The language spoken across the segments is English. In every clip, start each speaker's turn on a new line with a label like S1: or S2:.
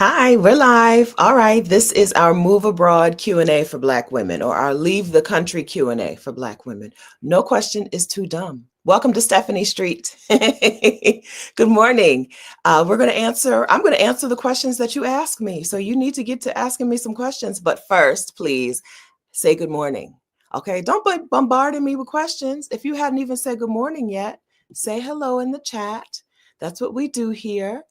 S1: Hi, we're live. All right, this is our Move Abroad Q&A for Black women, or our Leave the Country Q&A for Black women. No question is too dumb. Welcome to Stephanie Street. Good morning. I'm going to answer the questions that you ask me. So you need to get to asking me some questions. But first, please say good morning. Okay, don't be bombarding me with questions. If you hadn't even said good morning yet, say hello in the chat. That's what we do here.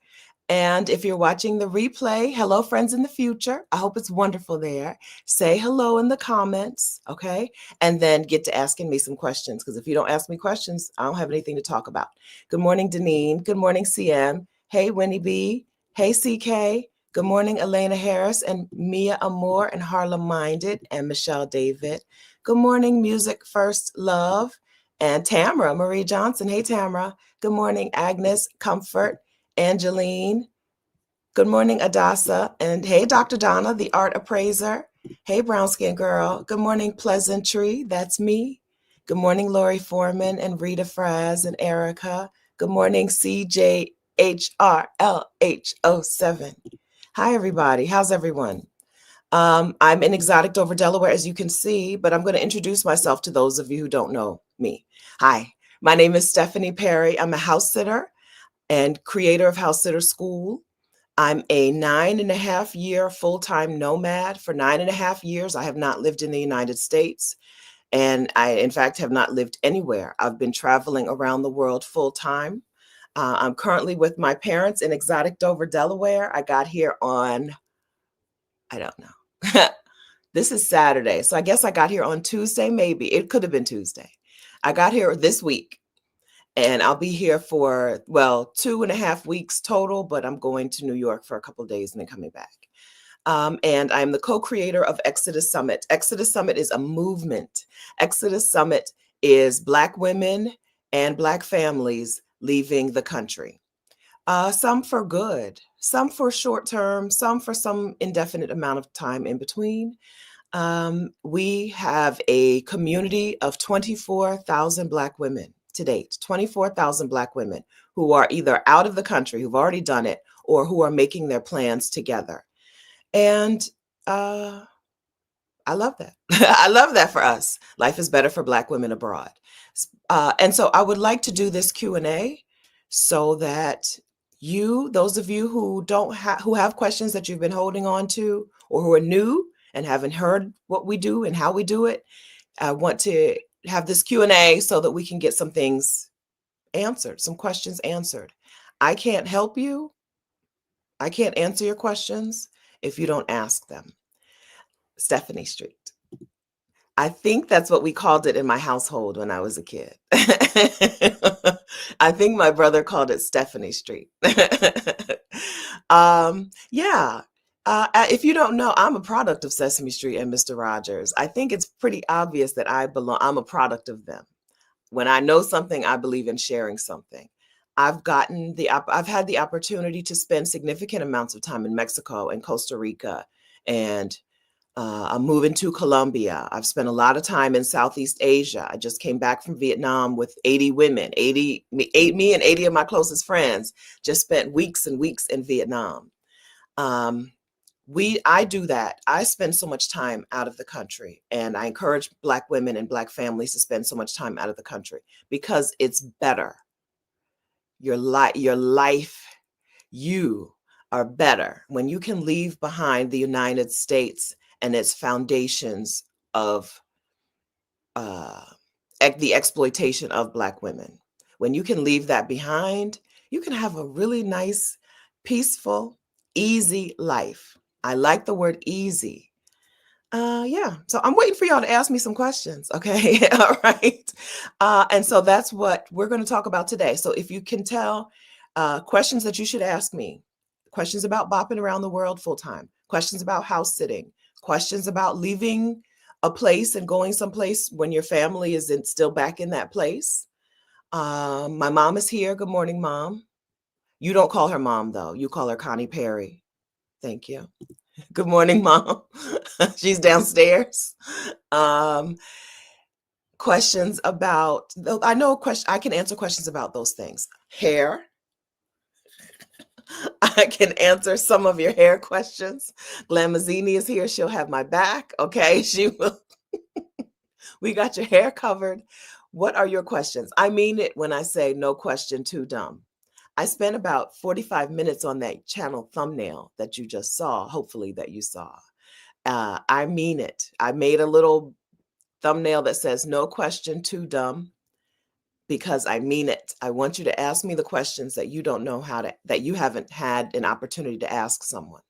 S1: And if you're watching the replay, hello, friends in the future. I hope it's wonderful there. Say hello in the comments, okay? And then get to asking me some questions, because if you don't ask me questions, I don't have anything to talk about. Good morning, Deneen. Good morning, CM. Hey, Winnie B. Hey, CK. Good morning, Elena Harris and Mia Amore and Harlem Minded and Michelle David. Good morning, Music First Love and Tamara Marie Johnson. Hey, Tamara. Good morning, Agnes Comfort. Angeline. Good morning, Adasa. And hey, Dr. Donna, the art appraiser. Hey, brown skin girl. Good morning, Pleasantry. That's me. Good morning, Lori Foreman and Rita Fraz and Erica. Good morning, CJHRLH07. Hi, everybody. How's everyone? I'm in Exotic Dover, Delaware, as you can see, but I'm going to introduce myself to those of you who don't know me. Hi, my name is Stephanie Perry. I'm a house sitter and creator of House Sitter School. I'm a 9.5-year full-time nomad. For 9.5 years, I have not lived in the United States. And I, in fact, have not lived anywhere. I've been traveling around the world full-time. I'm currently with my parents in exotic Dover, Delaware. I got here on, I don't know. This is Saturday. So I guess I got here on Tuesday, maybe. It could have been Tuesday. I got here this week. And I'll be here for, 2.5 weeks total, but I'm going to New York for a couple of days and then coming back. And I'm the co-creator of Exodus Summit. Exodus Summit is a movement. Exodus Summit is Black women and Black families leaving the country. Some for good, some for short term, some for some indefinite amount of time in between. We have a community of 24,000 Black women to date, 24,000 Black women who are either out of the country, who've already done it, or who are making their plans together. And I love that. I love that for us. Life is better for Black women abroad. And so I would like to do this Q&A so that those of you who who have questions that you've been holding on to, or who are new and haven't heard what we do and how we do it, I want to have this Q&A so that we can get some things answered, some questions answered. I can't help you. I can't answer your questions if you don't ask them. Stephanie Street. I think that's what we called it in my household when I was a kid. I think my brother called it Stephanie Street. Yeah. If you don't know, I'm a product of Sesame Street and Mr. Rogers. I think it's pretty obvious that I'm a product of them. When I know something, I believe in sharing something. I've had the opportunity to spend significant amounts of time in Mexico and Costa Rica, and I'm moving to Colombia. I've spent a lot of time in Southeast Asia. I just came back from Vietnam with 80 women, me and 80 of my closest friends just spent weeks and weeks in Vietnam. I do that. I spend so much time out of the country, and I encourage Black women and Black families to spend so much time out of the country because it's better. Your life, you are better when you can leave behind the United States and its foundations of the exploitation of Black women. When you can leave that behind, you can have a really nice, peaceful, easy life. I like the word easy. Yeah, so I'm waiting for y'all to ask me some questions, okay? All right. And so that's what we're going to talk about today. So if you can tell, questions that you should ask me, questions about bopping around the world full time, questions about house sitting, questions about leaving a place and going someplace when your family isn't still back in that place. My mom is here. Good morning, Mom. You don't call her Mom, though. You call her Connie Perry. Thank you. Good morning, Mom. She's downstairs. Questions about, I can answer questions about those things. Hair. I can answer some of your hair questions. Glamazini is here. She'll have my back. Okay. She will. We got your hair covered. What are your questions? I mean it when I say no question too dumb. I spent about 45 minutes on that channel thumbnail that you just saw, hopefully that you saw. I mean it. I made a little thumbnail that says no question too dumb because I mean it. I want you to ask me the questions that you don't know how to, that you haven't had an opportunity to ask someone.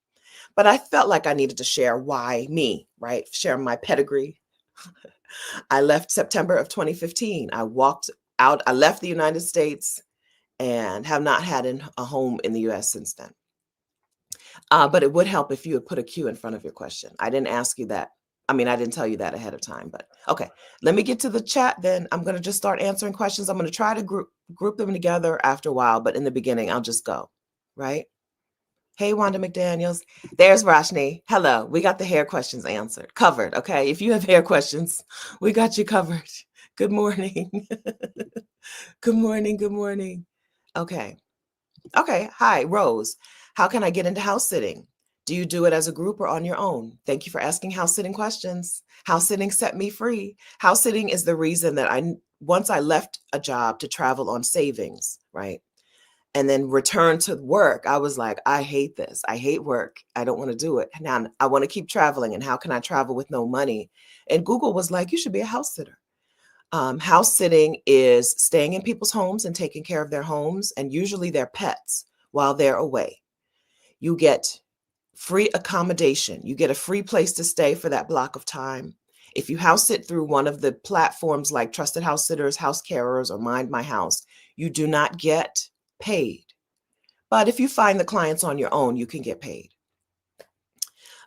S1: But I felt like I needed to share why me, right? Share my pedigree. I left September of 2015. I walked out, I left the United States and have not had a home in the US since then. But it would help if you would put a Q in front of your question. I didn't ask you that. I mean, I didn't tell you that ahead of time, but okay. Let me get to the chat then. I'm going to just start answering questions. I'm going to try to group them together after a while, but in the beginning, I'll just go, right? Hey, Wanda McDaniels. There's Rashni. Hello. We got the hair questions answered, covered, okay? If you have hair questions, we got you covered. Good morning. Good morning. Good morning. Okay. Okay. Hi, Rose. How can I get into house sitting? Do you do it as a group or on your own? Thank you for asking house sitting questions. House sitting set me free. House sitting is the reason that once I left a job to travel on savings, right? And then return to work, I was like, I hate this. I hate work. I don't want to do it. Now I want to keep traveling. And how can I travel with no money? And Google was like, you should be a house sitter. House sitting is staying in people's homes and taking care of their homes and usually their pets while they're away. You get free accommodation. You get a free place to stay for that block of time. If you house sit through one of the platforms like Trusted House Sitters, House Carers, or Mind My House, you do not get paid. But if you find the clients on your own, you can get paid.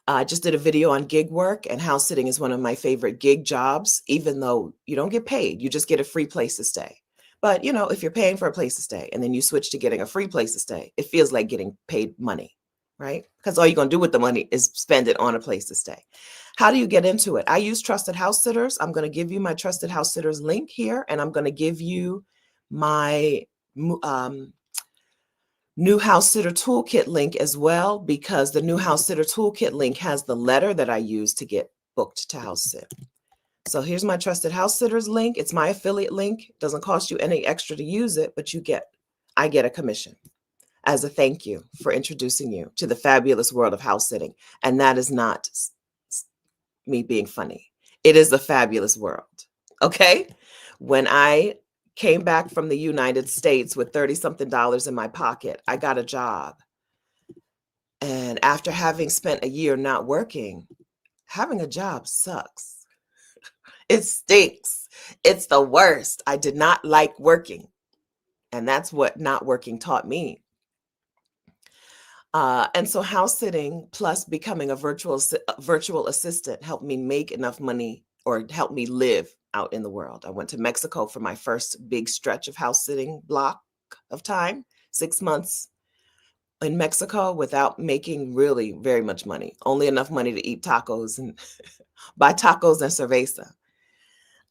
S1: I just did a video on gig work, and house sitting is one of my favorite gig jobs, even though you don't get paid, you just get a free place to stay. But you know, if you're paying for a place to stay and then you switch to getting a free place to stay, it feels like getting paid money, right? Because all you're going to do with the money is spend it on a place to stay. How do you get into it? I use Trusted House Sitters. I'm going to give you my Trusted House Sitters link here, and I'm going to give you my New House Sitter Toolkit link as well, because the New House Sitter Toolkit link has the letter that I use to get booked to house sit. So here's my Trusted House Sitters link. It's my affiliate link. It doesn't cost you any extra to use it, but I get a commission as a thank you for introducing you to the fabulous world of house sitting. And that is not me being funny. It is a fabulous world. Okay. When I came back from the United States with 30-something dollars in my pocket, I got a job. And after having spent a year not working, having a job sucks. It stinks. It's the worst. I did not like working. And that's what not working taught me. And so house sitting plus becoming a virtual assistant helped me make enough money or help me live out in the world. I went to Mexico for my first big stretch of house sitting block of time, 6 months in Mexico without making really very much money, only enough money to eat tacos and buy tacos and cerveza.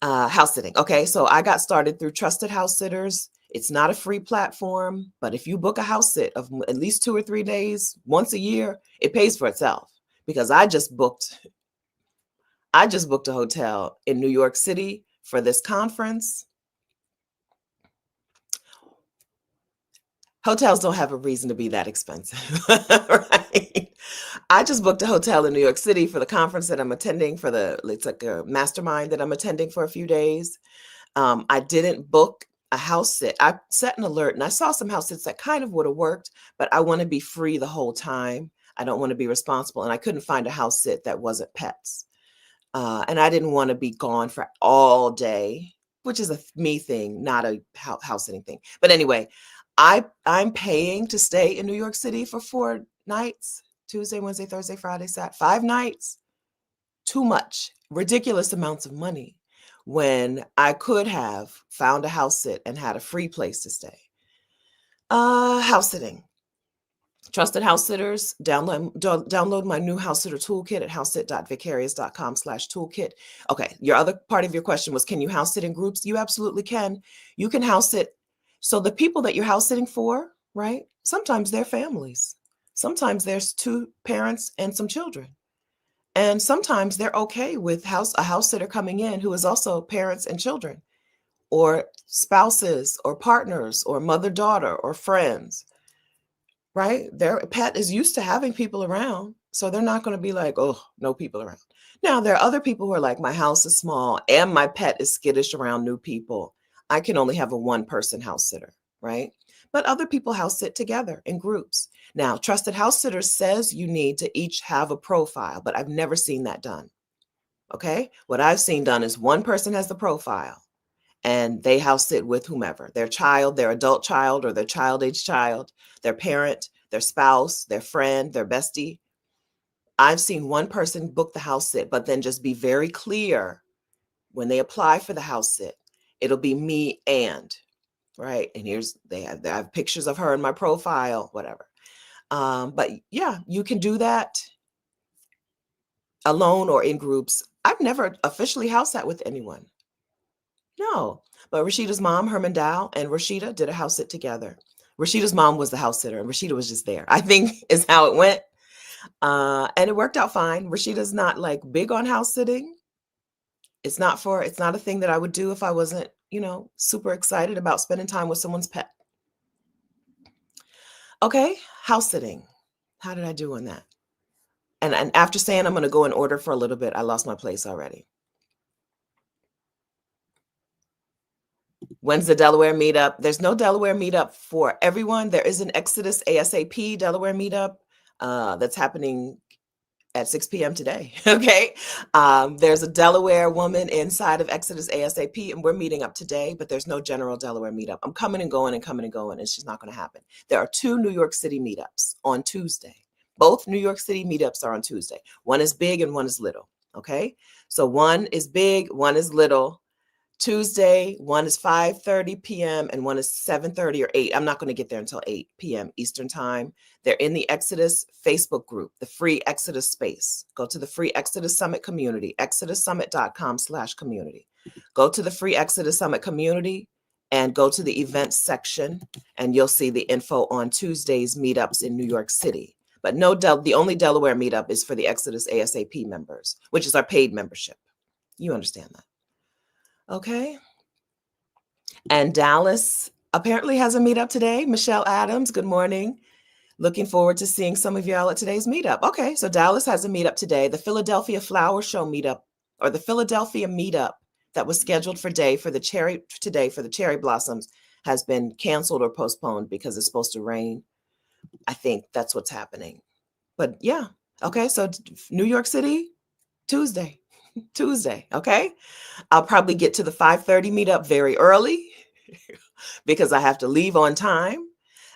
S1: House sitting. Okay, so I got started through Trusted House Sitters. It's not a free platform, but if you book a house sit of at least 2 or 3 days, once a year, it pays for itself because I just booked a hotel in New York City for this conference. Hotels don't have a reason to be that expensive, right? I just booked a hotel in New York City for the conference that I'm attending it's like a mastermind that I'm attending for a few days. I didn't book a house sit. I set an alert and I saw some house sits that kind of would have worked, but I want to be free the whole time. I don't want to be responsible. And I couldn't find a house sit that wasn't pets. And I didn't want to be gone for all day, which is a me thing, not a house sitting thing. But anyway, I'm paying to stay in New York City for 4 nights, Tuesday, Wednesday, Thursday, Friday, Saturday, 5 nights. Too much, ridiculous amounts of money when I could have found a house sit and had a free place to stay. House sitting. Trusted House Sitters, download my new House Sitter Toolkit at housesit.vicarious.com/toolkit. Okay, your other part of your question was, can you house sit in groups? You absolutely can. You can house sit. So the people that you're house sitting for, right? Sometimes they're families. Sometimes there's two parents and some children. And sometimes they're okay with a house sitter coming in who is also parents and children, or spouses or partners or mother-daughter or friends, right? Their pet is used to having people around. So they're not going to be like, oh, no people around. Now, there are other people who are like, my house is small and my pet is skittish around new people. I can only have a one-person house sitter, right? But other people house sit together in groups. Now, Trusted House Sitters says you need to each have a profile, but I've never seen that done. Okay? What I've seen done is one person has the profile and they house sit with whomever, their child, their adult child, or their child age child, their parent, their spouse, their friend, their bestie. I've seen one person book the house sit, but then just be very clear when they apply for the house sit, it'll be me and, right? And they have pictures of her in my profile, whatever. But yeah, you can do that alone or in groups. I've never officially house sat with anyone. No, but Rashida's mom, Herman Dow, and Rashida did a house sit together. Rashida's mom was the house sitter and Rashida was just there, I think is how it went. And it worked out fine. Rashida's not like big on house sitting. It's not a thing that I would do if I wasn't, super excited about spending time with someone's pet. Okay, house sitting. How did I do on that? And after saying I'm going to go in order for a little bit, I lost my place already. When's the Delaware meetup? There's no Delaware meetup for everyone. There is an Exodus A.S.A.P Delaware meetup that's happening at 6 p.m. today. Okay. There's a Delaware woman inside of Exodus A.S.A.P, and we're meeting up today, but there's no general Delaware meetup. I'm coming and going and coming and going. It's just not going to happen. There are 2 New York City meetups on Tuesday. Both New York City meetups are on Tuesday. One is big and one is little. Okay. So one is big, one is little. Tuesday, one is 5:30 p.m. and one is 7:30 or 8. I'm not going to get there until 8 p.m. Eastern time. They're in the Exodus Facebook group, the free Exodus space. Go to the free Exodus Summit community, exodussummit.com/community. Go to the free Exodus Summit community and go to the events section, and you'll see the info on Tuesday's meetups in New York City. But the only Delaware meetup is for the Exodus A.S.A.P members, which is our paid membership. You understand that. Okay. And Dallas apparently has a meetup today. Michelle Adams, good morning. Looking forward to seeing some of y'all at today's meetup. Okay, so Dallas has a meetup today. The Philadelphia Flower Show meetup, or the Philadelphia meetup that was scheduled for the cherry blossoms, has been canceled or postponed because it's supposed to rain. I think that's what's happening. But yeah, okay, so New York City, Tuesday, okay? I'll probably get to the 5:30 meetup very early because I have to leave on time.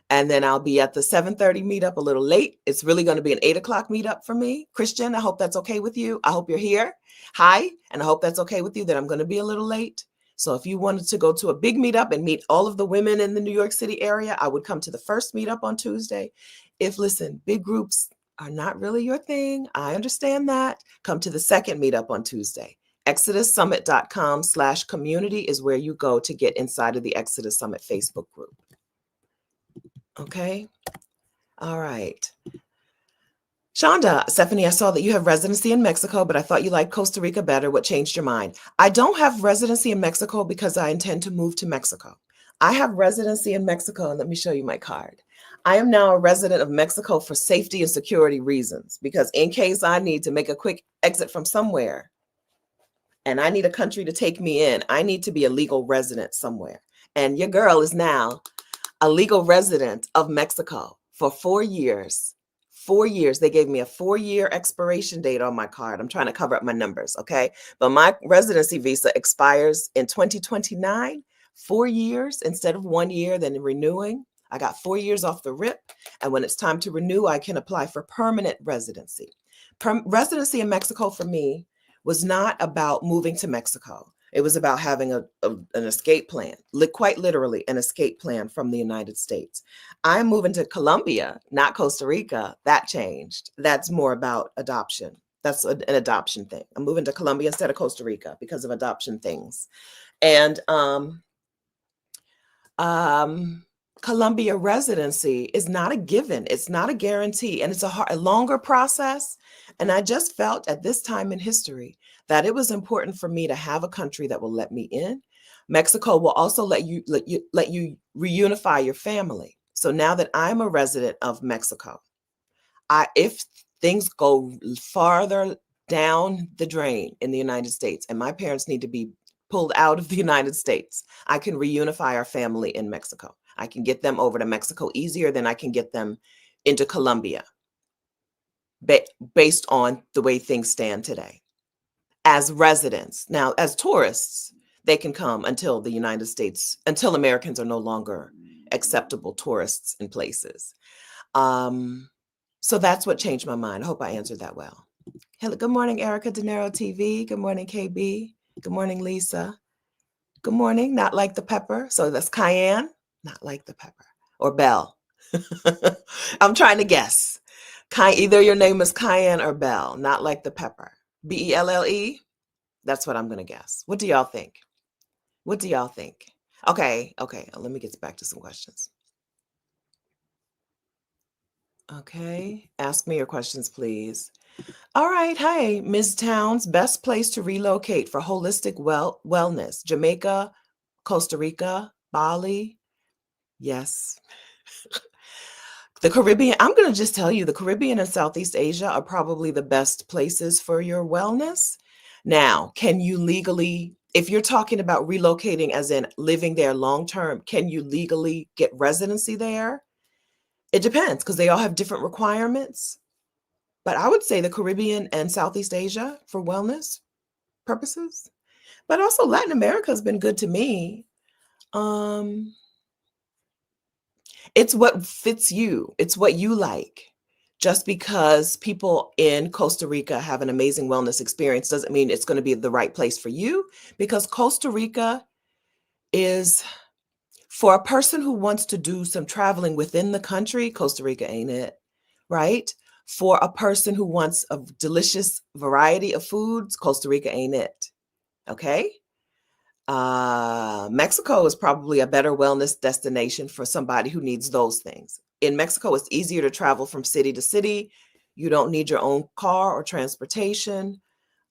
S1: And then I'll be at the 7:30 meetup a little late. It's really going to be an 8 o'clock meetup for me. Christian, I hope that's okay with you. I hope you're here. Hi, and I hope that's okay with you that I'm going to be a little late. So if you wanted to go to a big meetup and meet all of the women in the New York City area, I would come to the first meetup on Tuesday. Listen, big groups are not really your thing, I understand that. Come to the second meetup on Tuesday. ExodusSummit.com/community is where you go to get inside of the Exodus Summit Facebook group. Okay. All right. Shonda, Stephanie, I saw that you have residency in Mexico, but I thought you liked Costa Rica better. What changed your mind? I don't have residency in Mexico because I intend to move to Mexico. I have residency in Mexico, and let me show you my card. I am now a resident of Mexico for safety and security reasons, because in case I need to make a quick exit from somewhere and I need a country to take me in, I need to be a legal resident somewhere. And your girl is now a legal resident of Mexico for 4 years. 4 years. They gave me a 4-year expiration date on my card. I'm trying to cover up my numbers, okay? But my residency visa expires in 2029. 4 years instead of 1 year, then renewing. I got 4 years off the rip. And when it's time to renew, I can apply for permanent residency. Residency in Mexico for me was not about moving to Mexico. It was about having an escape plan, quite literally an escape plan from the United States. I'm moving to Colombia, not Costa Rica. That changed. That's more about adoption. That's an adoption thing. I'm moving to Colombia instead of Costa Rica because of adoption things. And Columbia residency is not a given. It's not a guarantee, and it's a longer process. And I just felt at this time in history that it was important for me to have a country that will let me in. Mexico will also let you reunify your family. So now that I'm a resident of Mexico, if things go farther down the drain in the United States and my parents need to be pulled out of the United States, I can reunify our family in Mexico. I can get them over to Mexico easier than I can get them into Colombia based on the way things stand today. As residents, now as tourists, they can come until the United States, until Americans are no longer acceptable tourists in places. So that's what changed my mind. I hope I answered that well. Hello, good morning, Erica De Niro TV. Good morning, KB. Good morning, Lisa. Good morning, not like the pepper. So that's Cayenne, not like the pepper, or Belle. I'm trying to guess. Either your name is Cayenne or Belle, not like the pepper. Belle? That's what I'm going to guess. What do y'all think? What do y'all think? Okay. Let me get back to some questions. Okay. Ask me your questions, please. All right. Hi, Ms. Towns. Best place to relocate for holistic wellness. Jamaica, Costa Rica, Bali. Yes. The Caribbean. I'm going to just tell you the Caribbean and Southeast Asia are probably the best places for your wellness. Now, can you legally, if you're talking about relocating as in living there long term, can you legally get residency there? It depends because they all have different requirements. But I would say the Caribbean and Southeast Asia for wellness purposes. But also Latin America has been good to me. It's what fits you. It's what you like. Just because people in Costa Rica have an amazing wellness experience doesn't mean it's going to be the right place for you, because Costa Rica is, for a person who wants to do some traveling within the country, Costa Rica ain't it, right? For a person who wants a delicious variety of foods, Costa Rica ain't it, okay? Mexico is probably a better wellness destination for somebody who needs those things. In Mexico, it's easier to travel from city to city. You don't need your own car or transportation.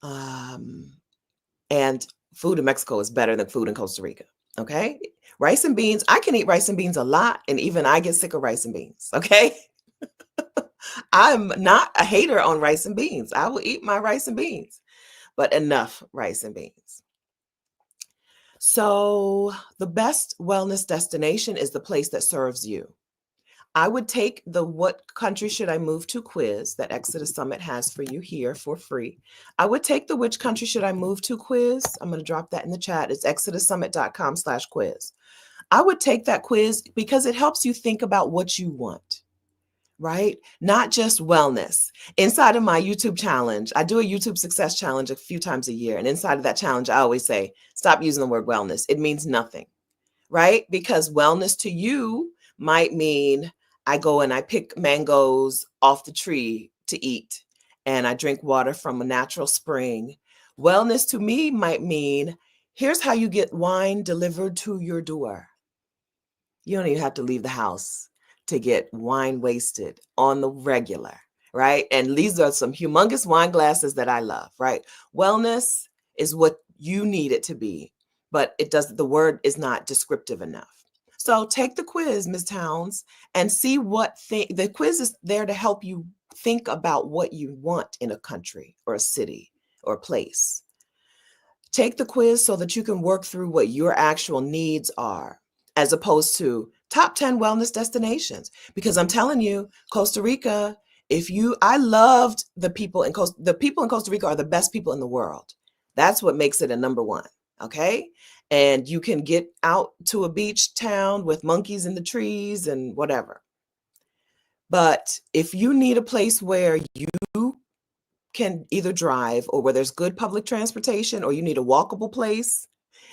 S1: And food in Mexico is better than food in Costa Rica. Okay. Rice and beans. I can eat rice and beans a lot. And even I get sick of rice and beans. Okay. I'm not a hater on rice and beans. I will eat my rice and beans, but enough rice and beans. So the best wellness destination is the place that serves you. I would take the what country should I move to quiz that Exodus Summit has for you here for free. I would take the which country should I move to quiz. I'm going to drop that in the chat. It's exodussummit.com/quiz. I would take that quiz because it helps you think about what you want, right? Not just wellness. Inside of my YouTube challenge, I do a YouTube success challenge a few times a year. And inside of that challenge, I always say, stop using the word wellness. It means nothing, right? Because wellness to you might mean I go and I pick mangoes off the tree to eat and I drink water from a natural spring. Wellness to me might mean here's how you get wine delivered to your door. You don't even have to leave the house to get wine wasted on the regular, right? And these are some humongous wine glasses that I love, right? Wellness is what you need it to be, but the word is not descriptive enough. So take the quiz, Ms. Towns, and see the quiz is there to help you think about what you want in a country or a city or a place. Take the quiz so that you can work through what your actual needs are, as opposed to top 10 wellness destinations. Because I'm telling you, Costa Rica, I loved the people in Costa Rica are the best people in the world. That's what makes it a number one. Okay. And you can get out to a beach town with monkeys in the trees and whatever. But if you need a place where you can either drive or where there's good public transportation, or you need a walkable place,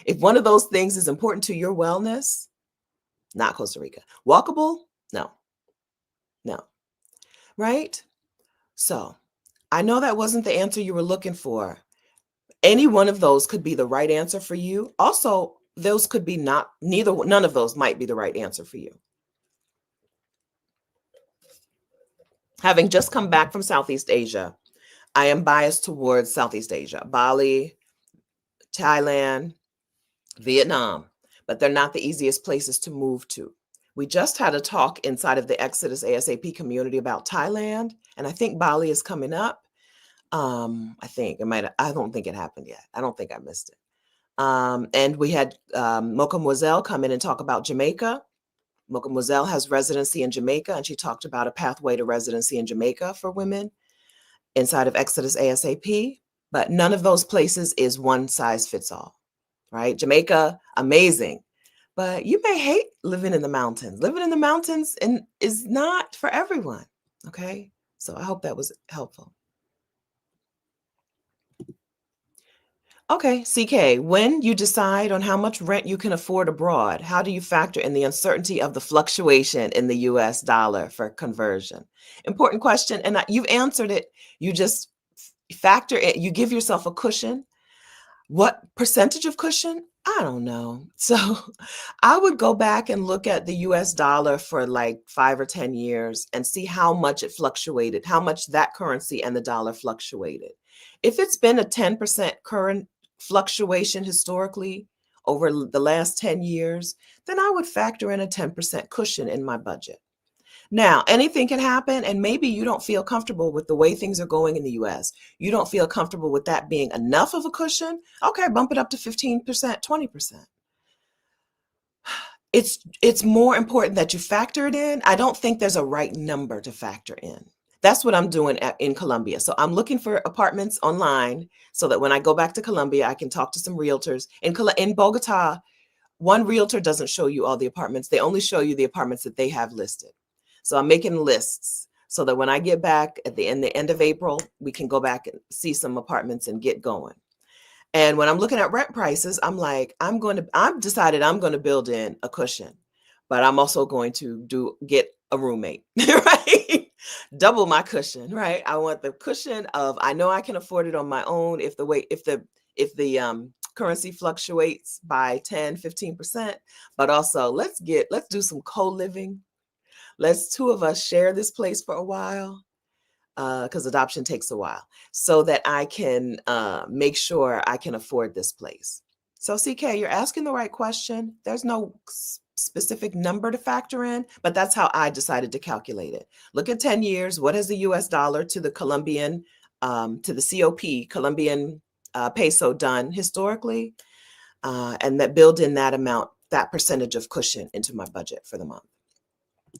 S1: if one of those things is important to your wellness, not Costa Rica. Walkable? No. Right? So I know that wasn't the answer you were looking for. Any one of those could be the right answer for you. Also, those could be none of those might be the right answer for you. Having just come back from Southeast Asia, I am biased towards Southeast Asia, Bali, Thailand, Vietnam, but they're not the easiest places to move to. We just had a talk inside of the Exodus A.S.A.P community about Thailand, and I think Bali is coming up. I think it might. I don't think it happened yet. I don't think I missed it. And we had Mocha Moselle come in and talk about Jamaica. Mocha Moselle has residency in Jamaica, and she talked about a pathway to residency in Jamaica for women inside of Exodus A.S.A.P. But none of those places is one size fits all, right? Jamaica, amazing. But you may hate living in the mountains. Living in the mountains is not for everyone, okay? So I hope that was helpful. Okay, CK, when you decide on how much rent you can afford abroad, how do you factor in the uncertainty of the fluctuation in the US dollar for conversion? Important question, and you've answered it. You just factor it, you give yourself a cushion. What percentage of cushion? I don't know. So I would go back and look at the US dollar for like 5 or 10 years and see how much it fluctuated, how much that currency and the dollar fluctuated. If it's been a 10% current fluctuation historically over the last 10 years, then I would factor in a 10% cushion in my budget. Now, anything can happen, and maybe you don't feel comfortable with the way things are going in the US. You don't feel comfortable with that being enough of a cushion. Okay, bump it up to 15%, 20%. It's more important that you factor it in. I don't think there's a right number to factor in. That's what I'm doing in Colombia. So I'm looking for apartments online so that when I go back to Colombia, I can talk to some realtors. In Bogota, one realtor doesn't show you all the apartments. They only show you the apartments that they have listed. So I'm making lists so that when I get back at the end of April, we can go back and see some apartments and get going. And when I'm looking at rent prices, I'm like, I've decided I'm going to build in a cushion, but I'm also going to get a roommate, right? Double my cushion, right? I want the cushion of, I know I can afford it on my own if the currency fluctuates by 10, 15%, but also let's do some co-living. Let's two of us share this place for a while, because adoption takes a while, so that I can make sure I can afford this place. So CK, you're asking the right question. There's no specific number to factor in, but that's how I decided to calculate it. Look at 10 years. What has the US dollar to the Colombian, to the COP, Colombian peso done historically? And that build in that amount, that percentage of cushion into my budget for the month.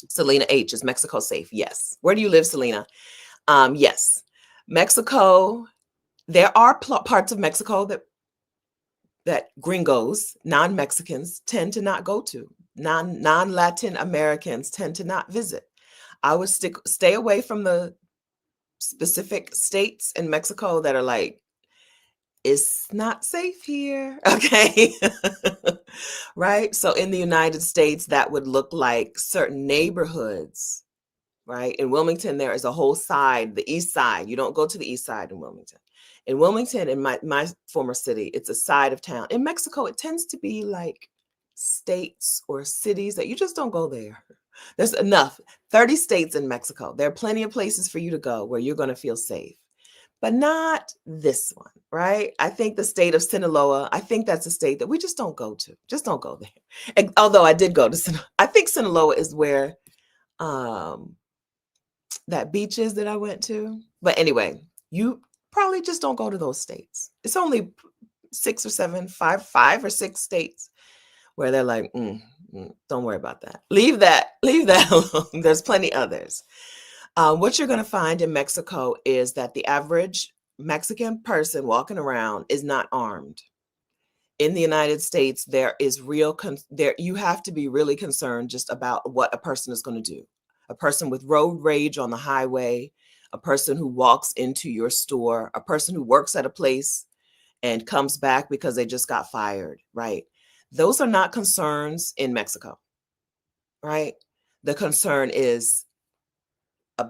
S1: Selena H, is Mexico safe? Yes. Where do you live, Selena? Yes. Mexico, there are parts of Mexico that gringos, non-Mexicans, tend to not go to. Non-Latin Americans tend to not visit. I would stay away from the specific states in Mexico that are like, it's not safe here. Okay. Right. So in the United States, that would look like certain neighborhoods, right? In Wilmington, there is a whole side, the east side. You don't go to the east side in Wilmington. In Wilmington, in my former city, it's a side of town. In Mexico, it tends to be like states or cities that you just don't go there. There's enough. 30 states in Mexico. There are plenty of places for you to go where you're going to feel safe, but not this one, right? I think the state of Sinaloa, I think that's a state that we just don't go to. Just don't go there. And although I did go to Sinaloa, I think Sinaloa is where that beach is that I went to. But anyway, you probably just don't go to those states. It's only 6 or 7, 5 or 6 states where they're like, don't worry about that. Leave that alone. There's plenty others. What you're going to find in Mexico is that the average Mexican person walking around is not armed. In the United States, there is you have to be really concerned just about what a person is going to do. A person with road rage on the highway, a person who walks into your store, a person who works at a place and comes back because they just got fired, right? Those are not concerns in Mexico, right? The concern is a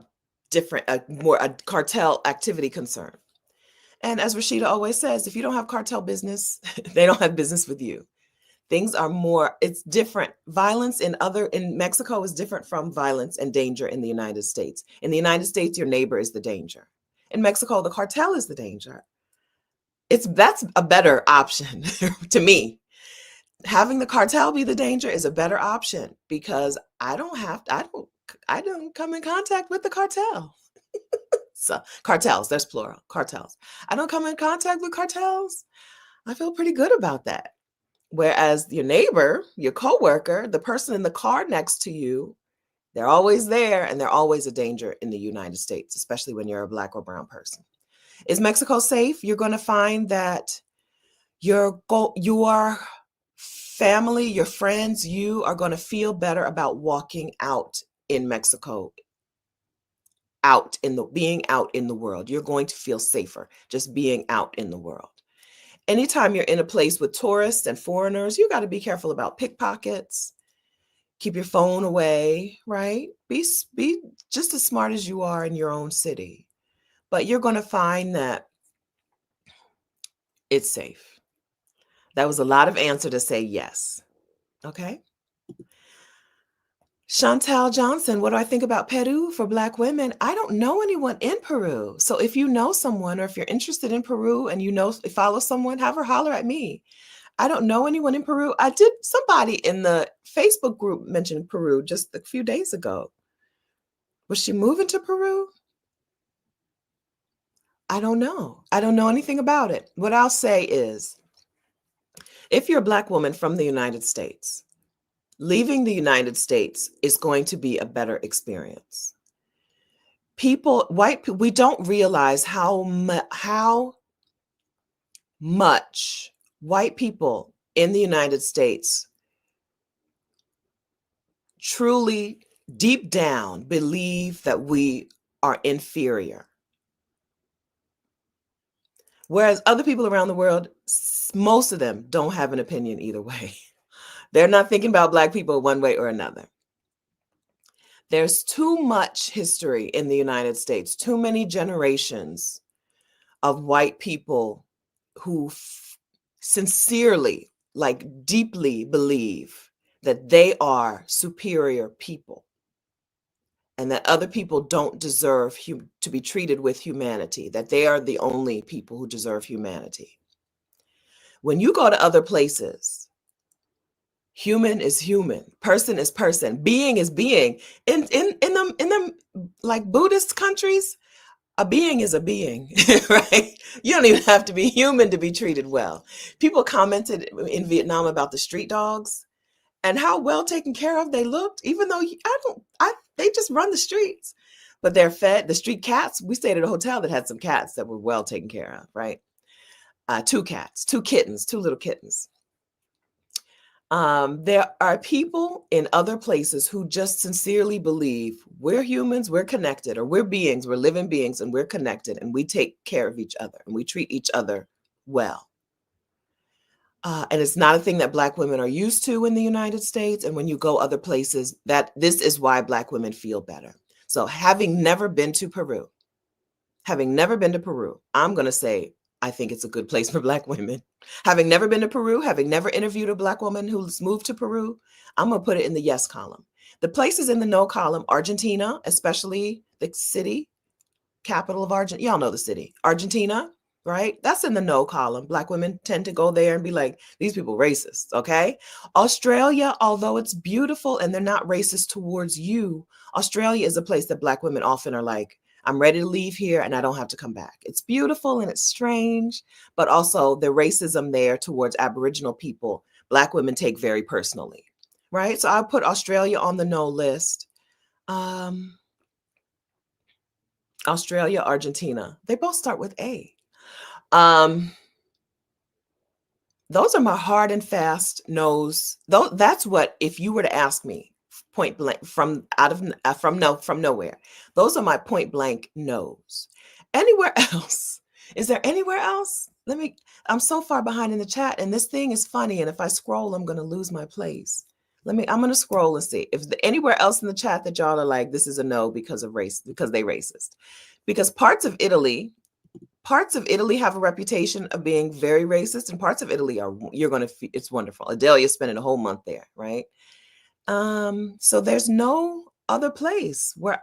S1: cartel activity concern. And as Rashida always says, if you don't have cartel business, they don't have business with you. Things are more, it's different. Violence in Mexico is different from violence and danger in the United States. In the United States, your neighbor is the danger. In Mexico, the cartel is the danger. That's a better option to me. Having the cartel be the danger is a better option because I don't come in contact with the cartel. So cartels, there's plural, cartels. I don't come in contact with cartels. I feel pretty good about that. Whereas your neighbor, your coworker, the person in the car next to you, they're always there and they're always a danger in the United States, especially when you're a Black or brown person. Is Mexico safe? You're going to find that your family, your friends, you are going to feel better about walking out in Mexico, being out in the world. You're going to feel safer just being out in the world. Anytime you're in a place with tourists and foreigners, you got to be careful about pickpockets. Keep your phone away, right? Be just as smart as you are in your own city. But you're going to find that it's safe. That was a lot of answer to say yes. Okay. Chantal Johnson, what do I think about Peru for Black women? I don't know anyone in Peru. So if you know someone or if you're interested in Peru and follow someone, have her holler at me. I don't know anyone in Peru. Somebody in the Facebook group mentioned Peru just a few days ago. Was she moving to Peru? I don't know. I don't know anything about it. What I'll say is, if you're a Black woman from the United States, leaving the United States is going to be a better experience. We don't realize how much white people in the United States truly, deep down, believe that we are inferior. Whereas other people around the world, most of them don't have an opinion either way. They're not thinking about Black people one way or another. There's too much history in the United States, too many generations of white people who sincerely, like deeply believe that they are superior people and that other people don't deserve to be treated with humanity, that they are the only people who deserve humanity. When you go to other places, human is human, person is person, being is being. In them like Buddhist countries, a being is a being, right? You don't even have to be human to be treated well. People commented in Vietnam about the street dogs and how well taken care of they looked, even though they just run the streets, but they're fed. The street cats, we stayed at a hotel that had some cats that were well taken care of, right? 2 cats, 2 kittens, 2 little kittens. There are people in other places who just sincerely believe we're humans, we're connected, or we're beings, we're living beings, and we're connected, and we take care of each other, and we treat each other well. And it's not a thing that Black women are used to in the United States. And when you go other places, this is why Black women feel better. So having never been to Peru, I'm going to say, I think it's a good place for Black women. Having never been to Peru, having never interviewed a Black woman who's moved to Peru, I'm going to put it in the yes column. The places in the no column, Argentina, especially the city, capital of Argentina. Y'all know the city, Argentina, right? That's in the no column. Black women tend to go there and be like, these people racist, okay? Australia, although it's beautiful and they're not racist towards you, Australia is a place that Black women often are like, I'm ready to leave here and I don't have to come back. It's beautiful and it's strange, but also the racism there towards Aboriginal people, Black women take very personally, right? So I'll put Australia on the no list. Australia, Argentina, they both start with A. Those are my hard and fast no's. That's what, if you were to ask me point blank from nowhere, those are my point blank no's. Anywhere else? Is there anywhere else? I'm so far behind in the chat and this thing is funny. And if I scroll, I'm going to lose my place. I'm going to scroll and see if anywhere else in the chat that y'all are like, this is a no because of race, because they racist. Because parts of Italy, parts of Italy have a reputation of being very racist, and parts of Italy are, it's wonderful. Adelia's spending a whole month there, right? So there's no other place where,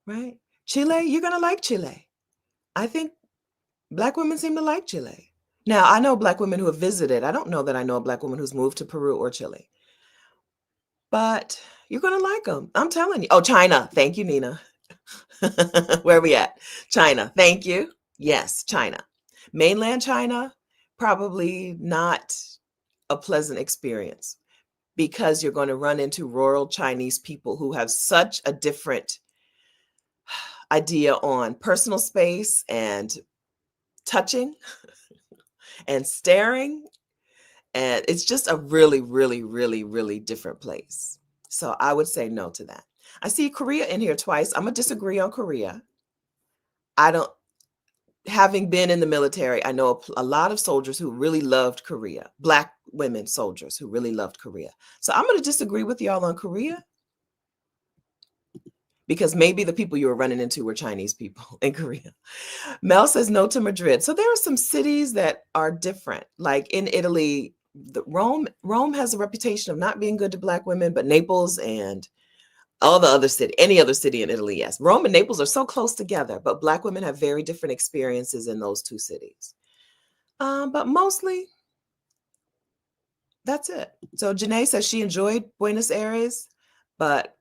S1: right? Chile, you're gonna like Chile. I think Black women seem to like Chile. Now, I know Black women who have visited. I don't know that I know a Black woman who's moved to Peru or Chile, but you're gonna like them. I'm telling you. Oh, China. Thank you, Nina. Where are we at? China. Thank you. Yes, China. Mainland China, probably not a pleasant experience because you're going to run into rural Chinese people who have such a different idea on personal space and touching and staring. And it's just a really, really, really, really different place. So I would say no to that. I see Korea in here twice. I'm going to disagree on Korea. I don't, having been in the military, I know a lot of soldiers who really loved Korea, Black women soldiers who really loved Korea. So I'm going to disagree with y'all on Korea because maybe the people you were running into were Chinese people in Korea. Mel says no to Madrid. So there are some cities that are different. Like in Italy, Rome has a reputation of not being good to Black women, but Naples and all the other city, any other city in Italy, yes. Rome and Naples are so close together, but Black women have very different experiences in those two cities. But mostly, that's it. So Janae says she enjoyed Buenos Aires, but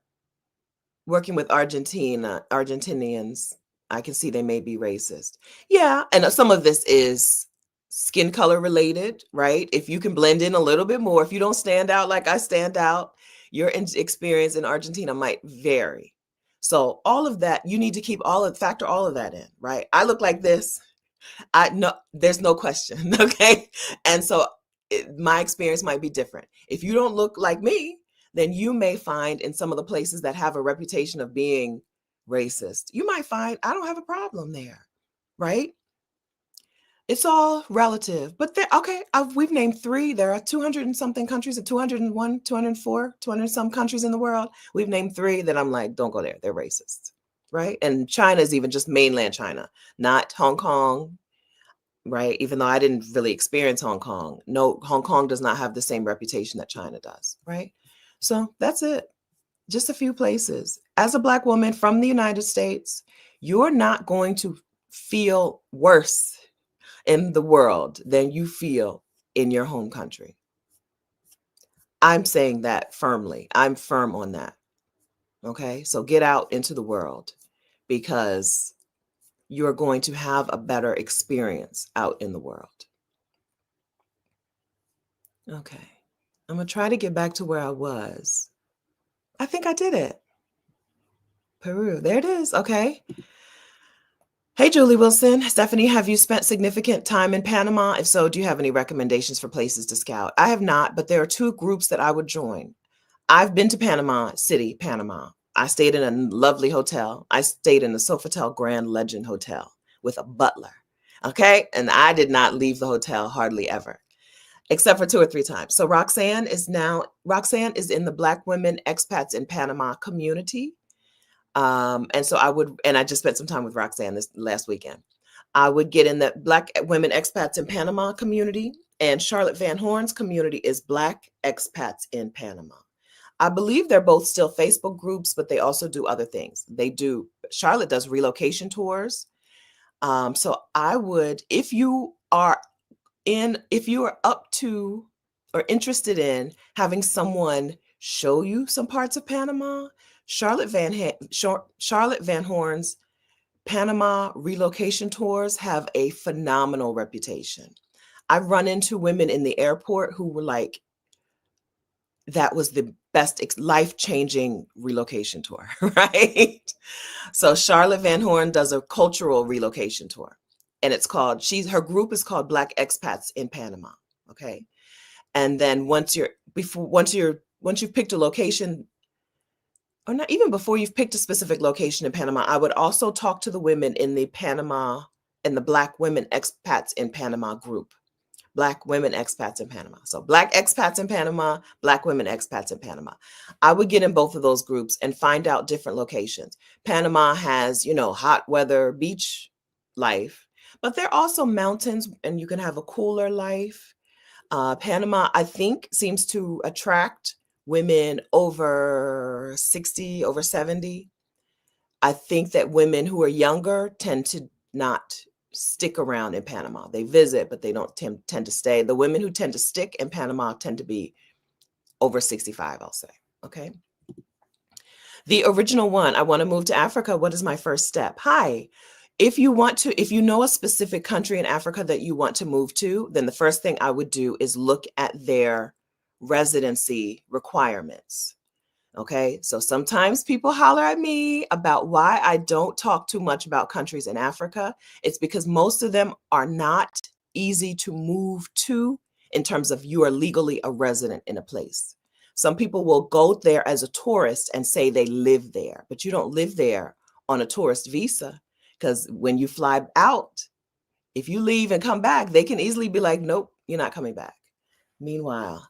S1: working with Argentinians, I can see they may be racist. Yeah, and some of this is skin color related, right? If you can blend in a little bit more, if you don't stand out like I stand out, your experience in Argentina might vary. So all of that, you need to factor all of that in, right? I look like this. I know there's no question, okay? And so my experience might be different. If you don't look like me, then you may find in some of the places that have a reputation of being racist, you might find I don't have a problem there, right? It's all relative. But okay, we've named 3. There are 200 and something countries, 201, 204, 200 some countries in the world. We've named 3 that I'm like, don't go there. They're racist, right? And China is even just mainland China, not Hong Kong, right? Even though I didn't really experience Hong Kong. No, Hong Kong does not have the same reputation that China does, right? So that's it. Just a few places. As a Black woman from the United States, you're not going to feel worse in the world than you feel in your home country. I'm saying that firmly. I'm firm on that. Okay? So get out into the world because you're going to have a better experience out in the world. Okay. I'm going to try to get back to where I was. I think I did it. Peru. There it is. Okay. Hey, Julie Wilson. Stephanie, have you spent significant time in Panama? If so, do you have any recommendations for places to scout? I have not, but there are 2 groups that I would join. I've been to Panama City, Panama. I stayed in a lovely hotel. I stayed in the Sofitel Grand Legend Hotel with a butler. Okay. And I did not leave the hotel hardly ever, except for 2 or 3 times. So Roxanne is in the Black Women Expats in Panama community. And I just spent some time with Roxanne this last weekend. I would get in the Black Women Expats in Panama community, and Charlotte Van Horn's community is Black Expats in Panama. I believe they're both still Facebook groups, but they also do other things. Charlotte does relocation tours. So I would, if you are up to or interested in having someone show you some parts of Panama, Charlotte Van Horn's Panama relocation tours have a phenomenal reputation. I've run into women in the airport who were like, that was the best life-changing relocation tour, right? So Charlotte Van Horn does a cultural relocation tour, and her group is called Black Expats in Panama. Okay. And then once you've picked a location, or not even before you've picked a specific location in Panama, I would also talk to the women in the Black Women Expats in Panama group. Black Women Expats in Panama. So Black Expats in Panama, Black Women Expats in Panama. I would get in both of those groups and find out different locations. Panama has, hot weather beach life, But there are also mountains and you can have a cooler life. Panama, I think, seems to attract women over 60, over 70. I think that women who are younger tend to not stick around in Panama. They visit, but they don't tend to stay. The women who tend to stick in Panama tend to be over 65, I'll say. Okay. The original one, I want to move to Africa. What is my first step? Hi. If you know a specific country in Africa that you want to move to, then the first thing I would do is look at their residency requirements. Okay, so sometimes people holler at me about why I don't talk too much about countries in Africa. It's because most of them are not easy to move to in terms of you are legally a resident in a place. Some people will go there as a tourist and say they live there, but you don't live there on a tourist visa because when you fly out, if you leave and come back, they can easily be like, nope, you're not coming back. Meanwhile,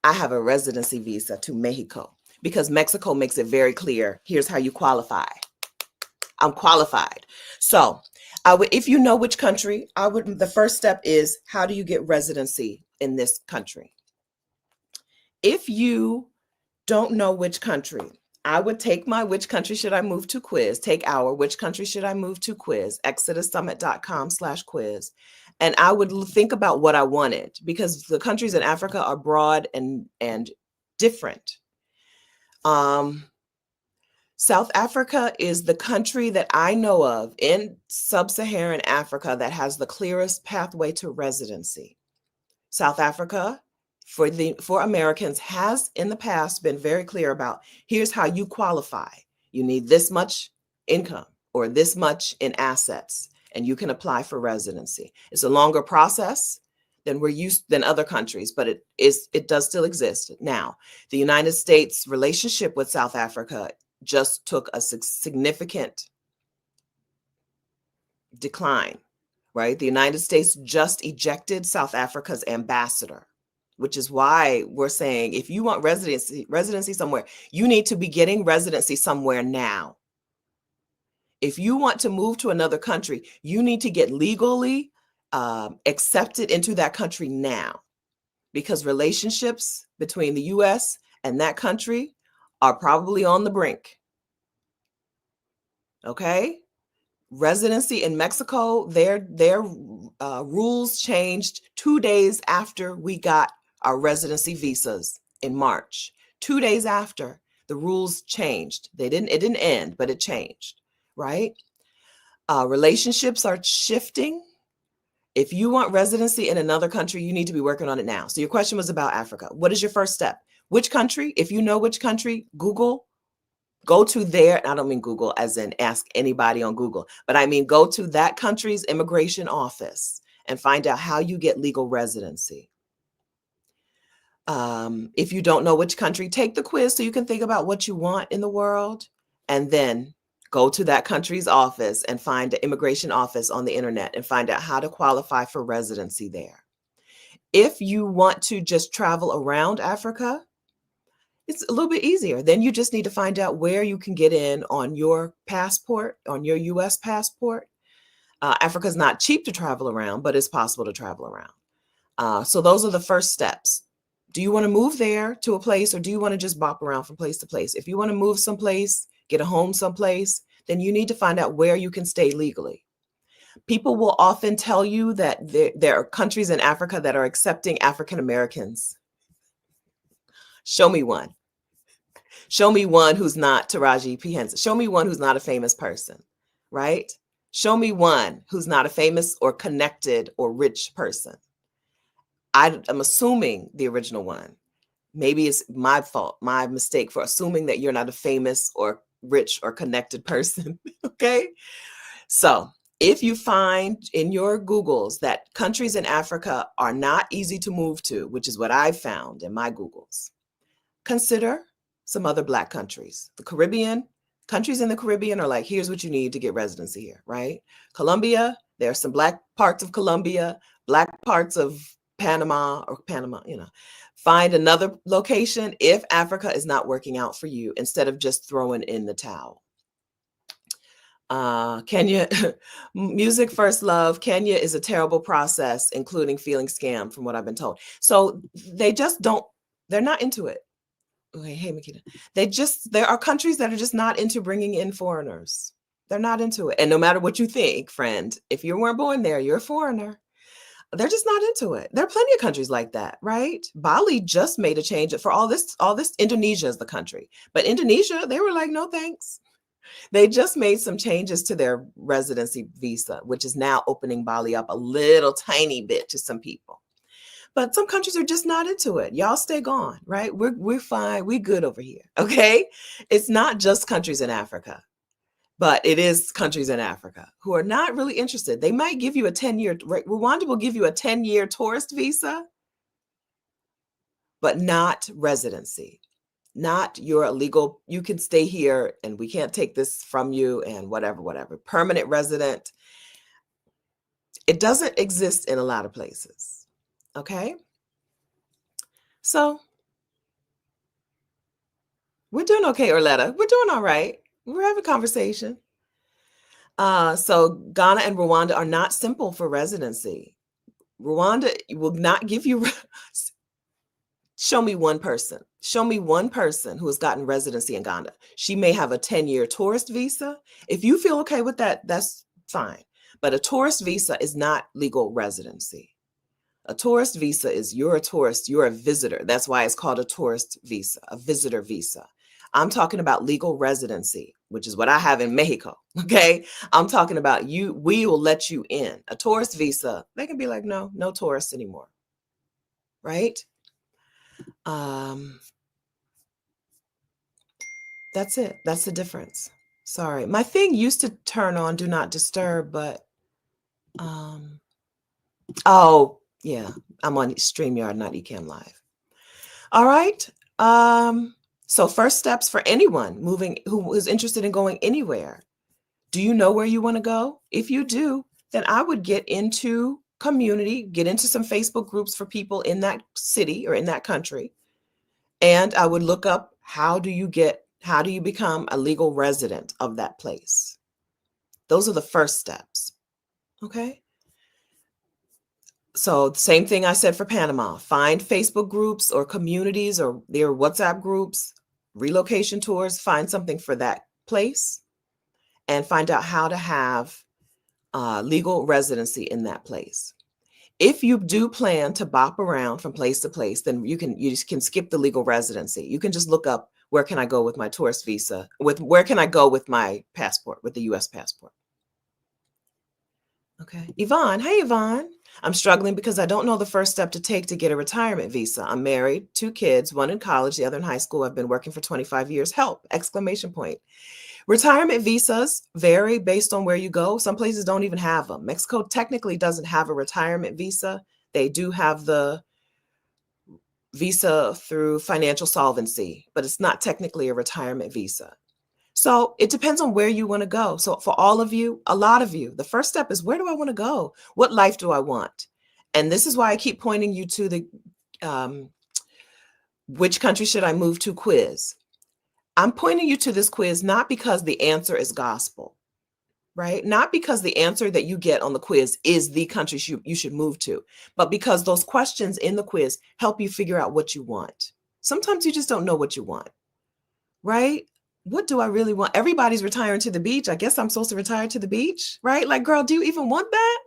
S1: I have a residency visa to Mexico because Mexico makes it very clear. Here's how you qualify. I'm qualified. So if you know which country, the first step is, how do you get residency in this country? If you don't know which country, I would take my which country should I move to quiz, take our which country should I move to quiz, exodussummit.com/quiz. And I would think about what I wanted because the countries in Africa are broad and different. South Africa is the country that I know of in sub-Saharan Africa that has the clearest pathway to residency. South Africa, for Americans, has in the past been very clear about, here's how you qualify. You need this much income or this much in assets, and you can apply for residency. It's a longer process than other countries, but it does still exist. Now, the United States relationship with South Africa just took a significant decline, right? The United States just ejected South Africa's ambassador, which is why we're saying, if you want residency somewhere, you need to be getting residency somewhere now. If you want to move to another country, you need to get legally accepted into that country now, because relationships between the US and that country are probably on the brink. Okay? Residency in Mexico, their rules changed 2 days after we got our residency visas in March. 2 days after, the rules changed. It didn't end, but it changed, right? Relationships are shifting. If you want residency in another country, you need to be working on it now. So your question was about Africa. What is your first step? Which country? If you know which country, go to their, I don't mean Google as in ask anybody on Google, but I mean go to that country's immigration office and find out how you get legal residency. If you don't know which country, take the quiz so you can think about what you want in the world, and then go to that country's office and find the immigration office on the internet and find out how to qualify for residency there. If you want to just travel around Africa, it's a little bit easier. Then you just need to find out where you can get in on your passport, on your US passport. Africa's not cheap to travel around, but it's possible to travel around. So those are the first steps. Do you want to move there to a place, or do you want to just bop around from place to place? If you want to move someplace, get a home someplace, then you need to find out where you can stay legally. People will often tell you that there are countries in Africa that are accepting African Americans. Show me one. Show me one who's not Taraji P. Henson. Show me one who's not a famous person, right? Show me one who's not a famous or connected or rich person. I am assuming the original one. Maybe it's my fault, my mistake for assuming that you're not a famous or rich or connected person, okay? So if you find in your Googles that countries in Africa are not easy to move to, which is what I found in my Googles, consider some other Black countries. The Caribbean, countries in the Caribbean are like, here's what you need to get residency here, right? Colombia, there are some Black parts of Colombia, Black parts of Panama, find another location if Africa is not working out for you, instead of just throwing in the towel. Kenya, music first love. Kenya is a terrible process, including feeling scammed, from what I've been told. So they just don't, they're not into it. Okay, hey, Makita. There are countries that are just not into bringing in foreigners. They're not into it. And no matter what you think, friend, if you weren't born there, you're a foreigner. They're just not into it. There are plenty of countries like that, right? Bali just made a change for all this. Indonesia is the country, but Indonesia, they were like, no, thanks. They just made some changes to their residency visa, which is now opening Bali up a little tiny bit to some people. But some countries are just not into it. Y'all stay gone, right? We're fine. We good over here. Okay. It's not just countries in Africa, but it is countries in Africa who are not really interested. They might give you a 10-year, Rwanda will give you a 10-year tourist visa, but not residency. Not your illegal, you can stay here and we can't take this from you and whatever. Permanent resident. It doesn't exist in a lot of places. Okay. So we're doing okay, Orletta. We're doing all right. We're having a conversation. So Ghana and Rwanda are not simple for residency. Rwanda will not give you, show me one person. Show me one person who has gotten residency in Ghana. She may have a 10-year tourist visa. If you feel okay with that, that's fine. But a tourist visa is not legal residency. A tourist visa is you're a tourist, you're a visitor. That's why it's called a tourist visa, a visitor visa. I'm talking about legal residency, which is what I have in Mexico. Okay. I'm talking about we will let you in. A tourist visa, they can be like, no tourists anymore. Right? That's it. That's the difference. Sorry. My thing used to turn on do not disturb, but oh yeah, I'm on StreamYard, not Ecamm Live. All right. So first steps for anyone who is interested in going anywhere. Do you know where you want to go? If you do, then I would get into community, get into some Facebook groups for people in that city or in that country. And I would look up how do you become a legal resident of that place? Those are the first steps. Okay. So same thing I said for Panama. Find Facebook groups or communities or their WhatsApp groups, relocation tours, find something for that place and find out how to have legal residency in that place. If you do plan to bop around from place to place, then you just can skip the legal residency. You can just look up where can I go with my tourist visa, where can I go with my passport, with the US passport. Okay. Yvonne. Hey, Yvonne. I'm struggling because I don't know the first step to take to get a retirement visa. I'm married, 2 kids, one in college, the other in high school. I've been working for 25 years. Help! Exclamation point. Retirement visas vary based on where you go. Some places don't even have them. Mexico technically doesn't have a retirement visa. They do have the visa through financial solvency, but it's not technically a retirement visa. So it depends on where you want to go. So for all of you, a lot of you, the first step is where do I want to go? What life do I want? And this is why I keep pointing you to the which country should I move to quiz. I'm pointing you to this quiz not because the answer is gospel, right? Not because the answer that you get on the quiz is the country you should move to, but because those questions in the quiz help you figure out what you want. Sometimes you just don't know what you want, right? What do I really want? Everybody's retiring to the beach. I guess I'm supposed to retire to the beach, right? Like, girl, do you even want that?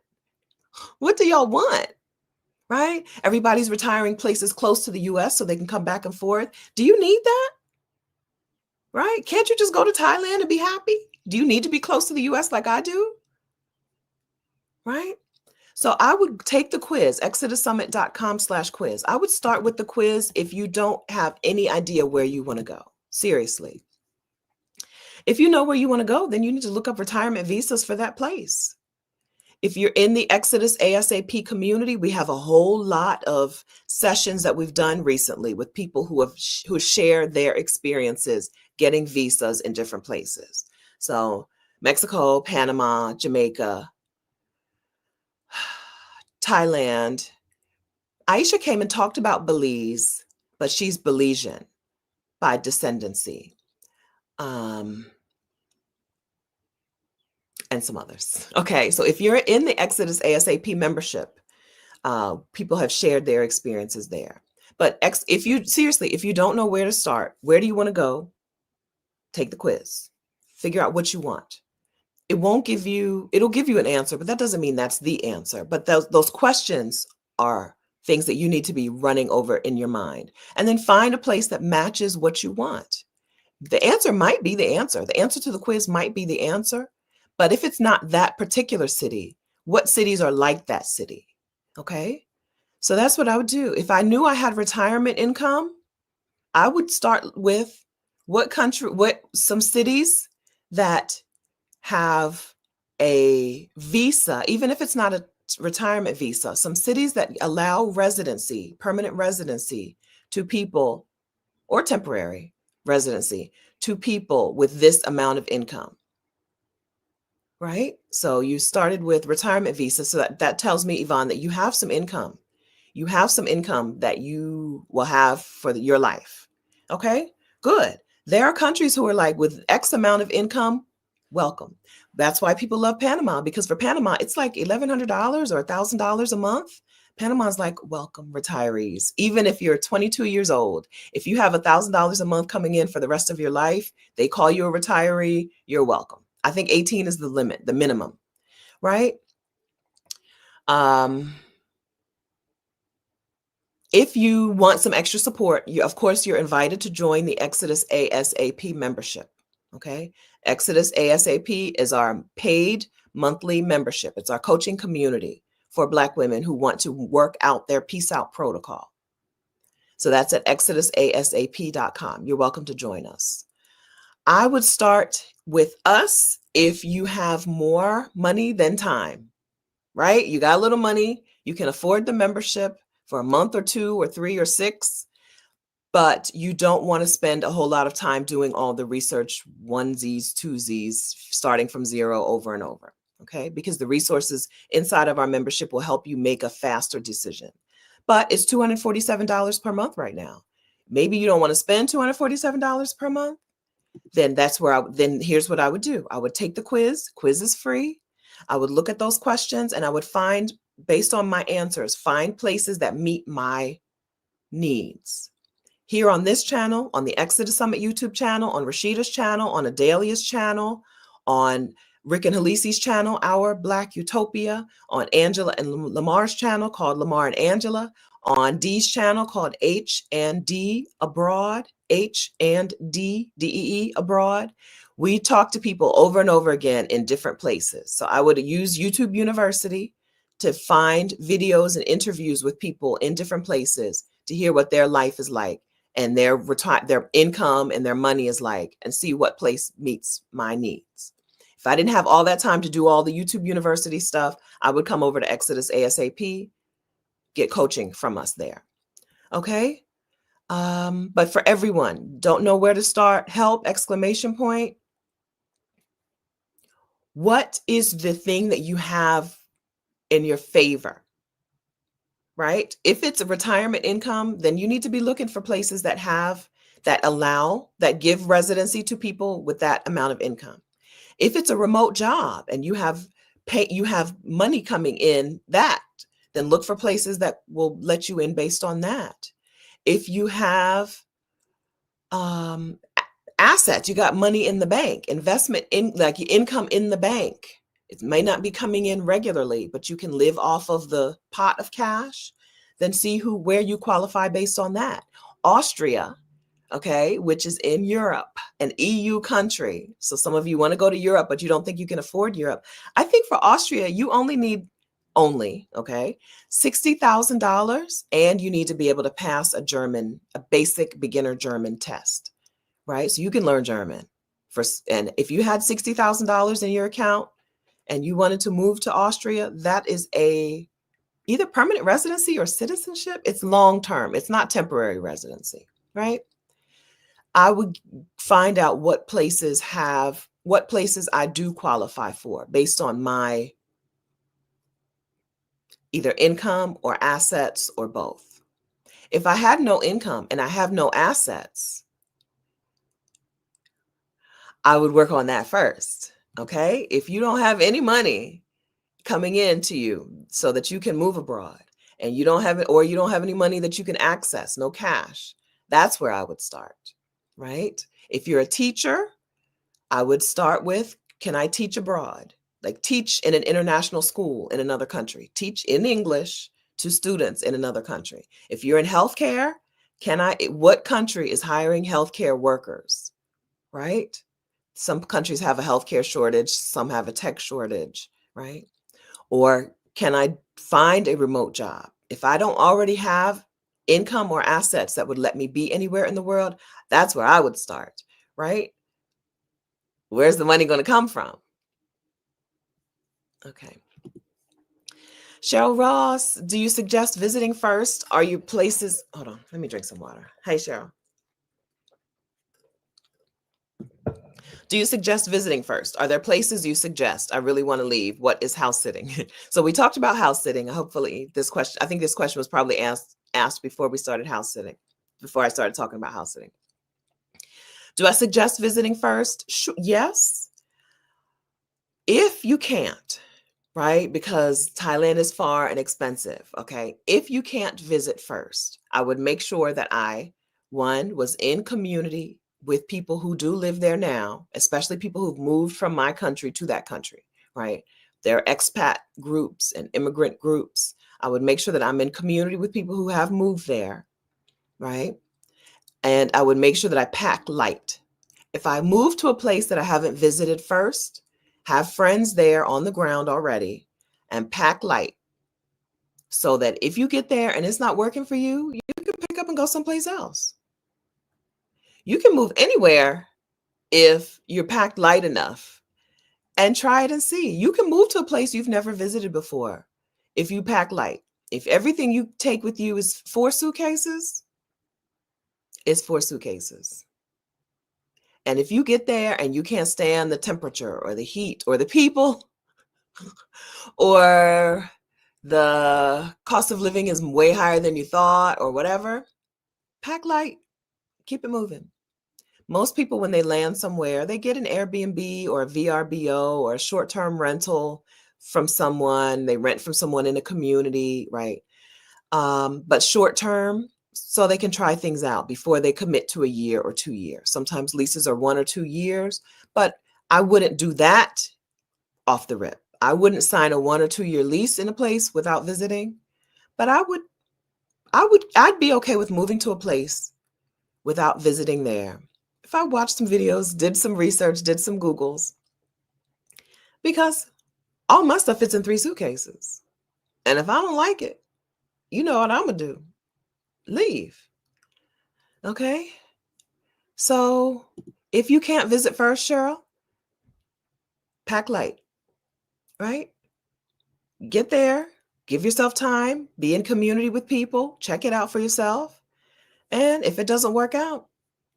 S1: What do y'all want? Right? Everybody's retiring places close to the US so they can come back and forth. Do you need that? Right? Can't you just go to Thailand and be happy? Do you need to be close to the US like I do? Right? So I would take the quiz, exodussummit.com/quiz. I would start with the quiz if you don't have any idea where you want to go. Seriously. If you know where you want to go, then you need to look up retirement visas for that place. If you're in the Exodus A.S.A.P community, we have a whole lot of sessions that we've done recently with people who share their experiences getting visas in different places. So Mexico, Panama, Jamaica, Thailand. Aisha came and talked about Belize, but she's Belizean by descendancy. and some others. Okay, so if you're in the Exodus A.S.A.P membership, people have shared their experiences there. But if you don't know where to start, where do you want to go? Take the quiz. Figure out what you want. It'll give you an answer, but that doesn't mean that's the answer. But those questions are things that you need to be running over in your mind. And then find a place that matches what you want. The answer might be the answer. The answer to the quiz might be the answer. But if it's not that particular city, what cities are like that city? Okay. So that's what I would do. If I knew I had retirement income, I would start with some cities that have a visa, even if it's not a retirement visa, some cities that allow residency, permanent residency to people, or temporary residency to people with this amount of income, right? So you started with retirement visa. So that tells me, Yvonne, that you have some income. You have some income that you will have for your life. Okay, good. There are countries who are like, with X amount of income, welcome. That's why people love Panama, because for Panama, it's like $1,100 or $1,000 a month. Panama's like, welcome retirees. Even if you're 22 years old, if you have $1,000 a month coming in for the rest of your life, they call you a retiree, you're welcome. I think 18 is the limit, the minimum, right? If you want some extra support, of course, you're invited to join the Exodus A.S.A.P membership. Okay. Exodus A.S.A.P is our paid monthly membership. It's our coaching community for Black women who want to work out their peace out protocol. So that's at exodusasap.com. You're welcome to join us. I would start with us if you have more money than time, right? You got a little money, you can afford the membership for a month or 2 or 3 or 6, but you don't want to spend a whole lot of time doing all the research, onesies, twosies, starting from zero over and over, okay? Because the resources inside of our membership will help you make a faster decision. But it's $247 per month right now. Maybe you don't want to spend $247 per month. Then here's what I would do. I would take the quiz. Quiz is free. I would look at those questions and I would find, based on my answers, find places that meet my needs. Here on this channel, on the Exodus Summit YouTube channel, on Rashida's channel, on Adalia's channel, on Rick and Halisi's channel, Our Black Utopia, on Angela and Lamar's channel called Lamar and Angela, on Dee's channel called H and D Abroad, H and D, D-E-E Abroad. We talk to people over and over again in different places. So I would use YouTube University to find videos and interviews with people in different places to hear what their life is like and their income and their money is like, and see what place meets my needs. If I didn't have all that time to do all the YouTube University stuff, I would come over to Exodus ASAP, get coaching from us there. Okay. But for everyone, don't know where to start, help, exclamation point. What is the thing that you have in your favor? Right? If it's a retirement income, then you need to be looking for places that give residency to people with that amount of income. If it's a remote job and you have money coming in, then look for places that will let you in based on that. If you have assets, you got money in the bank, investment in, like your income in the bank. It may not be coming in regularly, but you can live off of the pot of cash. Then see where you qualify based on that. Austria, okay, which is in Europe, an EU country. So some of you want to go to Europe, but you don't think you can afford Europe. I think for Austria, you only need $60,000, and you need to be able to pass a basic beginner German test, right? So you can learn German and if you had $60,000 in your account and you wanted to move to Austria, that is either permanent residency or citizenship. It's long-term. It's not temporary residency, right? I would find out what places I do qualify for based on my either income or assets or both. If I had no income and I have no assets, I would work on that first. Okay. If you don't have any money coming in to you so that you can move abroad, and you don't have it, or you don't have any money that you can access, no cash, that's where I would start, right? If you're a teacher, I would start with, can I teach abroad? Like teach in an international school in another country, teach in English to students in another country. If you're in healthcare, what country is hiring healthcare workers, right? Some countries have a healthcare shortage, some have a tech shortage, right? Or can I find a remote job? If I don't already have income or assets that would let me be anywhere in the world, that's where I would start, right? Where's the money going to come from? Okay. Cheryl Ross, do you suggest visiting first? Are you places? Hold on, let me drink some water. Hey, Cheryl. Do you suggest visiting first? Are there places you suggest? I really want to leave. What is house sitting? So we talked about house sitting. Hopefully I think this question was probably asked before we started house sitting, before I started talking about house sitting. Do I suggest visiting first? Yes, if you can't, right? Because Thailand is far and expensive, okay? If you can't visit first, I would make sure that one, was in community with people who do live there now, especially people who've moved from my country to that country, right? There are expat groups and immigrant groups. I would make sure that I'm in community with people who have moved there, right? And I would make sure that I pack light. If I move to a place that I haven't visited first, have friends there on the ground already, and pack light, so that if you get there and it's not working for you, you can pick up and go someplace else. You can move anywhere if you're packed light enough, and try it and see. You can move to a place you've never visited before if you pack light. If everything you take with you is 4 suitcases, it's 4 suitcases. And if you get there and you can't stand the temperature or the heat or the people, or the cost of living is way higher than you thought or whatever, pack light, keep it moving. Most people, when they land somewhere, they get an Airbnb or a VRBO or a short-term rental from someone. They rent from someone in a community, right? But short-term, so they can try things out before they commit to a year or 2 years. Sometimes leases are 1 or 2 years, but I wouldn't do that off the rip. I wouldn't sign a 1 or 2 year lease in a place without visiting, but I'd be okay with moving to a place without visiting there. If I watched some videos, did some research, did some Googles, because all my stuff fits in 3 suitcases. And if I don't like it, you know what I'm gonna do? Leave. Okay? So if you can't visit first, Cheryl, pack light, right? Get there, give yourself time, be in community with people, check it out for yourself. And if it doesn't work out,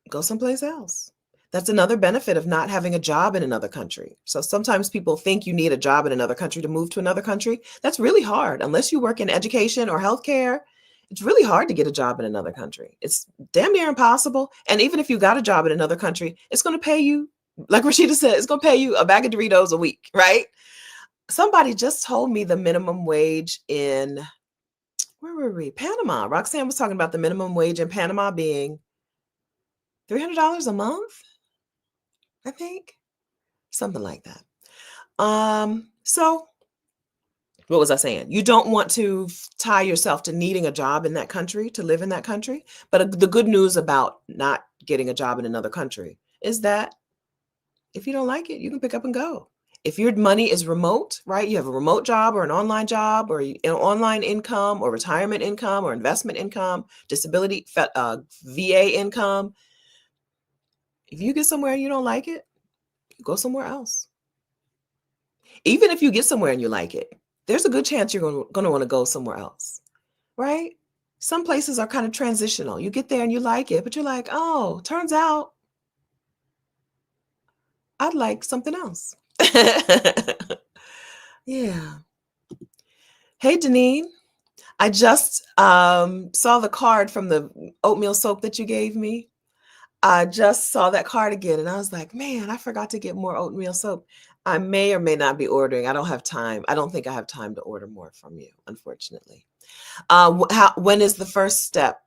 S1: go someplace else. That's another benefit of not having a job in another country. So sometimes people think you need a job in another country to move to another country. That's really hard. Unless you work in education or healthcare, it's really hard to get a job in another country. It's damn near impossible. And even if you got a job in another country, it's going to pay you, like Rashida said, it's going to pay you a bag of Doritos a week, right? Somebody just told me the minimum wage in, where were we? Panama. Roxanne was talking about the minimum wage in Panama being $300 a month, I think, something like that. So what was I saying? You don't want to tie yourself to needing a job in that country to live in that country. But the good news about not getting a job in another country is that if you don't like it, you can pick up and go. If your money is remote, right? You have a remote job or an online job or an online income or retirement income or investment income, disability, VA income. If you get somewhere and you don't like it, go somewhere else. Even if you get somewhere and you like it, there's a good chance you're going to want to go somewhere else, right? Some places are kind of transitional. You get there and you like it, but you're like, oh, turns out I'd like something else. Yeah. Hey, Deneen. I just saw the card from the oatmeal soap that you gave me. I just saw that card again and I was like, man, I forgot to get more oatmeal soap. I may or may not be ordering. I don't have time. I don't think I have time to order more from you, unfortunately. When is the first step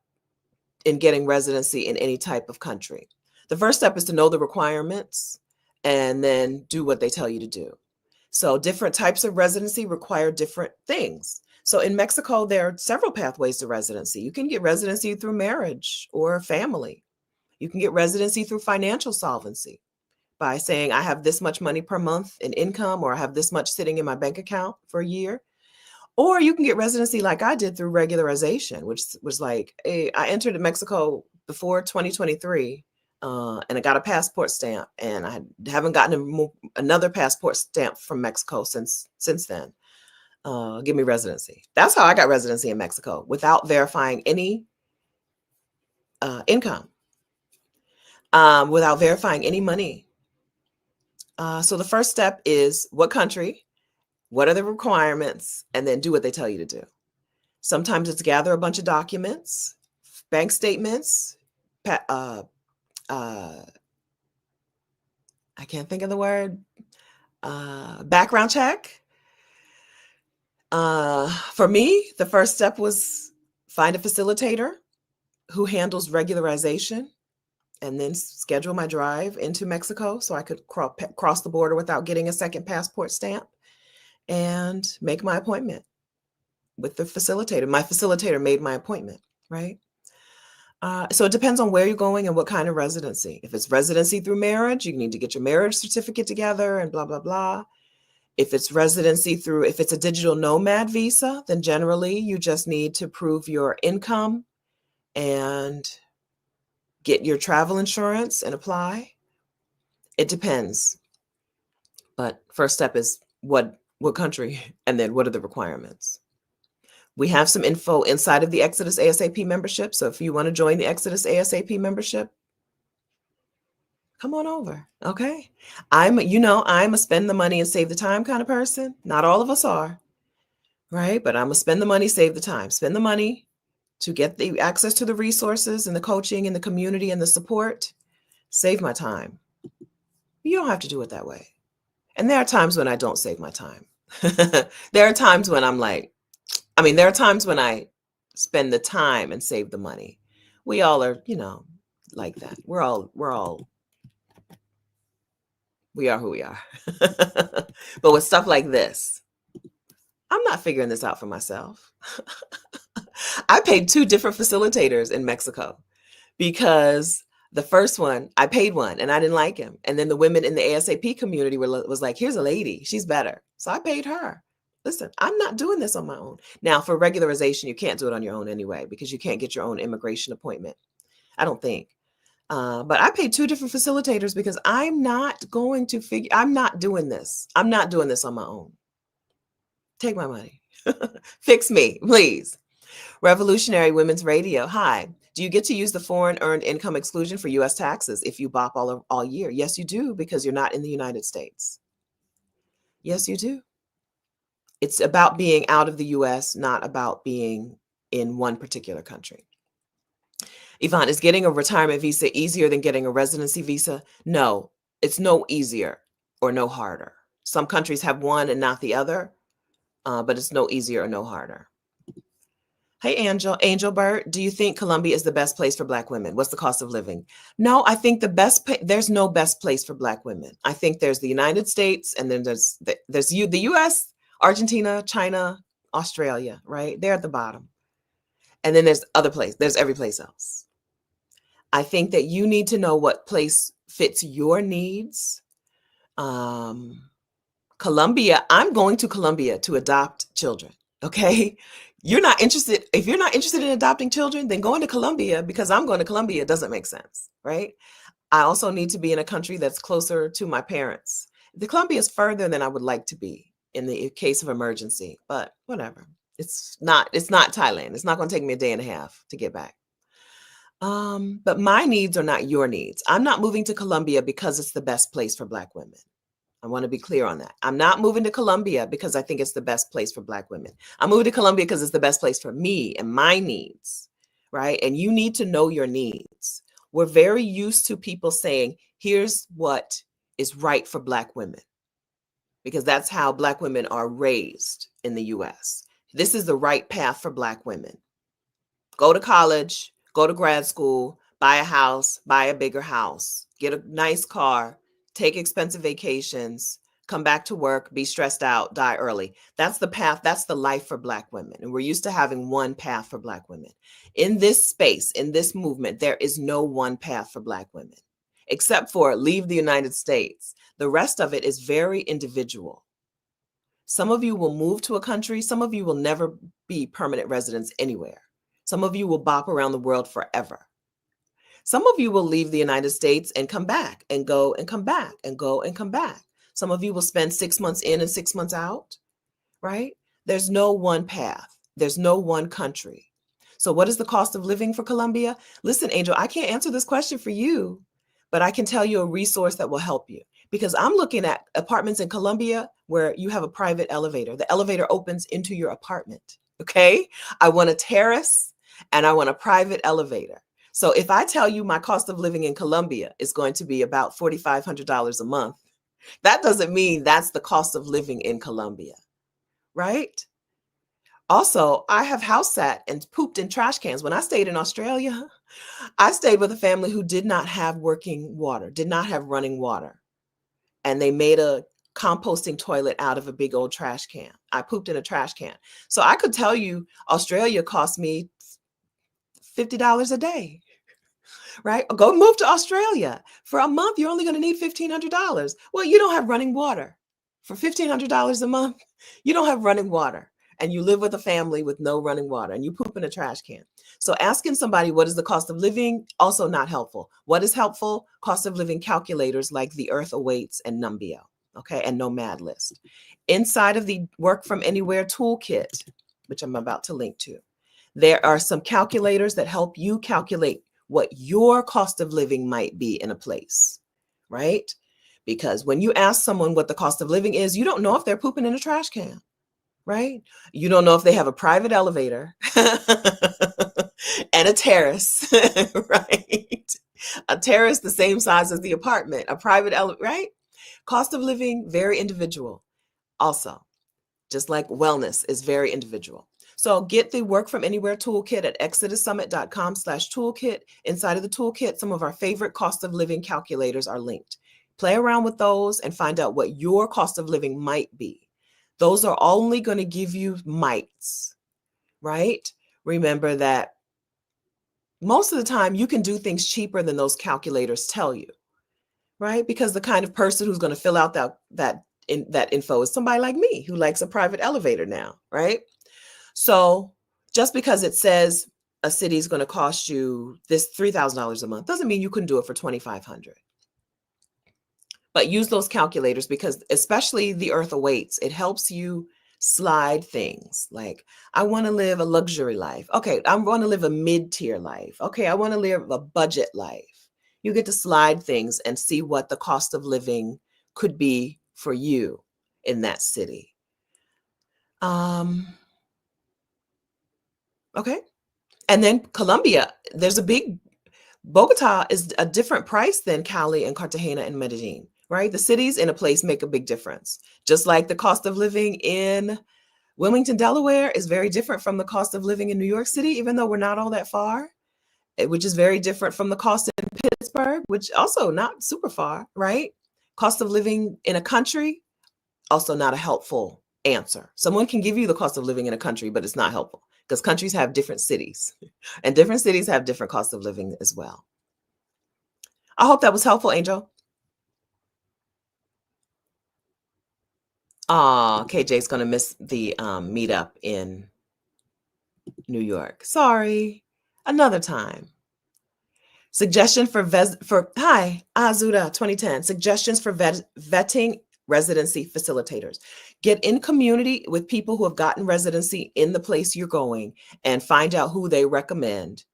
S1: in getting residency in any type of country? The first step is to know the requirements and then do what they tell you to do. So different types of residency require different things. So in Mexico, there are several pathways to residency. You can get residency through marriage or family. You can get residency through financial solvency by saying, I have this much money per month in income, or I have this much sitting in my bank account for a year. Or you can get residency like I did through regularization, which was like, hey, I entered Mexico before 2023 and I got a passport stamp, and I haven't gotten another passport stamp from Mexico since then. Give me residency. That's how I got residency in Mexico, without verifying any income, without verifying any money. So the first step is what country, what are the requirements, and then do what they tell you to do. Sometimes it's gather a bunch of documents, bank statements, I can't think of the word, background check. For me, the first step was find a facilitator who handles regularization, and then schedule my drive into Mexico so I could cross the border without getting a second passport stamp, and make my appointment with the facilitator. My facilitator made my appointment, right? So it depends on where you're going and what kind of residency. If it's residency through marriage, you need to get your marriage certificate together and blah, blah, blah. If it's residency through, if it's a digital nomad visa, then generally you just need to prove your income and get your travel insurance and apply. It depends. But first step is what country, and then what are the requirements? We have some info inside of the Exodus A.S.A.P membership. So if you want to join the Exodus A.S.A.P membership, come on over. Okay. I'm a spend the money and save the time kind of person. Not all of us are, right? But I'm a spend the money, save the time. Spend the money to get the access to the resources and the coaching and the community and the support. Save my time. You don't have to do it that way. And there are times when I don't save my time. There are times when there are times when I spend the time and save the money. We all are, like that. We are who we are. But with stuff like this, I'm not figuring this out for myself. I paid 2 different facilitators in Mexico because the first one, I paid one and I didn't like him. And then the women in the A.S.A.P community was like, here's a lady, she's better. So I paid her. Listen, I'm not doing this on my own. Now, for regularization, you can't do it on your own anyway, because you can't get your own immigration appointment, I don't think. But I paid 2 different facilitators because I'm not doing this. I'm not doing this on my own. Take my money. Fix me, please. Revolutionary Women's Radio. Hi. Do you get to use the foreign earned income exclusion for U.S. taxes if you BOP all year? Yes, you do, because you're not in the United States. Yes, you do. It's about being out of the U.S., not about being in one particular country. Yvonne, is getting a retirement visa easier than getting a residency visa? No, it's no easier or no harder. Some countries have one and not the other, but it's no easier or no harder. Hey, Angelbert, do you think Colombia is the best place for Black women? What's the cost of living? No, I think there's no best place for Black women. I think there's the United States, and then there's the U.S., Argentina, China, Australia, right? They're at the bottom. And then there's every place else. I think that you need to know what place fits your needs. Colombia, I'm going to Colombia to adopt children, okay? If you're not interested in adopting children, then going to Colombia because I'm going to Colombia doesn't make sense, right? I also need to be in a country that's closer to my parents. The Colombia is further than I would like to be in the case of emergency, but whatever. It's not Thailand. It's not going to take me a day and a half to get back. But my needs are not your needs. I'm not moving to Colombia because it's the best place for Black women. I want to be clear on that. I'm not moving to Colombia because I think it's the best place for Black women. I'm moving to Colombia because it's the best place for me and my needs, right? And you need to know your needs. We're very used to people saying, here's what is right for Black women. because that's how Black women are raised in the US. This is the right path for Black women. Go to college, go to grad school, buy a house, buy a bigger house, get a nice car, take expensive vacations, come back to work, be stressed out, die early. That's the path. That's the life for Black women. And we're used to having one path for Black women. In this space, in this movement, there is no one path for Black women, except for leave the United States. The rest of it is very individual. Some of you will move to a country. Some of you will never be permanent residents anywhere. Some of you will bop around the world forever. Some of you will leave the United States and come back and go and come back and go and come back. Some of you will spend 6 months in and 6 months out, right? There's no one path. There's no one country. So what is the cost of living for Colombia? Listen, Angel, I can't answer this question for you, but I can tell you a resource that will help you, because I'm looking at apartments in Colombia where you have a private elevator. The elevator opens into your apartment, okay? I want a terrace and I want a private elevator. So if I tell you my cost of living in Colombia is going to be about $4,500 a month, that doesn't mean that's the cost of living in Colombia, right? Also, I have house sat and pooped in trash cans. When I stayed in Australia, I stayed with a family who did not have working water, did not have running water. And they made a composting toilet out of a big old trash can. I pooped in a trash can. So I could tell you Australia cost me $50 a day, right? Go move to Australia. For a month, you're only going to need $1,500. Well, you don't have running water. For $1,500 a month, you don't have running water. And you live with a family with no running water and you poop in a trash can. So asking somebody what is the cost of living, also not helpful. What is helpful? Cost of living calculators like the Earth Awaits and Numbeo, okay, and Nomad List. Inside of the Work From Anywhere toolkit, which I'm about to link to, there are some calculators that help you calculate what your cost of living might be in a place, right? Because when you ask someone what the cost of living is, you don't know if they're pooping in a trash can, right? You don't know if they have a private elevator and a terrace, right? A terrace the same size as the apartment, a private elevator, right? Cost of living, very individual. Also, just like wellness is very individual. So get the Work From Anywhere toolkit at exodussummit.com/toolkit. Inside of the toolkit, some of our favorite cost of living calculators are linked. Play around with those and find out what your cost of living might be. Those are only going to give you mites, right? Remember that most of the time you can do things cheaper than those calculators tell you, right? Because the kind of person who's going to fill out that info is somebody like me who likes a private elevator now, right? So just because it says a city is going to cost you this $3,000 a month doesn't mean you couldn't do it for $2,500. But use those calculators because especially the Earth Awaits, it helps you slide things like, I want to live a luxury life. Okay, I want to live a mid-tier life. Okay, I want to live a budget life. You get to slide things and see what the cost of living could be for you in that city. Okay. And then Colombia, Bogota is a different price than Cali and Cartagena and Medellin, right? The cities in a place make a big difference. Just like the cost of living in Wilmington, Delaware is very different from the cost of living in New York City, even though we're not all that far, which is very different from the cost in Pittsburgh, which also not super far, right? Cost of living in a country, also not a helpful answer. Someone can give you the cost of living in a country, but it's not helpful because countries have different cities and different cities have different cost of living as well. I hope that was helpful, Angel. KJ's going to miss the meetup in New York. Sorry. Another time. Suggestion hi, Azuda 2010. Suggestions for vetting residency facilitators. Get in community with people who have gotten residency in the place you're going and find out who they recommend.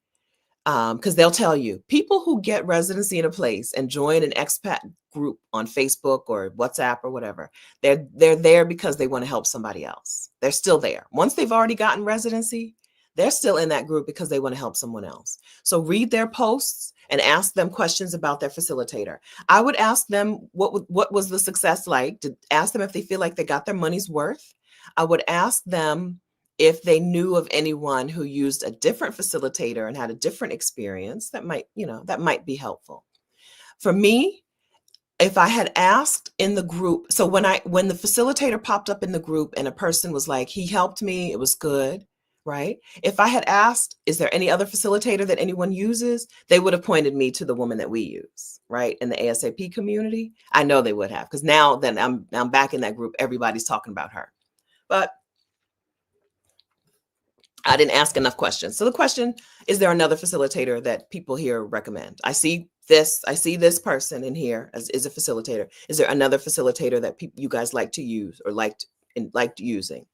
S1: Because they'll tell you, people who get residency in a place and join an expat group on Facebook or WhatsApp or whatever, they're there because they want to help somebody else. They're still there. Once they've already gotten residency, they're still in that group because they want to help someone else. So read their posts and ask them questions about their facilitator. I would ask them what was the success like, to ask them if they feel like they got their money's worth. I would ask them if they knew of anyone who used a different facilitator and had a different experience that might, that might be helpful. For me, if I had asked in the group, so when the facilitator popped up in the group and a person was like, he helped me, it was good, right? If I had asked, is there any other facilitator that anyone uses? They would have pointed me to the woman that we use, right? In the A.S.A.P community. I know they would have, because now then I'm back in that group, everybody's talking about her. But I didn't ask enough questions. So the question, is there another facilitator that people here recommend? I see this person in here as is a facilitator. Is there another facilitator that you guys like to use or liked using?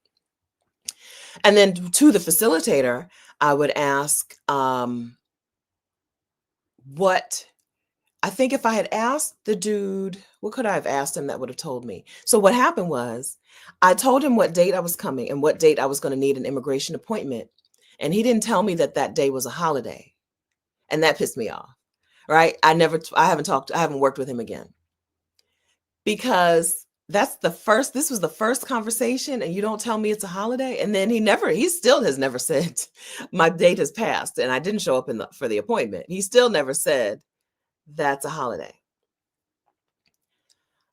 S1: And then to the facilitator, I would ask, what I think if I had asked the dude, what could I have asked him that would have told me? So what happened was, I told him what date I was coming and what date I was going to need an immigration appointment. And he didn't tell me that that day was a holiday. And that pissed me off, right? I haven't worked with him again. Because this was the first conversation and you don't tell me it's a holiday. And then he still has never said my date has passed and I didn't show up for the appointment. He still never said that's a holiday.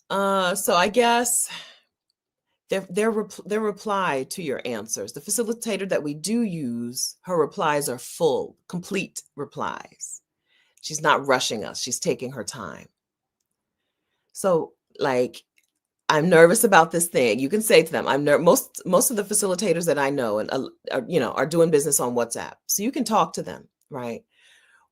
S1: So I guess their reply to your answers, the facilitator that we do use, her replies are full, complete replies. She's not rushing us. She's taking her time. So like, I'm nervous about this thing. You can say to them, most of the facilitators that I know and are doing business on WhatsApp. So you can talk to them, right?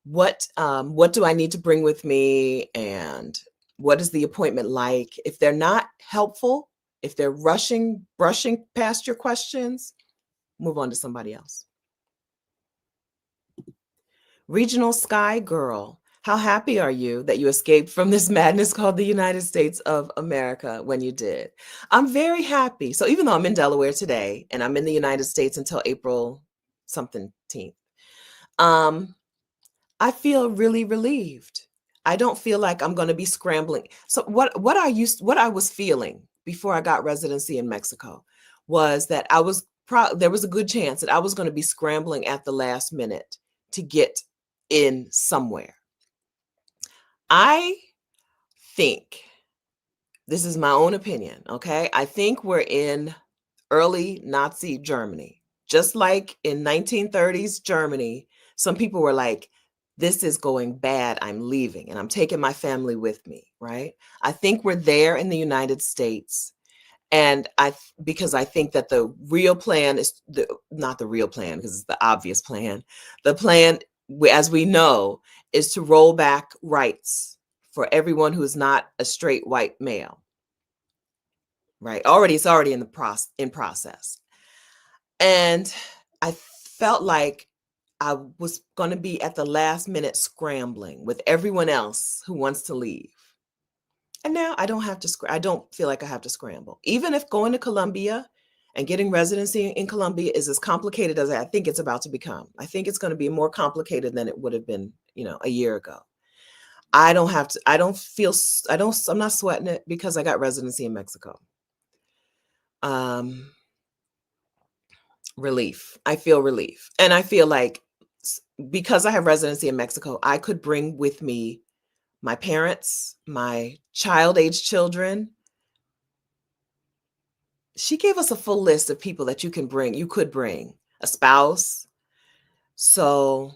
S1: What do I need to bring with me? And what is the appointment like? If they're not helpful, if they're brushing past your questions, move on to somebody else. Regional Sky Girl, how happy are you that you escaped from this madness called the United States of America when you did? I'm very happy. So even though I'm in Delaware today and I'm in the United States until April something 10th, I feel really relieved. I don't feel like I'm going to be scrambling. So what I was feeling before I got residency in Mexico was that there was a good chance that I was going to be scrambling at the last minute to get in somewhere. I think, this is my own opinion, okay? I think we're in early Nazi Germany. Just like in 1930s Germany, some people were like, this is going bad, I'm leaving, and I'm taking my family with me, right? I think we're there in the United States. And because I think that the real plan is not the real plan, because it's the obvious plan. The plan, as we know, is to roll back rights for everyone who is not a straight white male, right? It's already in process. And I felt like I was going to be at the last minute scrambling with everyone else who wants to leave. And now I don't feel like I have to scramble. Even if going to Colombia and getting residency in Colombia is as complicated as I think it's about to become. I think it's going to be more complicated than it would have been, a year ago. I'm not sweating it because I got residency in Mexico. Relief. I feel relief. And I feel like because I have residency in Mexico, I could bring with me my parents, my child-age children. She gave us a full list of people that you could bring a spouse. So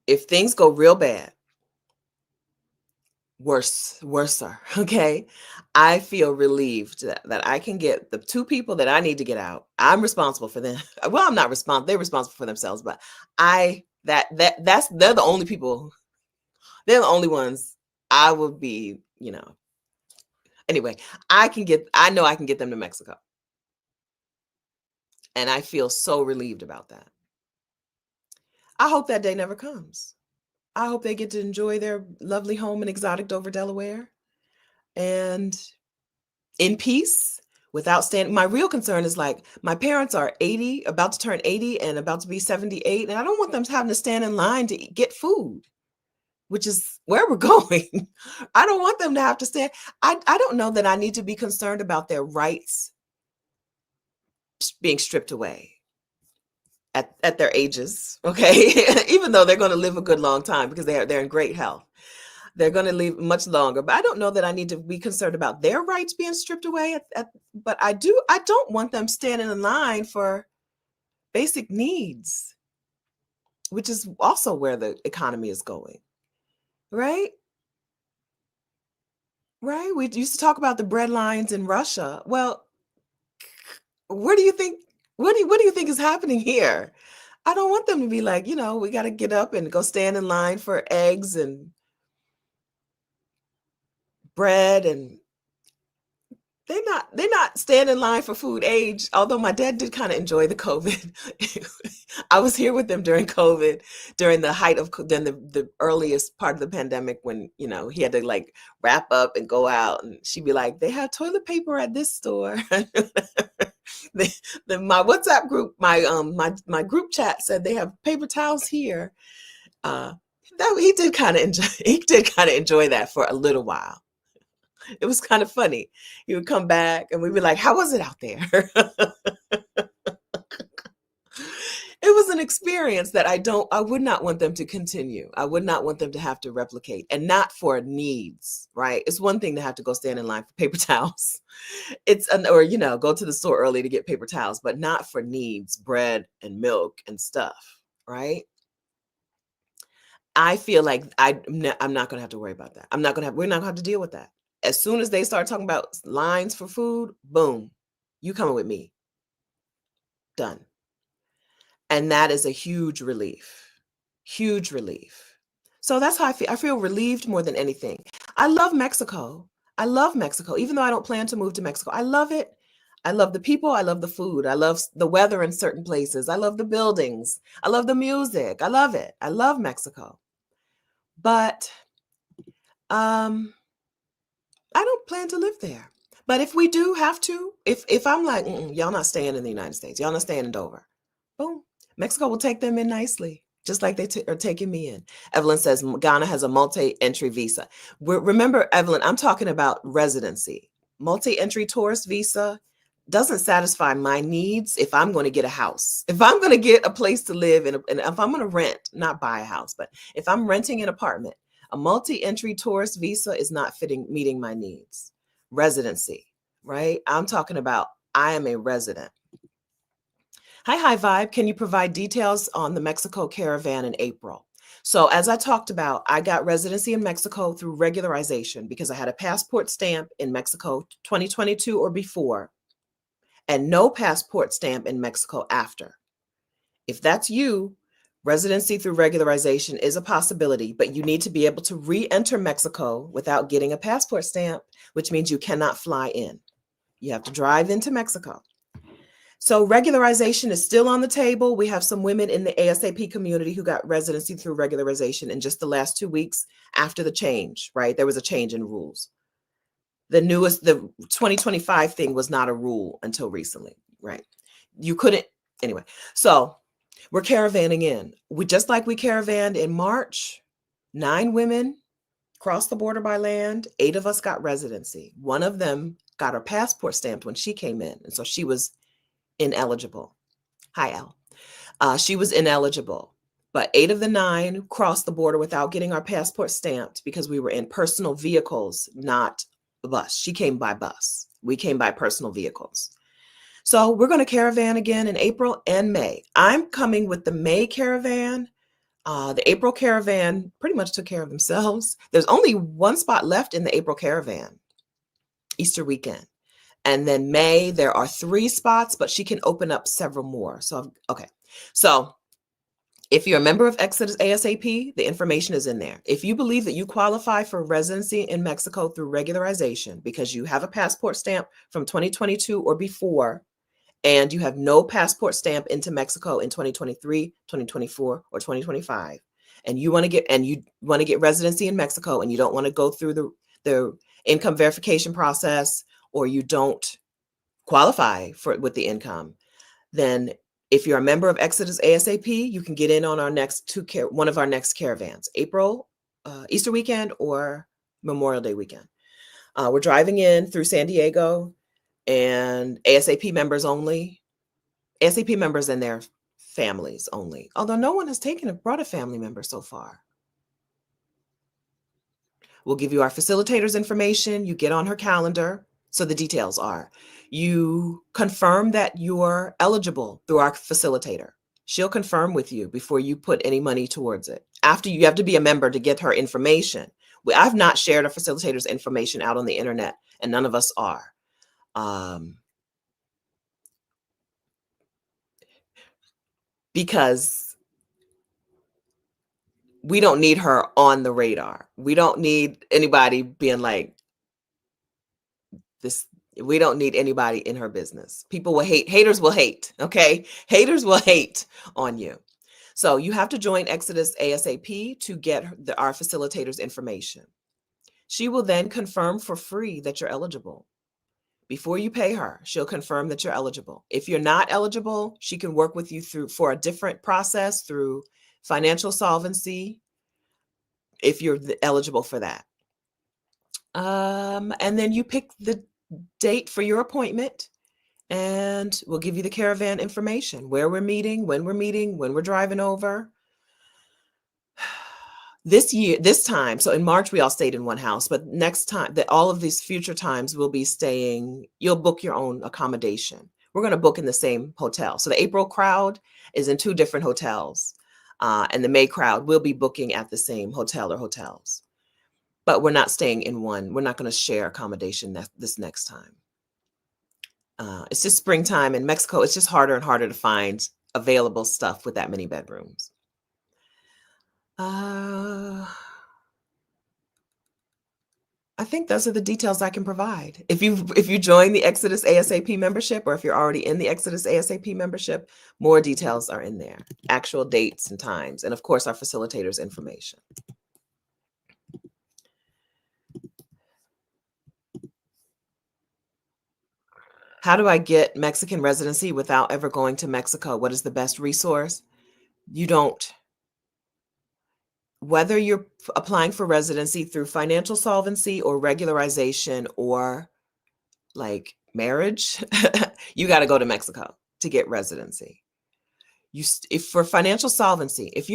S1: if things go real bad, worser, okay? I feel relieved that I can get the two people that I need to get out. I'm responsible for them. Well, I'm not responsible. They're responsible for themselves, but they're the only people. They're the only ones I would be, Anyway, I know I can get them to Mexico. And I feel so relieved about that. I hope that day never comes. I hope they get to enjoy their lovely home in exotic Dover, Delaware, and in peace without standing. My real concern is like, my parents are 80, about to turn 80 and about to be 78. And I don't want them having to stand in line to get food. which is where we're going. I don't want them to have to stand. I don't know that I need to be concerned about their rights being stripped away at their ages, okay? Even though they're going to live a good long time because they're in great health. They're going to live much longer, but I don't know that I need to be concerned about their rights being stripped away. But I don't want them standing in line for basic needs, which is also where the economy is going, right? Right? We used to talk about the bread lines in Russia. Well, where do you think, what do you think is happening here? I don't want them to be like, we got to get up and go stand in line for eggs and bread, and they're not standing in line for food age. Although my dad did kind of enjoy the COVID. I was here with them during COVID, during the height of then the earliest part of the pandemic, when he had to like wrap up and go out, and she'd be like, "They have toilet paper at this store." My WhatsApp group, my group chat said they have paper towels here. That he did kind of enjoy. He did kind of enjoy that for a little while. It was kind of funny. He would come back and we'd be like, "How was it out there?" It was an experience that I would not want them to continue. I would not want them to have to replicate, and not for needs, right? It's one thing to have to go stand in line for paper towels. Or go to the store early to get paper towels, but not for needs, bread and milk and stuff, right? I feel like I'm not going to have to worry about that. We're not going to have to deal with that. As soon as they start talking about lines for food, boom, you coming with me. Done. And that is a huge relief. Huge relief. So that's how I feel. I feel relieved more than anything. I love Mexico. I love Mexico. Even though I don't plan to move to Mexico, I love it. I love the people. I love the food. I love the weather in certain places. I love the buildings. I love the music. I love it. I love Mexico. But I don't plan to live there. But if we do have to, if I'm like, y'all not staying in the United States, y'all not staying in Dover, boom, Mexico will take them in nicely, just like they are taking me in. Evelyn says Ghana has a multi-entry visa. Remember, Evelyn, I'm talking about residency. Multi-entry tourist visa doesn't satisfy my needs if I'm going to get a house. If I'm going to get a place to live, and if I'm going to rent, not buy a house, but if I'm renting an apartment, a multi-entry tourist visa is not meeting my needs. Residency, right? I'm talking about I am a resident. Hi, Vibe. Can you provide details on the Mexico caravan in April? So as I talked about, I got residency in Mexico through regularization because I had a passport stamp in Mexico 2022 or before, and no passport stamp in Mexico after. If that's you, residency through regularization is a possibility, but you need to be able to re-enter Mexico without getting a passport stamp, which means you cannot fly in. You have to drive into Mexico. So regularization is still on the table. We have some women in the A.S.A.P community who got residency through regularization in just the last 2 weeks after the change, right? There was a change in rules. The 2025 thing was not a rule until recently, right? You couldn't, anyway. So we're caravanning in. Just like we caravanned in March, 9 women crossed the border by land. 8 of us got residency. One of them got her passport stamped when she came in. And so she was ineligible. Hi, Elle. She was ineligible. But 8 of the 9 crossed the border without getting our passport stamped because we were in personal vehicles, not a bus. She came by bus. We came by personal vehicles. So we're going to caravan again in April and May. I'm coming with the May caravan. The April caravan pretty much took care of themselves. There's only 1 spot left in the April caravan, Easter weekend. And then May, there are 3 spots, but she can open up several more. So, okay. So if you're a member of Exodus A.S.A.P, the information is in there. If you believe that you qualify for residency in Mexico through regularization because you have a passport stamp from 2022 or before, and you have no passport stamp into Mexico in 2023, 2024, or 2025, and you want to get residency in Mexico, and you don't want to go through the income verification process, or you don't qualify with the income, then if you're a member of Exodus A.S.A.P, you can get in on our next one of our next caravans, April Easter weekend or Memorial Day weekend. We're driving in through San Diego, and A.S.A.P members only. A.S.A.P members and their families only. Although no one has brought a family member so far. We'll give you our facilitator's information. You get on her calendar. So the details are, you confirm that you're eligible through our facilitator. She'll confirm with you before you put any money towards it. After, you have to be a member to get her information. I've not shared a facilitator's information out on the internet, and none of us are. Because we don't need her on the radar. We don't need anybody being like this. We don't need anybody in her business. People will hate. Haters will hate. Okay. Haters will hate on you. So you have to join Exodus A.S.A.P to get our facilitator's information. She will then confirm for free that you're eligible. Before you pay her, she'll confirm that you're eligible. If you're not eligible, she can work with you for a different process through financial solvency, if you're eligible for that. And then you pick the date for your appointment, and we'll give you the caravan information, where we're meeting, when we're driving over. This time, so in March, we all stayed in one house, but next time, all of these future times, we'll be staying, you'll book your own accommodation. We're going to book in the same hotel. So the April crowd is in 2 different hotels, and the May crowd will be booking at the same hotel or hotels. But we're not staying in one. We're not going to share accommodation this next time. It's just springtime in Mexico. It's just harder and harder to find available stuff with that many bedrooms. I think those are the details I can provide. If you join the Exodus A.S.A.P membership, or if you're already in the Exodus A.S.A.P membership, more details are in there. Actual dates and times, and of course, our facilitators' information. How do I get Mexican residency without ever going to Mexico? What is the best resource? You don't. Whether you're applying for residency through financial solvency or regularization or like marriage, you got to go to Mexico to get residency. If for financial solvency, if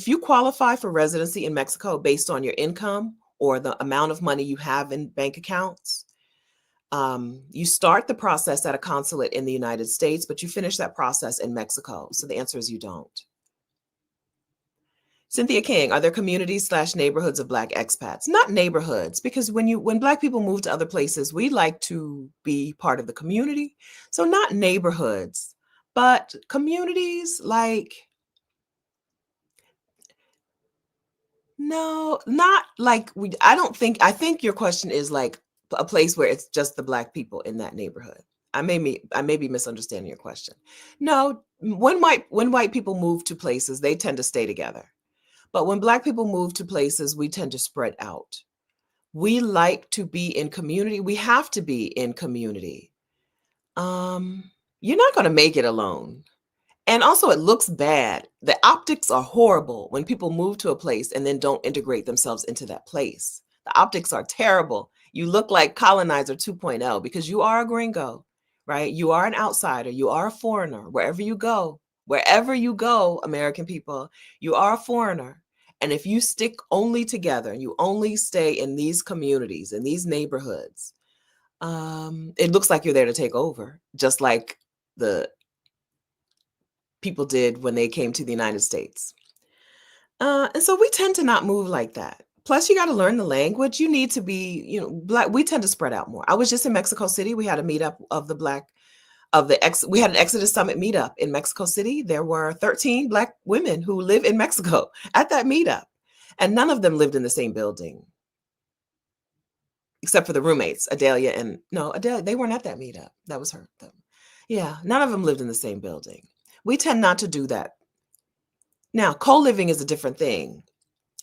S1: you qualify for residency in Mexico based on your income or the amount of money you have in bank accounts, you start the process at a consulate in the United States, but you finish that process in Mexico. So the answer is you don't. Cynthia King, are there communities / neighborhoods of Black expats? Not neighborhoods, because when Black people move to other places, we like to be part of the community. So not neighborhoods, but communities like, no, not like I think your question is like a place where it's just the Black people in that neighborhood. I may be misunderstanding your question. No, when white people move to places, they tend to stay together. But when Black people move to places, we tend to spread out. We like to be in community. We have to be in community. You're not going to make it alone. And also, it looks bad. The optics are horrible when people move to a place and then don't integrate themselves into that place. The optics are terrible. You look like colonizer 2.0 because you are a gringo, right? You are an outsider. You are a foreigner. Wherever you go, American people, you are a foreigner. And if you stick only together and you only stay in these communities, in these neighborhoods, it looks like you're there to take over, just like the people did when they came to the United States. And so we tend to not move like that. Plus, you got to learn the language. You need to be, Black. We tend to spread out more. I was just in Mexico City. We had a meetup of we had an Exodus Summit meetup in Mexico City. There were 13 Black women who live in Mexico at that meetup, and none of them lived in the same building, except for the roommates, Adelia, they weren't at that meetup. That was them. Yeah, none of them lived in the same building. We tend not to do that. Now, co-living is a different thing.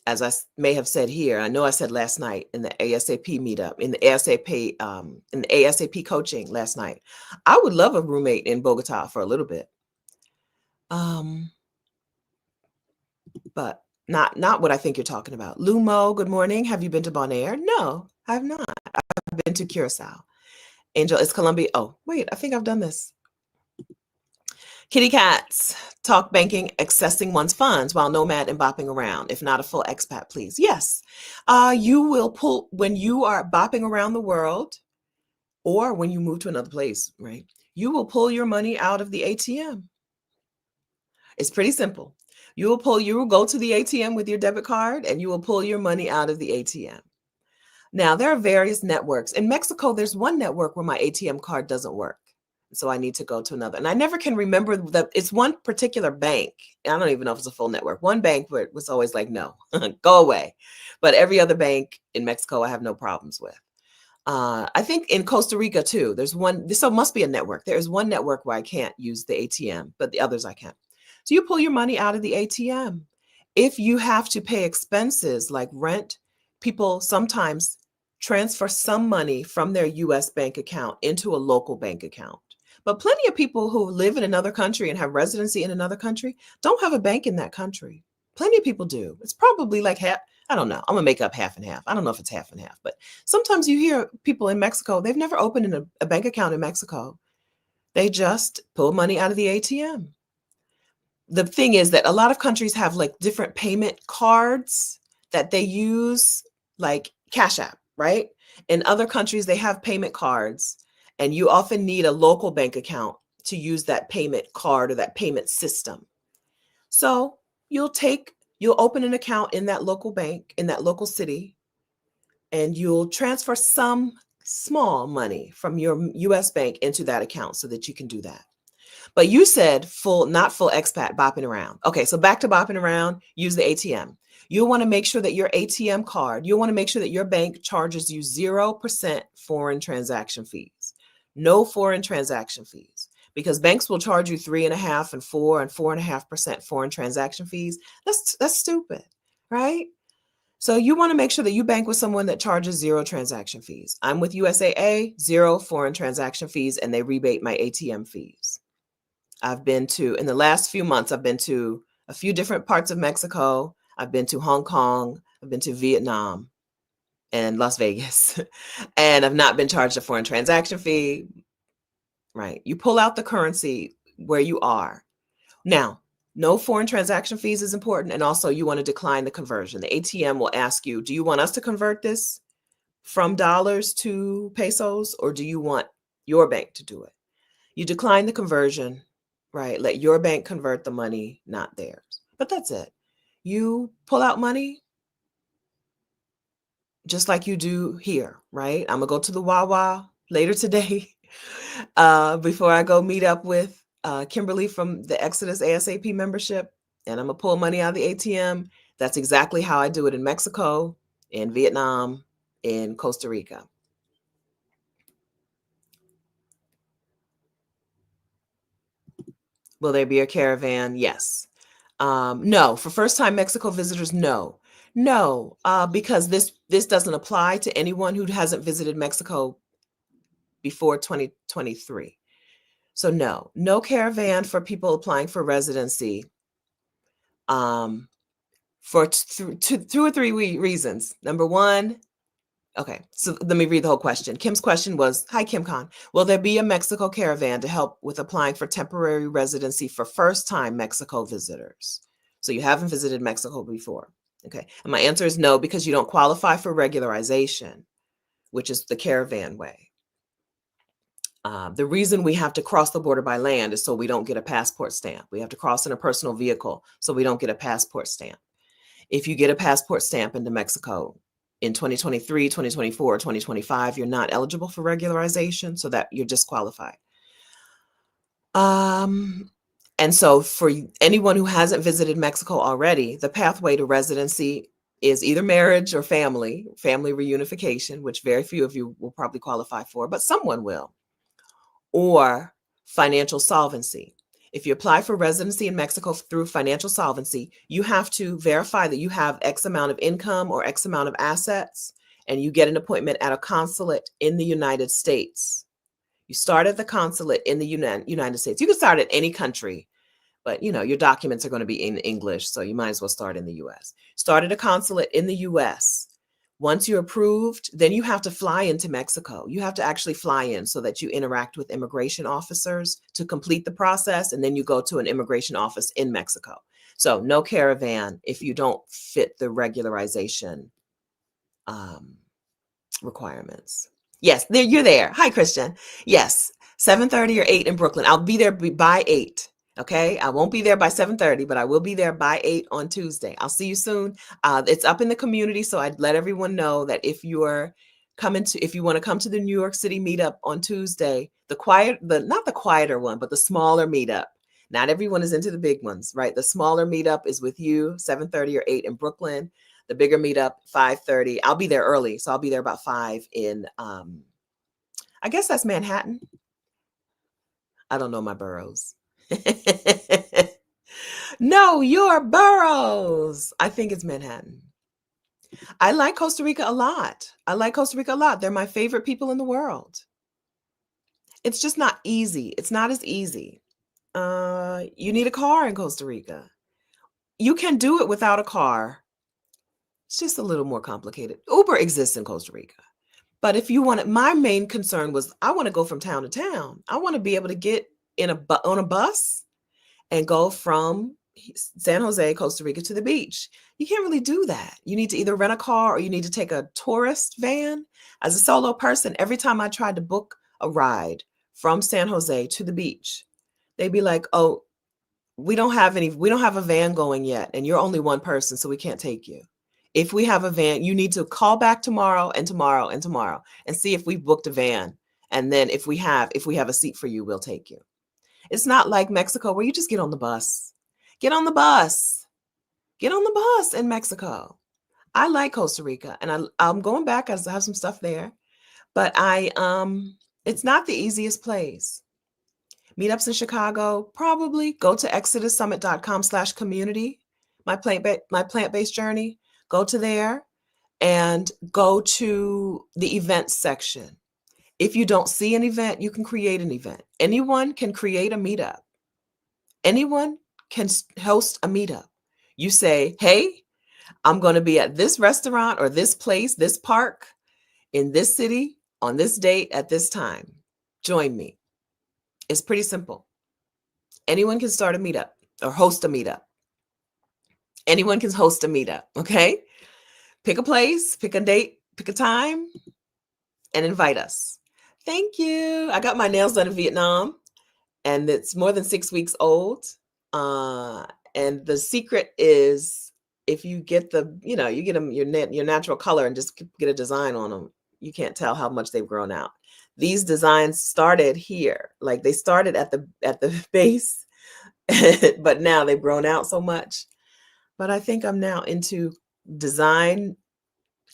S1: As I may have said here, I know I said last night in the A.S.A.P meetup, in the A.S.A.P coaching last night, I would love a roommate in Bogota for a little bit. But Not what I think you're talking about. Lumo, good morning. Have you been to Bonaire? No, I have not. I've been to Curacao. Angel, is Colombia. Oh, wait, I think I've done this. Kitty cats, talk banking, accessing one's funds while nomad and bopping around. If not a full expat, please. Yes. You will pull when you are bopping around the world or when you move to another place, right? You will pull your money out of the ATM. It's pretty simple. You will go to the ATM with your debit card and you will pull your money out of the ATM. Now, there are various networks. In Mexico, there's one network where my ATM card doesn't work. So I need to go to another. And I never can remember it's one particular bank. I don't even know if it's a full network. One bank where it was always like, no, go away. But every other bank in Mexico, I have no problems with. I think in Costa Rica too, there's one, so it must be a network. There is one network where I can't use the ATM, but the others I can. So you pull your money out of the ATM. If you have to pay expenses like rent, people sometimes transfer some money from their US bank account into a local bank account. But plenty of people who live in another country and have residency in another country don't have a bank in that country. Plenty of people do. It's probably like half, I don't know. I'm gonna make up half and half. I don't know if it's half and half, but sometimes you hear people in Mexico, they've never opened a bank account in Mexico. They just pull money out of the ATM. The thing is that a lot of countries have like different payment cards that they use, like Cash App, right? In other countries, they have payment cards, and you often need a local bank account to use that payment card or that payment system. So you'll open an account in that local bank, in that local city, and you'll transfer some small money from your US bank into that account so that you can do that. But you said not full expat bopping around. Okay, so back to bopping around, use the ATM. You'll want to make sure that your ATM card, you'll want to make sure that your bank charges you 0% foreign transaction fees. No foreign transaction fees. Because banks will charge you 3.5% and 4% and 4.5% foreign transaction fees. That's stupid, right? So you want to make sure that you bank with someone that charges 0 transaction fees. I'm with USAA, 0 foreign transaction fees, and they rebate my ATM fees. In the last few months, I've been to a few different parts of Mexico. I've been to Hong Kong. I've been to Vietnam and Las Vegas. And I've not been charged a foreign transaction fee. Right. You pull out the currency where you are. Now, no foreign transaction fees is important. And also you want to decline the conversion. The ATM will ask you, do you want us to convert this from dollars to pesos, or do you want your bank to do it? You decline the conversion, right? Let your bank convert the money, not theirs. But that's it. You pull out money just like you do here, right? I'm gonna go to the Wawa later today before I go meet up with Kimberly from the Exodus A.S.A.P membership, and I'm gonna pull money out of the ATM. That's exactly how I do it in Mexico, in Vietnam, in Costa Rica. Will there be a caravan? Yes. No, for first-time Mexico visitors, no. No, because this doesn't apply to anyone who hasn't visited Mexico before 2023. So no caravan for people applying for residency for two or three reasons. Number one, okay, so let me read the whole question. Kim's question was, hi, Kim Khan. Will there be a Mexico caravan to help with applying for temporary residency for first-time Mexico visitors? So you haven't visited Mexico before. Okay, and my answer is no, because you don't qualify for regularization, which is the caravan way. The reason we have to cross the border by land is so we don't get a passport stamp. We have to cross in a personal vehicle so we don't get a passport stamp. If you get a passport stamp into Mexico in 2023, 2024, 2025, you're not eligible for regularization, so that you're disqualified. And so for anyone who hasn't visited Mexico already, the pathway to residency is either marriage or family reunification, which very few of you will probably qualify for, but someone will, or financial solvency. If you apply for residency in Mexico through financial solvency, you have to verify that you have X amount of income or X amount of assets, and you get an appointment at a consulate in the United States. You start at the consulate in the United States. You can start at any country, but your documents are going to be in English, so you might as well start in the US. Start at a consulate in the US. Once you're approved, then you have to fly into Mexico. You have to actually fly in so that you interact with immigration officers to complete the process, and then you go to an immigration office in Mexico. So no caravan if you don't fit the regularization requirements. Yes, there you're there. Hi, Christian. Yes, 7:30 or 8 in Brooklyn. I'll be there by 8. Okay, I won't be there by 7:30, but I will be there by 8 on Tuesday. I'll see you soon. It's up in the community, so I'd let everyone know that if you want to come to the New York City meetup on Tuesday, not the quieter one, but the smaller meetup. Not everyone is into the big ones, right? The smaller meetup is with you, 7:30 or 8 in Brooklyn. The bigger meetup, 5:30. I'll be there early, so I'll be there about 5 in, I guess that's Manhattan. I don't know my boroughs. No, your boroughs. I think it's Manhattan. I like Costa Rica a lot. They're my favorite people in the world. It's just not easy. It's not as easy. You need a car in Costa Rica. You can do it without a car. It's just a little more complicated. Uber exists in Costa Rica. But if you want it, my main concern was I want to go from town to town. I want to be able to get on a bus and go from San Jose, Costa Rica to the beach. You can't really do that. You need to either rent a car or you need to take a tourist van. As a solo person, every time I tried to book a ride from San Jose to the beach, they'd be like, "Oh, we don't have a van going yet, and you're only one person, so we can't take you. If we have a van, you need to call back tomorrow and tomorrow and tomorrow and see if we've booked a van. And then if we have a seat for you, we'll take you." It's not like Mexico where you just get on the bus. Get on the bus. Get on the bus in Mexico. I like Costa Rica, and I'm going back as I have some stuff there. But it's not the easiest place. Meetups in Chicago, probably go to exodussummit.com/community, my plant-based journey. Go to there and go to the events section. If you don't see an event, you can create an event. Anyone can create a meetup. Anyone can host a meetup. You say, "Hey, I'm going to be at this restaurant or this place, this park in this city on this date at this time. Join me." It's pretty simple. Anyone can start a meetup or host a meetup. Anyone can host a meetup, okay? Pick a place, pick a date, pick a time, and invite us. Thank you. I got my nails done in Vietnam, and it's more than 6 weeks old. And the secret is if you get you get them your natural color and just get a design on them, you can't tell how much they've grown out. These designs started here, like they started at the base, but now they've grown out so much. But I think I'm now into design,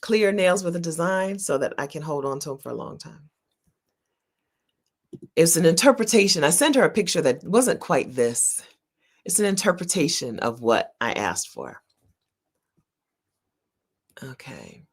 S1: clear nails with a design so that I can hold on to them for a long time. It's an interpretation. I sent her a picture that wasn't quite this. It's an interpretation of what I asked for. Okay.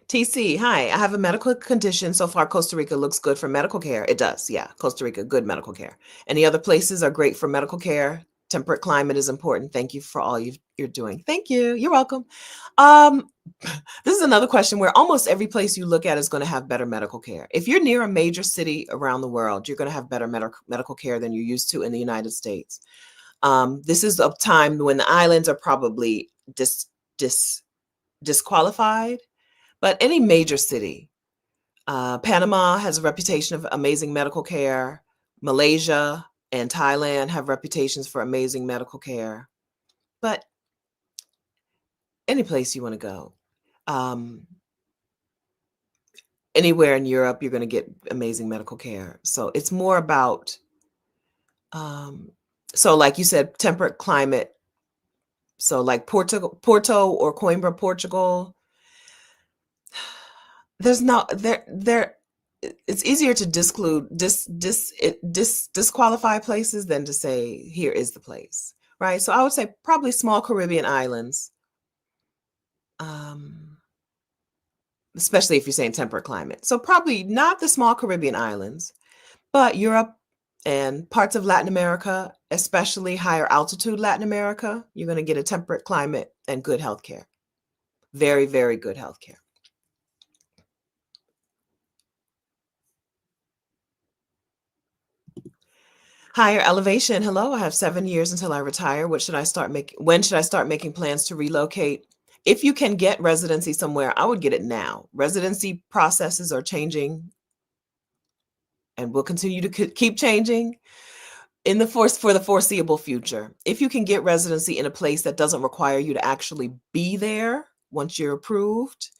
S1: TC, hi. I have a medical condition. So far, Costa Rica looks good for medical care. It does. Yeah. Costa Rica, good medical care. Any other places are great for medical care. Temperate climate is important. Thank you for all you're doing. Thank you. You're welcome. This is another question where almost every place you look at is going to have better medical care. If you're near a major city around the world, you're going to have better medical care than you're used to in the United States. This is a time when the islands are probably disqualified. But any major city, Panama has a reputation of amazing medical care. Malaysia and Thailand have reputations for amazing medical care. But any place you want to go, anywhere in Europe, you're going to get amazing medical care. So it's more about, so like you said, temperate climate. So like Porto or Coimbra, Portugal. There's no there. It's easier to disqualify places than to say here is the place. right? So I would say probably small Caribbean islands, especially if you're saying temperate climate. So probably not the small Caribbean islands, but Europe and parts of Latin America, especially higher altitude Latin America, you're going to get a temperate climate and good healthcare. Very, very good healthcare. Higher elevation. Hello, I have 7 years until I retire. When should I start making plans to relocate? If you can get residency somewhere, I would get it now. Residency processes are changing and will continue to keep changing for the foreseeable future. If you can get residency in a place that doesn't require you to actually be there once you're approved,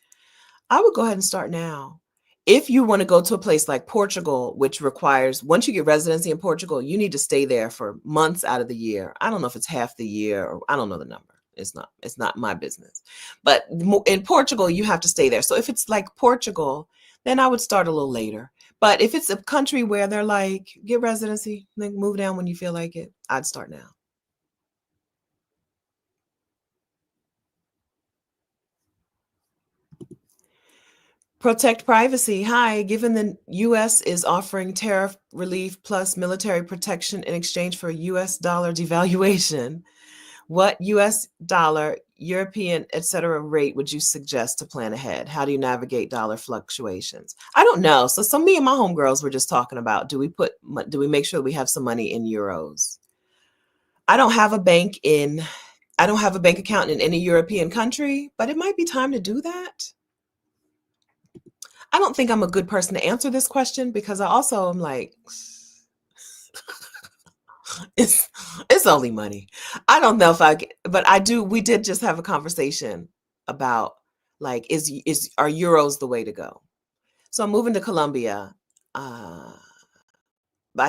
S1: I would go ahead and start now. If you want to go to a place like Portugal, which requires, once you get residency in Portugal, you need to stay there for months out of the year. I don't know if it's half the year, or I don't know the number. It's not my business. But in Portugal, you have to stay there. So if it's like Portugal, then I would start a little later. But if it's a country where they're like, get residency, then move down when you feel like it, I'd start now. Protect privacy. Hi, given the U.S. is offering tariff relief plus military protection in exchange for U.S. dollar devaluation, what U.S. dollar, European, etc. rate would you suggest to plan ahead? How do you navigate dollar fluctuations? I don't know. So me and my homegirls were just talking about, do we make sure we have some money in euros? I don't have a bank account in any European country, but it might be time to do that. I don't think I'm a good person to answer this question because I also am like, it's only money. I don't know if but I do. We did just have a conversation about like, are euros the way to go? So I'm moving to Colombia. I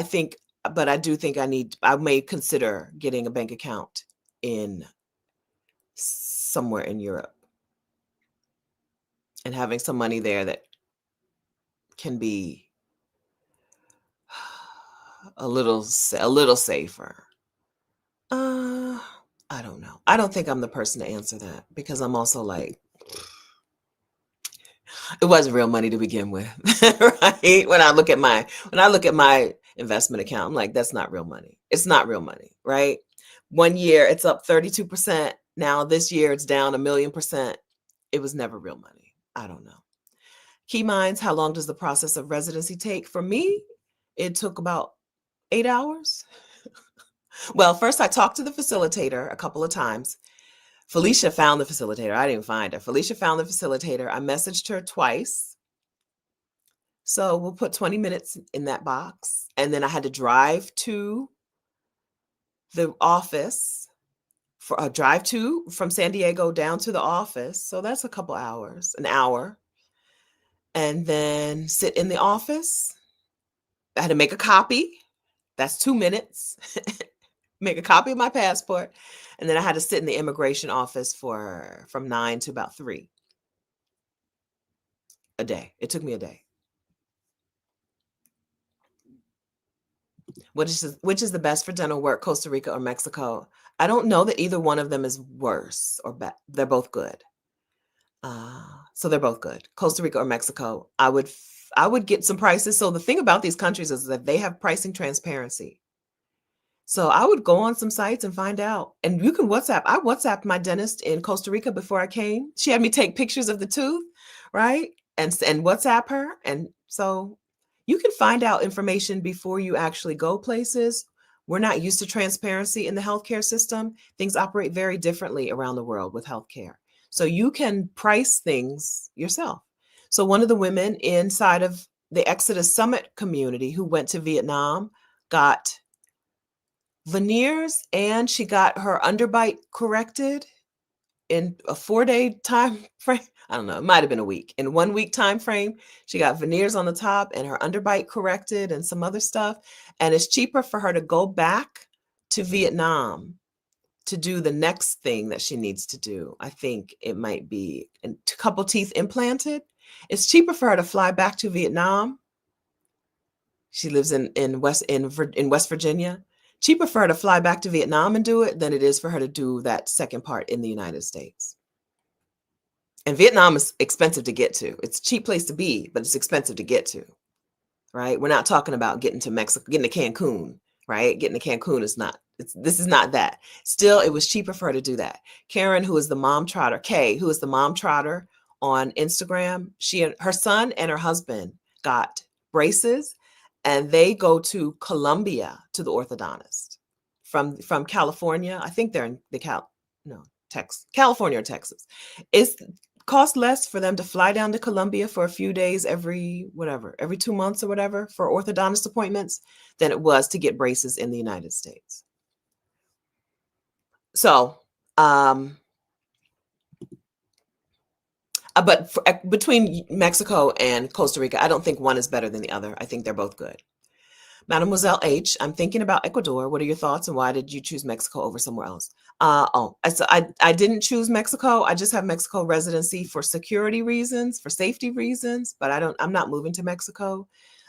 S1: think, but I do think I may consider getting a bank account in somewhere in Europe and having some money there that can be a little safer. I don't know. I don't think I'm the person to answer that because I'm also like, it wasn't real money to begin with, right? When I look at my investment account, I'm like, that's not real money. It's not real money, right? 1 year it's up 32%. Now this year it's down 1,000,000%. It was never real money. I don't know. Key minds, how long does the process of residency take? For me, it took about 8 hours. Well, first I talked to the facilitator a couple of times. Felicia found the facilitator. I didn't find her. Felicia found the facilitator. I messaged her twice. So we'll put 20 minutes in that box. And then I had to drive to the office for a from San Diego down to the office. So that's a couple hours, an hour. And then sit in the office. I had to make a copy. That's 2 minutes. Make a copy of my passport. And then I had to sit in the immigration office from 9 to about 3 a day. It took me a day. Which is the best for dental work, Costa Rica or Mexico? I don't know that either one of them is worse or better. They're both good. So they're both good. Costa Rica or Mexico. I would get some prices. So the thing about these countries is that they have pricing transparency. So I would go on some sites and find out. And you can WhatsApp. I WhatsApped my dentist in Costa Rica before I came. She had me take pictures of the tooth, right? And WhatsApp her. And so you can find out information before you actually go places. We're not used to transparency in the healthcare system. Things operate very differently around the world with healthcare. So you can price things yourself. So one of the women inside of the Exodus Summit community who went to Vietnam got veneers and she got her underbite corrected in a 4-day time frame. I don't know, it might have been a week. In 1 week time frame, she got veneers on the top and her underbite corrected and some other stuff. And it's cheaper for her to go back to Vietnam to do the next thing that she needs to do. I think it might be a couple teeth implanted. It's cheaper for her to fly back to Vietnam. She lives in West Virginia, Cheaper for her to fly back to Vietnam and do it than it is for her to do that second part in the United States. And Vietnam is expensive to get to. It's a cheap place to be, but it's expensive to get to, right? We're not talking about getting to Mexico, getting to Cancun, right? Getting to Cancun is not, this is not that. Still, it was cheaper for her to do that. Karen, who is the mom trotter, Kay, who is the mom trotter on Instagram, she and her son and her husband got braces, and they go to Colombia to the orthodontist from California. I think they're in the California or Texas. It's cost less for them to fly down to Colombia for a few days every 2 months or whatever for orthodontist appointments than it was to get braces in the United States. So, but between Mexico and Costa Rica, I don't think one is better than the other. I think they're both good. Mademoiselle H, I'm thinking about Ecuador. What are your thoughts, and why did you choose Mexico over somewhere else? I didn't choose Mexico. I just have Mexico residency for security reasons, for safety reasons, but I'm not moving to Mexico.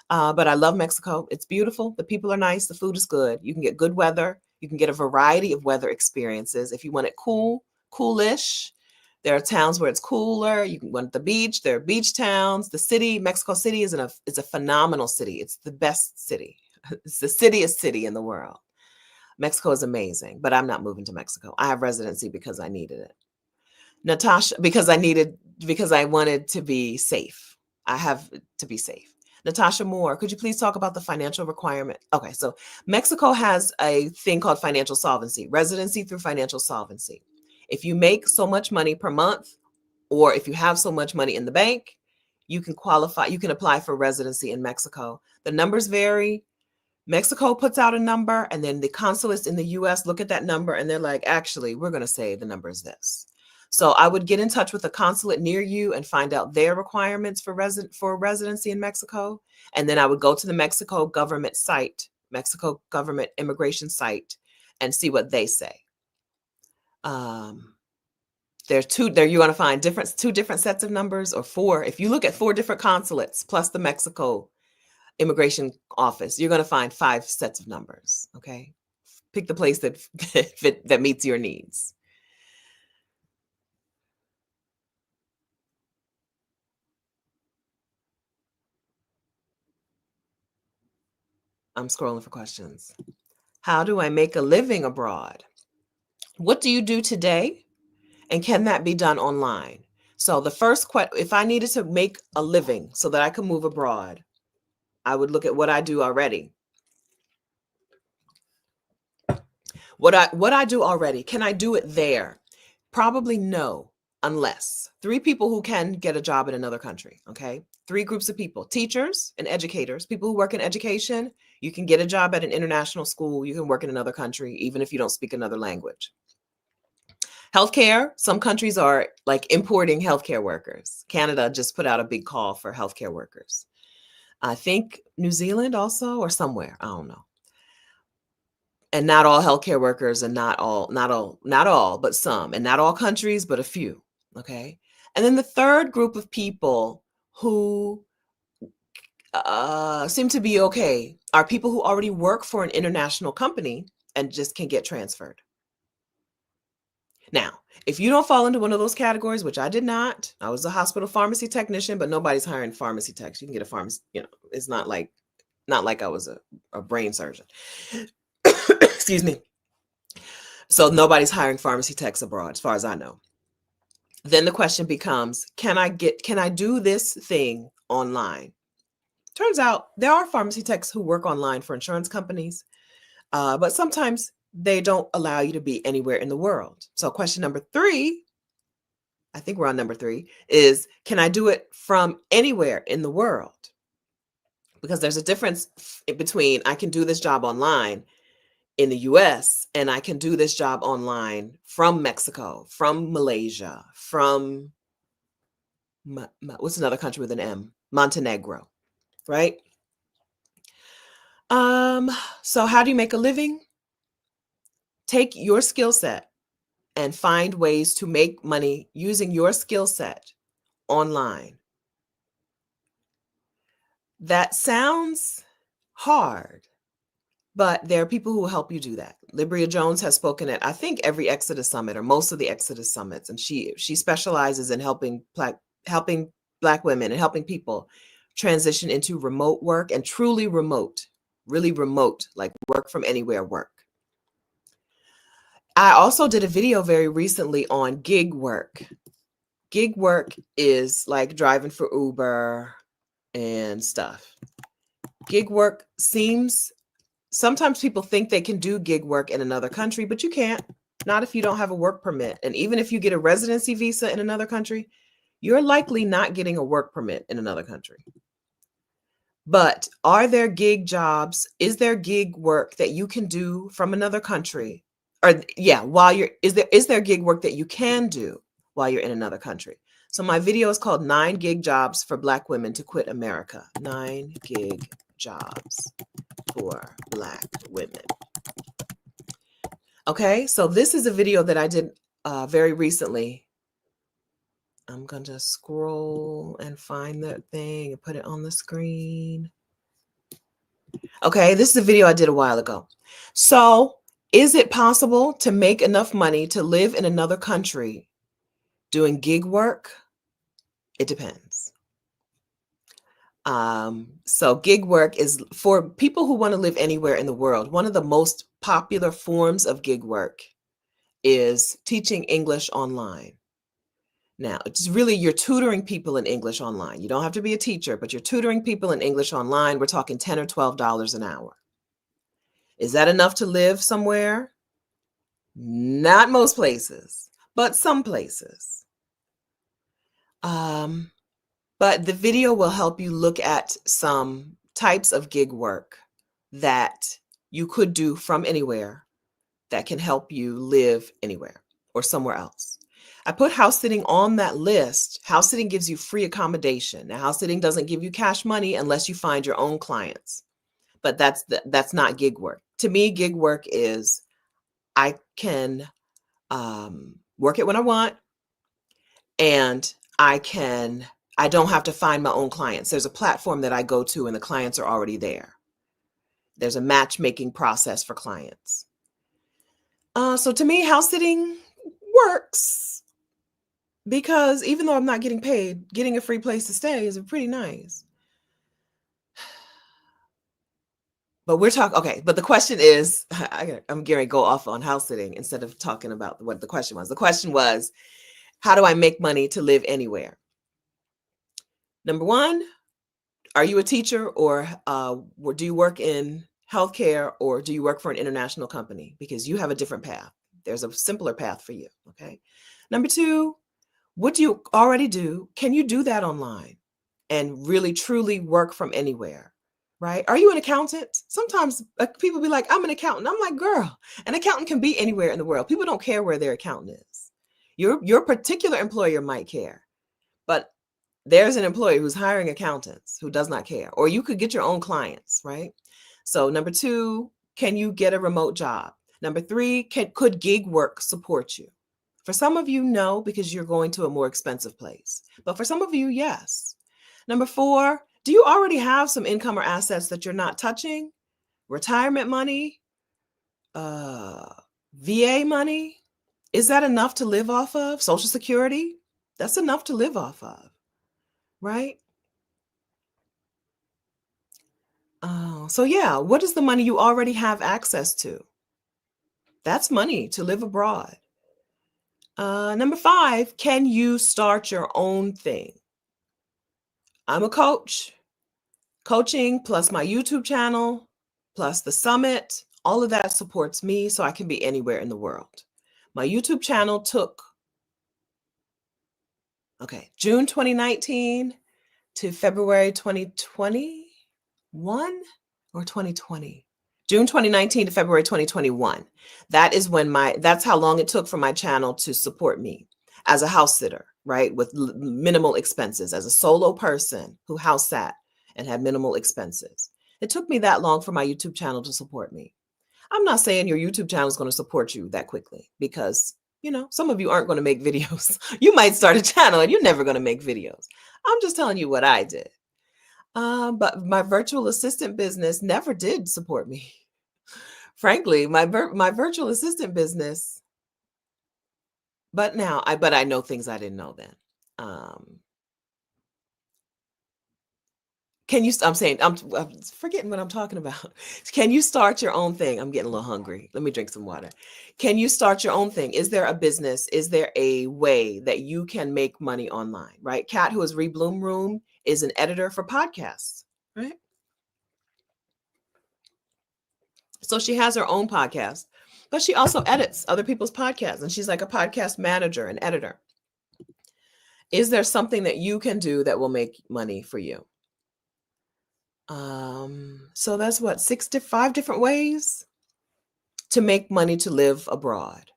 S1: But I love Mexico. It's beautiful. The people are nice. The food is good. You can get good weather. You can get a variety of weather experiences. If you want it coolish, there are towns where it's cooler. You can want the beach. There are beach towns. The city, Mexico City, is a phenomenal city. It's the best city. It's the cityest city in the world. Mexico is amazing, but I'm not moving to Mexico. I have residency because I needed it. Natasha, because I wanted to be safe. I have to be safe. Natasha Moore, could you please talk about the financial requirement? Okay, so Mexico has a thing called financial solvency, residency through financial solvency. If you make so much money per month, or if you have so much money in the bank, you can qualify, you can apply for residency in Mexico. The numbers vary. Mexico puts out a number, and then the consulates in the US look at that number and they're like, actually, we're going to say the number is this. So I would get in touch with a consulate near you and find out their requirements for residency in Mexico. And then I would go to the Mexico government site, Mexico government immigration site, and see what they say. There's you're going to find two different sets of numbers, or four. If you look at 4 different consulates plus the Mexico immigration office, you're going to find 5 sets of numbers. Okay. Pick the place that meets your needs. I'm scrolling for questions. How do I make a living abroad? What do you do today? And can that be done online? So the first question, if I needed to make a living so that I could move abroad, I would look at what I do already. What I do already, can I do it there? Probably no, unless 3 people who can get a job in another country, okay? 3 groups of people: teachers and educators, people who work in education. You can get a job at an international school. You can work in another country, even if you don't speak another language. Healthcare, some countries are like importing healthcare workers. Canada just put out a big call for healthcare workers. I think New Zealand also, or somewhere, I don't know. And not all healthcare workers, and not all, but some, and not all countries, but a few. Okay. And then the third group of people who seem to be okay are people who already work for an international company and just can get transferred. Now, if you don't fall into one of those categories, which I did not, I was a hospital pharmacy technician, but nobody's hiring pharmacy techs. You can get a pharmacy, it's not like I was a brain surgeon. Excuse me. So nobody's hiring pharmacy techs abroad, as far as I know. Then the question becomes, can I do this thing online? Turns out there are pharmacy techs who work online for insurance companies, but sometimes they don't allow you to be anywhere in the world. So question number 3, I think we're on number 3, is, can I do it from anywhere in the world? Because there's a difference between I can do this job online in the US and I can do this job online from Mexico, from Malaysia, from what's another country with an M? Montenegro, right? So how do you make a living? Take your skill set and find ways to make money using your skill set online. That sounds hard, But there are people who will help you do that. Libria Jones has spoken at, I think, every Exodus Summit or most of the Exodus Summits. And she specializes in helping Black women and helping people transition into remote work and truly remote, really remote, like work from anywhere work. I also did a video very recently on gig work. Gig work is like driving for Uber and stuff. Gig work sometimes people think they can do gig work in another country, but you can't. Not if you don't have a work permit. And even if you get a residency visa in another country, you're likely not getting a work permit in another country. But are there gig jobs? Is there gig work that you can do from another country? Or yeah, is there gig work that you can do while you're in another country? So my video is called 9 Gig Jobs for Black Women to Quit America. 9 gig jobs for Black women. Okay, so this is a video that I did very recently. I'm going to scroll and find that thing and put it on the screen. Okay, this is a video I did a while ago. So, is it possible to make enough money to live in another country doing gig work? It depends. So gig work is for people who want to live anywhere in the world. One of the most popular forms of gig work is teaching English online. Now, it's really, you're tutoring people in English online. You don't have to be a teacher, but you're tutoring people in English online. We're talking $10 or $12 an hour. Is that enough to live somewhere? Not most places, but some places. But the video will help you look at some types of gig work that you could do from anywhere that can help you live anywhere or somewhere else. I put house sitting on that list. House sitting gives you free accommodation. Now, house sitting doesn't give you cash money unless you find your own clients, but that's not gig work. To me, gig work is I can work it when I want, and I don't have to find my own clients. There's a platform that I go to and the clients are already there. There's a matchmaking process for clients. So to me, house sitting works because even though I'm not getting paid, getting a free place to stay is pretty nice. But we're talking, okay, but the question is, I'm going to go off on house sitting instead of talking about what the question was. The question was, how do I make money to live anywhere? Number one, are you a teacher or do you work in healthcare or do you work for an international company? Because you have a different path. There's a simpler path for you, okay? Number two, what do you already do? Can you do that online and really truly work from anywhere, right? Are you an accountant? Sometimes people be like, I'm an accountant. I'm like, girl, an accountant can be anywhere in the world. People don't care where their accountant is. Your particular employer might care, but there's an employer who's hiring accountants who does not care, or you could get your own clients, right? So number two, can you get a remote job? Number three, could gig work support you? For some of you, no, because you're going to a more expensive place. But for some of you, yes. Number four, do you already have some income or assets that you're not touching? Retirement money? VA money? Is that enough to live off of? Social Security? That's enough to live off of, right? So yeah, what is the money you already have access to? That's money to live abroad. Number five, can you start your own thing? I'm a coach. Coaching plus my YouTube channel, plus the summit, all of that supports me so I can be anywhere in the world. My YouTube channel took, June 2019 to February 2021 or 2020. June 2019 to February 2021. That's how long it took for my channel to support me as a house sitter, right? With minimal expenses, as a solo person who house sat and had minimal expenses. It took me that long for my YouTube channel to support me. I'm not saying your YouTube channel is going to support you that quickly because, some of you aren't going to make videos. You might start a channel and you're never going to make videos. I'm just telling you what I did. But my virtual assistant business never did support me. Frankly, my virtual assistant business, but I know things I didn't know then. I'm forgetting what I'm talking about. Can you start your own thing? I'm getting a little hungry. Let me drink some water. Can you start your own thing? Is there a business? Is there a way that you can make money online, right? Kat, who is Rebloom Room, is an editor for podcasts, right? So she has her own podcast, but she also edits other people's podcasts, and she's like a podcast manager and editor. Is there something that you can do that will make money for you? So that's what, 5 different ways to make money to live abroad.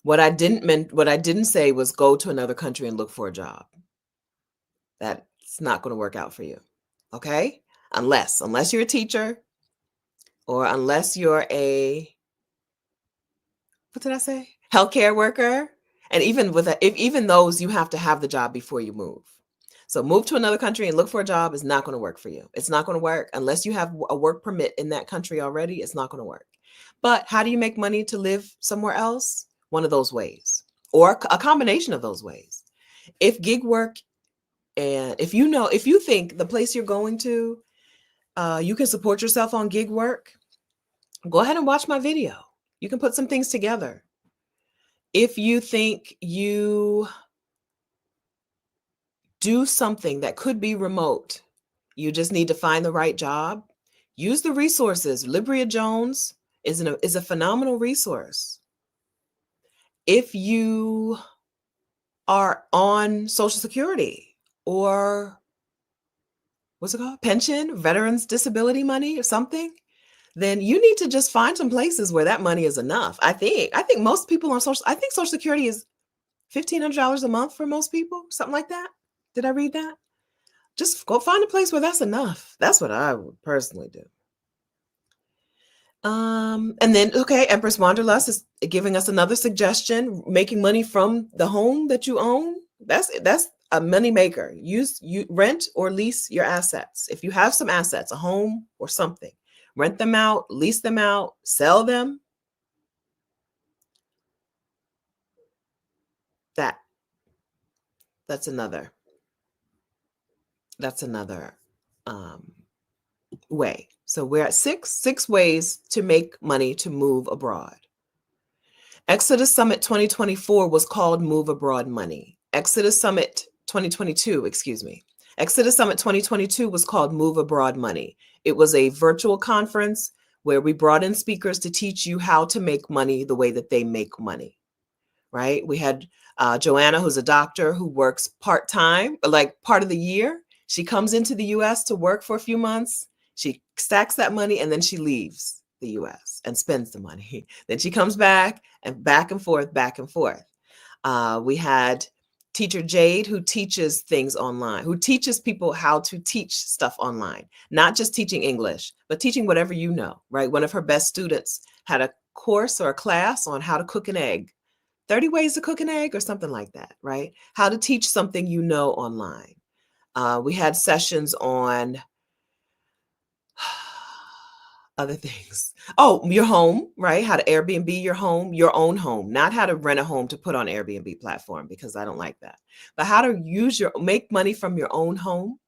S1: What I didn't say was go to another country and look for a job. That's not going to work out for you. Okay? Unless you're a teacher, or unless you're a, what did I say? Healthcare worker. And even those, you have to have the job before you move. So move to another country and look for a job is not going to work for you. It's not going to work unless you have a work permit in that country already. It's not going to work. But how do you make money to live somewhere else? One of those ways, or a combination of those ways. If gig work, and if you think the place you're going to, you can support yourself on gig work, go ahead and watch my video. You can put some things together. If you think you do something that could be remote, you just need to find the right job, use the resources. Libria Jones is a phenomenal resource. If you are on Social Security, or what's it called? Pension, veterans disability money or something, then you need to just find some places where that money is enough. I think most people on Social Security is $1,500 a month for most people, something like that. Did I read that? Just go find a place where that's enough. That's what I would personally do. And then, okay, Empress Wanderlust is giving us another suggestion: making money from the home that you own. That's a money maker. You rent or lease your assets. If you have some assets, a home or something, rent them out, lease them out, sell them. That's another way. So we're at six ways to make money to move abroad. Exodus Summit 2024 was called Move Abroad Money. Exodus Summit 2022 was called Move Abroad Money. It was a virtual conference where we brought in speakers to teach you how to make money the way that they make money, right? We had Joanna, who's a doctor who works part-time, like part of the year. She comes into the US to work for a few months. She stacks that money and then she leaves the US and spends the money. Then she comes back and forth, back and forth. We had teacher Jade, who teaches things online, who teaches people how to teach stuff online, not just teaching English, but teaching whatever you know, right? One of her best students had a course or a class on how to cook an egg, 30 ways to cook an egg or something like that, right? How to teach something you know online. We had sessions on other things. Oh, your home, right? How to Airbnb your home, your own home, not how to rent a home to put on Airbnb platform, because I don't like that. But how to make money from your own home,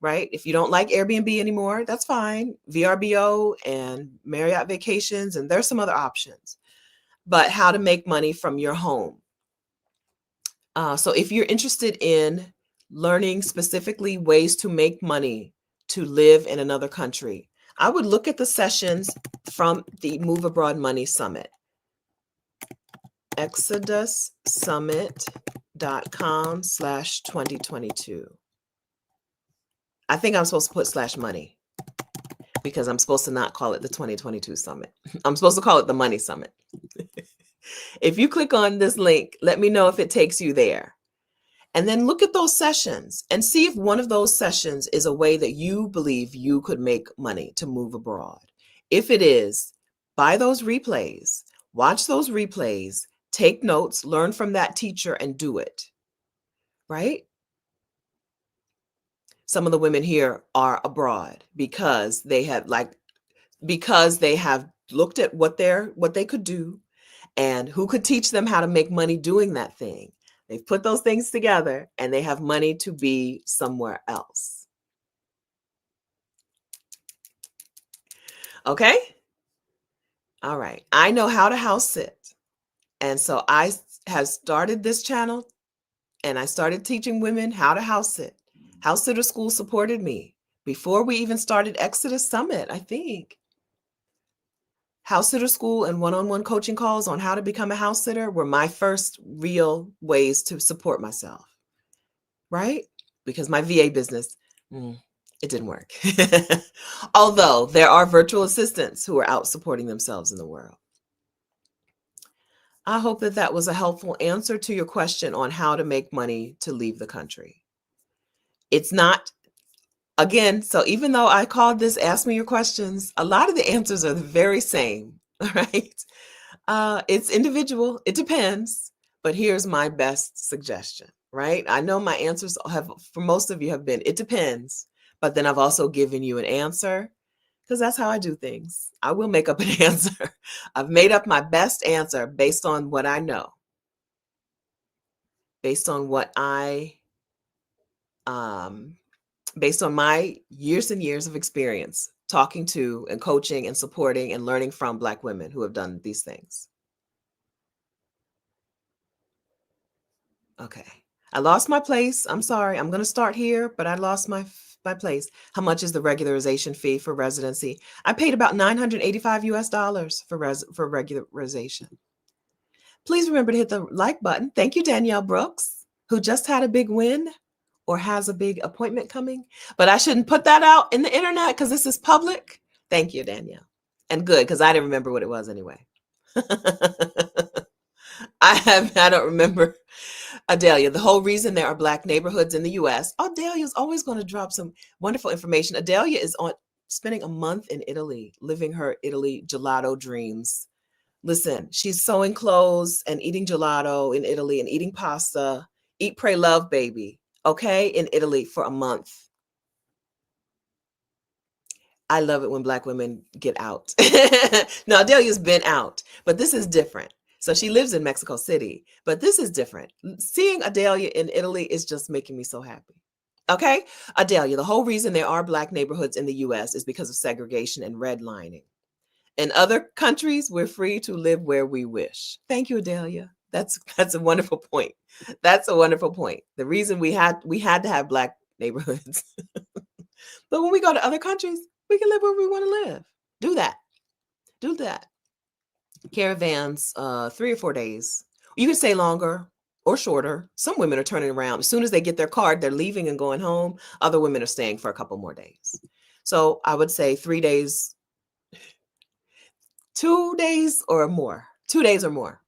S1: right? If you don't like Airbnb anymore, that's fine. VRBO and Marriott Vacations, and there's some other options. But how to make money from your home. So if you're interested in learning specifically ways to make money to live in another country, I would look at the sessions from the Move Abroad Money Summit. exodussummit.com/2022. I think I'm supposed to put /money because I'm supposed to not call it the 2022 summit. I'm supposed to call it the Money Summit. If you click on this link, let me know if it takes you there. And then look at those sessions and see if one of those sessions is a way that you believe you could make money to move abroad. If it is, buy those replays, watch those replays, take notes, learn from that teacher, and do it, right? Some of the women here are abroad because they have looked at what they could do and who could teach them how to make money doing that thing. They've put those things together and they have money to be somewhere else. Okay? All right. I know how to house sit. And so I have started this channel and I started teaching women how to house sit. House Sitter School supported me before we even started Exodus Summit, I think. House Sitter School and one-on-one coaching calls on how to become a house sitter were my first real ways to support myself, right? Because my VA business, it didn't work. Although there are virtual assistants who are out supporting themselves in the world. I hope that that was a helpful answer to your question on how to make money to leave the country. It's not, again, so even though I called this Ask Me Your Questions, a lot of the answers are the very same, right? It's individual. It depends. But here's my best suggestion, right? I know my answers have, for most of you, have been, it depends. But then I've also given you an answer because that's how I do things. I will make up an answer. I've made up my best answer based on what I know, based on what based on my years and years of experience talking to and coaching and supporting and learning from Black women who have done these things. Okay. I lost my place. I'm sorry. I'm going to start here, but I lost my place. How much is the regularization fee for residency? I paid about $985 US for regularization. Please remember to hit the like button. Thank you, Danielle Brooks, who just had a big win or has a big appointment coming. But I shouldn't put that out in the internet because this is public. Thank you, Danielle. And good, because I didn't remember what it was anyway. I don't remember. Adelia, the whole reason there are Black neighborhoods in the U.S. Adelia is always going to drop some wonderful information. Adelia is spending a month in Italy, living her Italy gelato dreams. Listen, she's sewing clothes and eating gelato in Italy and eating pasta. Eat, pray, love, baby. Okay, in Italy for a month. I love it when Black women get out. Now, Adelia's been out, but this is different. So she lives in Mexico City, but this is different. Seeing Adelia in Italy is just making me so happy. Okay, Adelia, the whole reason there are Black neighborhoods in the US is because of segregation and redlining. In other countries, we're free to live where we wish. Thank you, Adelia. That's a wonderful point. That's a wonderful point. The reason we had to have Black neighborhoods. But when we go to other countries, we can live where we want to live. Do that. Do that. Caravans, 3 or 4 days. You can stay longer or shorter. Some women are turning around. As soon as they get their card, they're leaving and going home. Other women are staying for a couple more days. So I would say 3 days, 2 days or more. 2 days or more.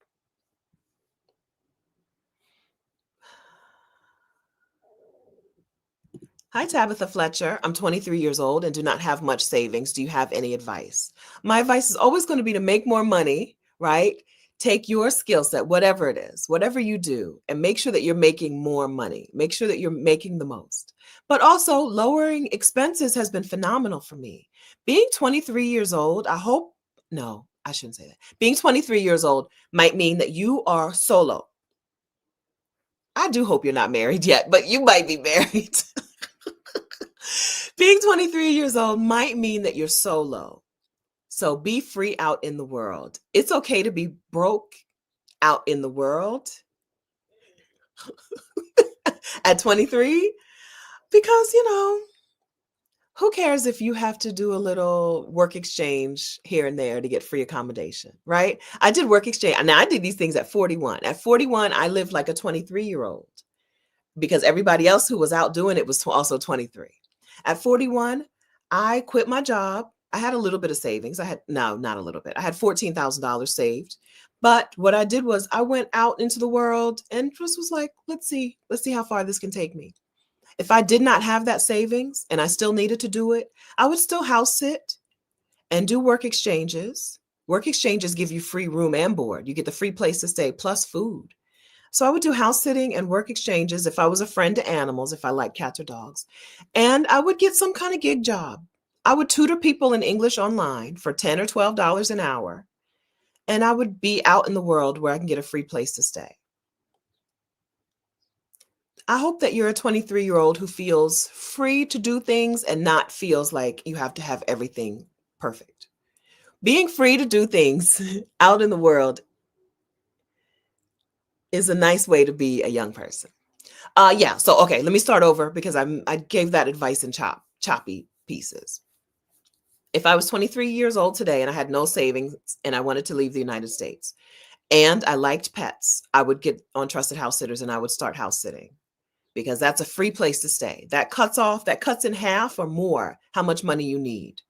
S1: Hi, Tabitha Fletcher. I'm 23 years old and do not have much savings. Do you have any advice? My advice is always going to be to make more money, right? Take your skill set, whatever it is, whatever you do, and make sure that you're making more money. Make sure that you're making the most. But also, lowering expenses has been phenomenal for me. Being 23 years old, no, I shouldn't say that. Being 23 years old might mean that you are solo. I do hope you're not married yet, but you might be married. Being 23 years old might mean that you're solo. So be free out in the world. It's okay to be broke out in the world at 23 because, who cares if you have to do a little work exchange here and there to get free accommodation, right? I did work exchange. Now, I did these things at 41. At 41, I lived like a 23-year-old because everybody else who was out doing it was also 23. At 41, I quit my job. I had a little bit of savings. No, not a little bit. I had $14,000 saved. But what I did was I went out into the world and just was like, let's see how far this can take me. If I did not have that savings and I still needed to do it, I would still house sit and do work exchanges. Work exchanges give you free room and board. You get the free place to stay plus food. So I would do house sitting and work exchanges if I was a friend to animals, if I like cats or dogs. And I would get some kind of gig job. I would tutor people in English online for $10 or $12 an hour, and I would be out in the world where I can get a free place to stay. I hope that you're a 23-year-old who feels free to do things and not feels like you have to have everything perfect. Being free to do things out in the world is a nice way to be a young person. Yeah. So, okay, let me start over because I gave that advice in choppy pieces. If I was 23 years old today and I had no savings and I wanted to leave the United States and I liked pets, I would get on Trusted House Sitters and I would start house sitting because that's a free place to stay. That cuts in half or more how much money you need.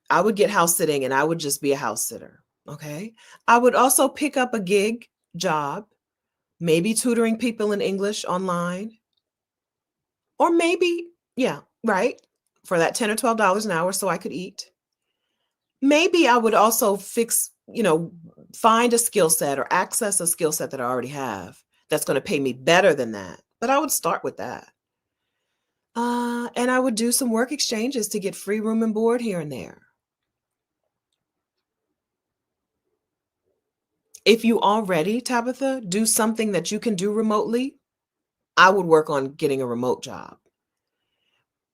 S1: I would get house sitting and I would just be a house sitter. Okay. I would also pick up a gig job, maybe tutoring people in English online, or maybe, yeah, right, for that $10 or $12 an hour so I could eat. Maybe I would also find a skill set or access a skill set that I already have that's going to pay me better than that. But I would start with that. And I would do some work exchanges to get free room and board here and there. If you already, Tabitha, do something that you can do remotely, I would work on getting a remote job.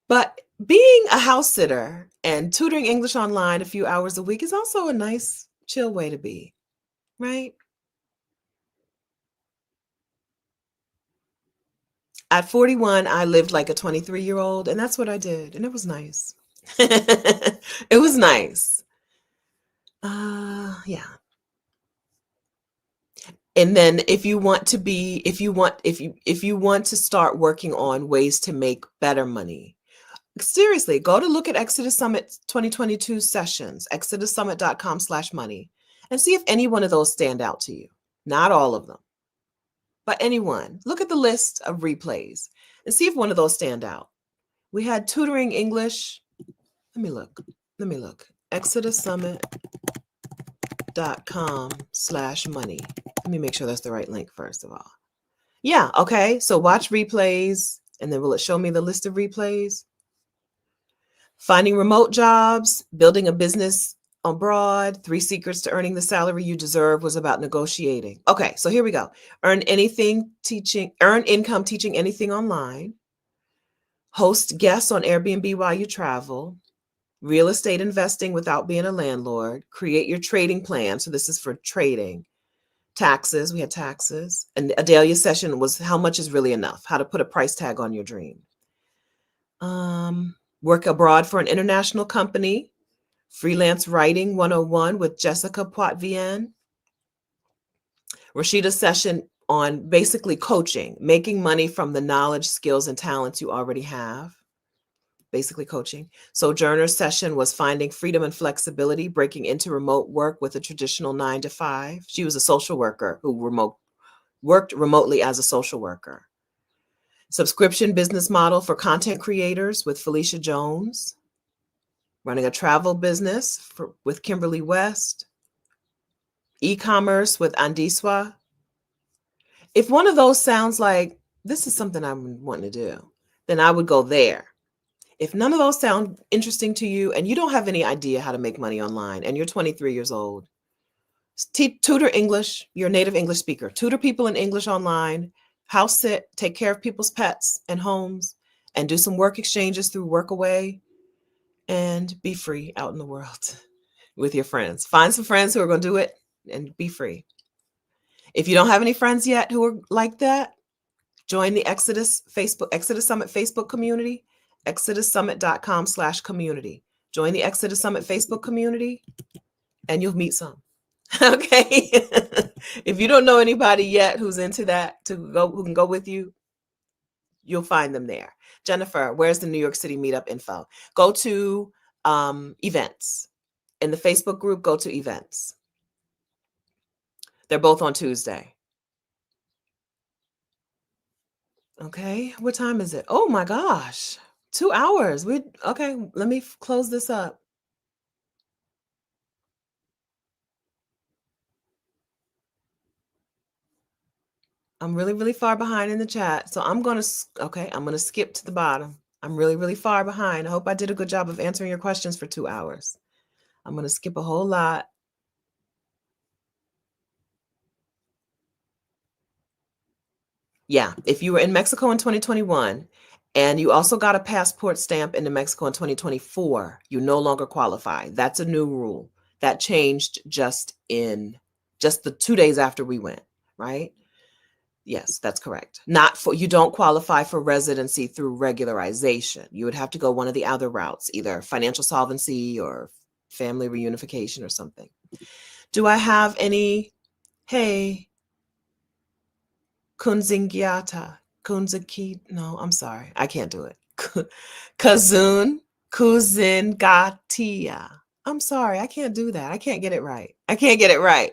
S1: But being a house sitter and tutoring English online a few hours a week is also a nice, chill way to be, right? At 41, I lived like a 23-year-old, and that's what I did. And it was nice. It was nice. Yeah. And then if you want to start working on ways to make better money, seriously, go to look at Exodus Summit 2022 sessions, exodussummit.com/money, and see if any one of those stand out to you. Not all of them, but anyone. Look at the list of replays and see if one of those stand out. We had tutoring English. Let me look. exodussummit.com/money. Let me make sure that's the right link first of all. Yeah, okay. So watch replays, and then will it show me the list of replays? Finding remote jobs, building a business abroad, 3 secrets to earning the salary you deserve was about negotiating. Okay, so here we go. Earn income teaching anything online. Host guests on Airbnb while you travel. Real estate investing without being a landlord. Create your trading plan. So this is for trading. Taxes, we had taxes. And Adelia's session was how much is really enough? How to put a price tag on your dream. Work abroad for an international company. Freelance Writing 101 with Jessica Poitvien. Rashida's session on basically coaching, making money from the knowledge, skills, and talents you already have. Basically coaching. Sojourner's session was finding freedom and flexibility, breaking into remote work with a traditional 9 to 5. She was a social worker who worked remotely as a social worker. Subscription business model for content creators with Felicia Jones. Running a travel business with Kimberly West. E-commerce with Andiswa. If one of those sounds like this is something I'm wanting to do, then I would go there. If none of those sound interesting to you and you don't have any idea how to make money online and you're 23 years old, tutor English, you're a native English speaker, tutor people in English online, house sit, take care of people's pets and homes, and do some work exchanges through Workaway, and be free out in the world with your friends. Find some friends who are going to do it and be free. If you don't have any friends yet who are like that, join the Exodus Summit Facebook community, exodussummit.com/community. Join the Exodus Summit Facebook community and you'll meet some. Okay. If you don't know anybody yet who's into that who can go with you, you'll find them there. Jennifer, where's the New York City meetup info? Go to events. In the Facebook group, go to events. They're both on Tuesday. Okay, what time is it? Oh my gosh, 2 hours. Okay, let me close this up. I'm really, really far behind in the chat. So I'm going to skip to the bottom. I'm really, really far behind. I hope I did a good job of answering your questions for 2 hours. I'm going to skip a whole lot. Yeah, if you were in Mexico in 2021 and you also got a passport stamp into Mexico in 2024, you no longer qualify. That's a new rule that changed just the 2 days after we went, right? Yes, that's correct. Not for, you don't qualify for residency through regularization. You would have to go one of the other routes, either financial solvency or family reunification or something. Do I have any? Hey, Kunzingiata, Kunzaki. No, I'm sorry. I can't do it. Kazun, Kuzingatia. I'm sorry. I can't do that. I can't get it right. I can't get it right.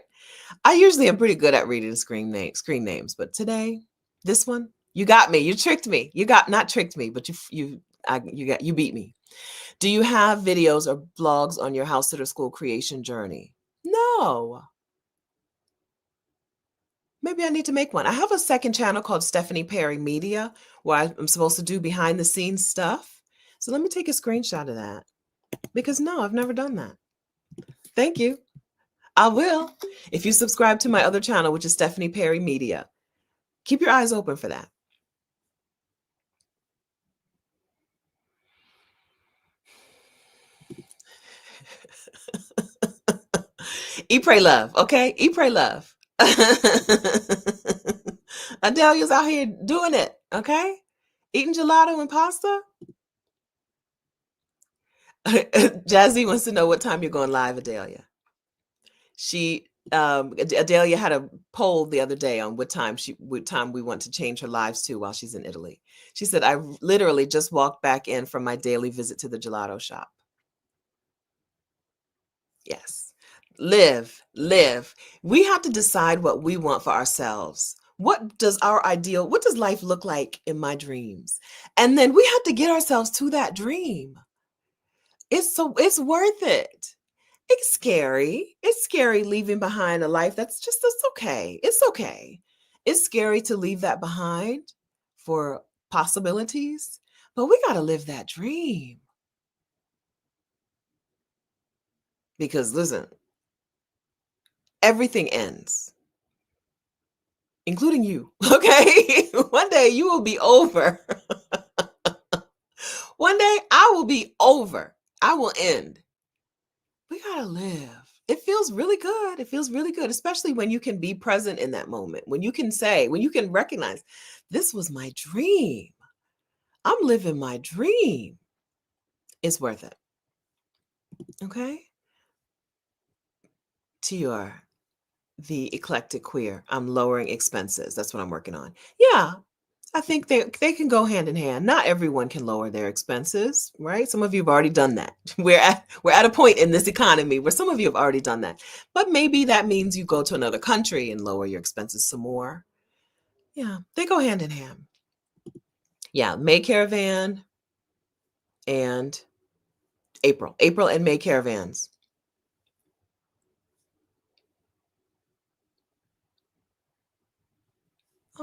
S1: I usually am pretty good at reading screen names, but today, this one, you got me. You tricked me. You got not tricked me, but you beat me. Do you have videos or blogs on your house sitter school creation journey? No. Maybe I need to make one. I have a second channel called Stephanie Perry Media where I'm supposed to do behind the scenes stuff. So let me take a screenshot of that because no, I've never done that. Thank you. I will. If you subscribe to my other channel, which is Stephanie Perry Media, keep your eyes open for that. Eat, pray, love. Okay? Eat, pray, love. Adelia's out here doing it. Okay? Eating gelato and pasta. Jazzy wants to know what time you're going live, Adelia. Adelia had a poll the other day on what time we want to change her lives to while she's in Italy. She said, I literally just walked back in from my daily visit to the gelato shop. Yes. Live. We have to decide what we want for ourselves. What does life look like in my dreams? And then we have to get ourselves to that dream. It's worth it. It's scary. It's scary leaving behind a life that's okay. It's okay. It's scary to leave that behind for possibilities, but we got to live that dream. Because listen, everything ends, including you. Okay? One day you will be over. One day I will be over. I will end. We got to live. It feels really good. It feels really good, especially when you can be present in that moment, when you can recognize, this was my dream. I'm living my dream. It's worth it. Okay? The eclectic queer. I'm lowering expenses. That's what I'm working on. Yeah, I think they can go hand in hand. Not everyone can lower their expenses, right? Some of you have already done that. We're at a point in this economy where some of you have already done that. But maybe that means you go to another country and lower your expenses some more. Yeah, they go hand in hand. Yeah, May Caravan and April and May caravans.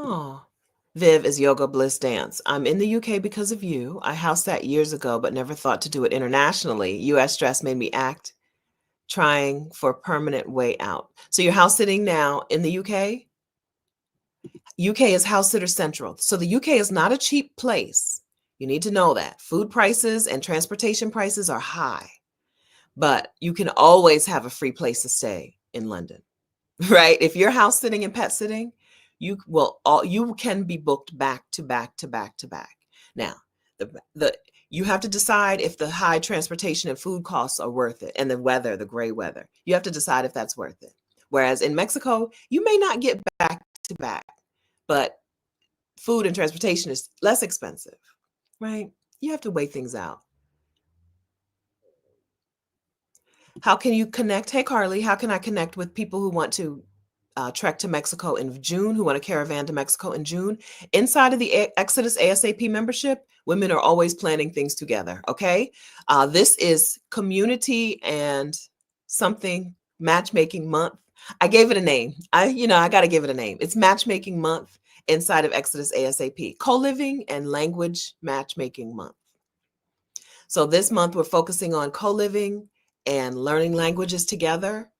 S1: Oh, Viv is yoga bliss dance. I'm in the UK because of you. I house sat years ago, but never thought to do it internationally. US stress made me act, trying for a permanent way out. So you're house sitting now in the UK? UK is house sitter central. So the UK is not a cheap place. You need to know that. Food prices and transportation prices are high, but you can always have a free place to stay in London. Right? If you're house sitting and pet sitting, you can be booked back to back to back to back. Now, you have to decide if the high transportation and food costs are worth it, and the gray weather. You have to decide if that's worth it. Whereas in Mexico, you may not get back to back, but food and transportation is less expensive, right? You have to weigh things out. How can you connect? Hey, Carly, how can I connect with people who want to trek to Mexico in June, who want a caravan to Mexico in June? Inside of the Exodus A.S.A.P membership, women are always planning things together, okay? This is community and something matchmaking month. I gave it a name. I got to give it a name. It's matchmaking month inside of Exodus A.S.A.P. Co-living and language matchmaking month. So this month we're focusing on co-living and learning languages together.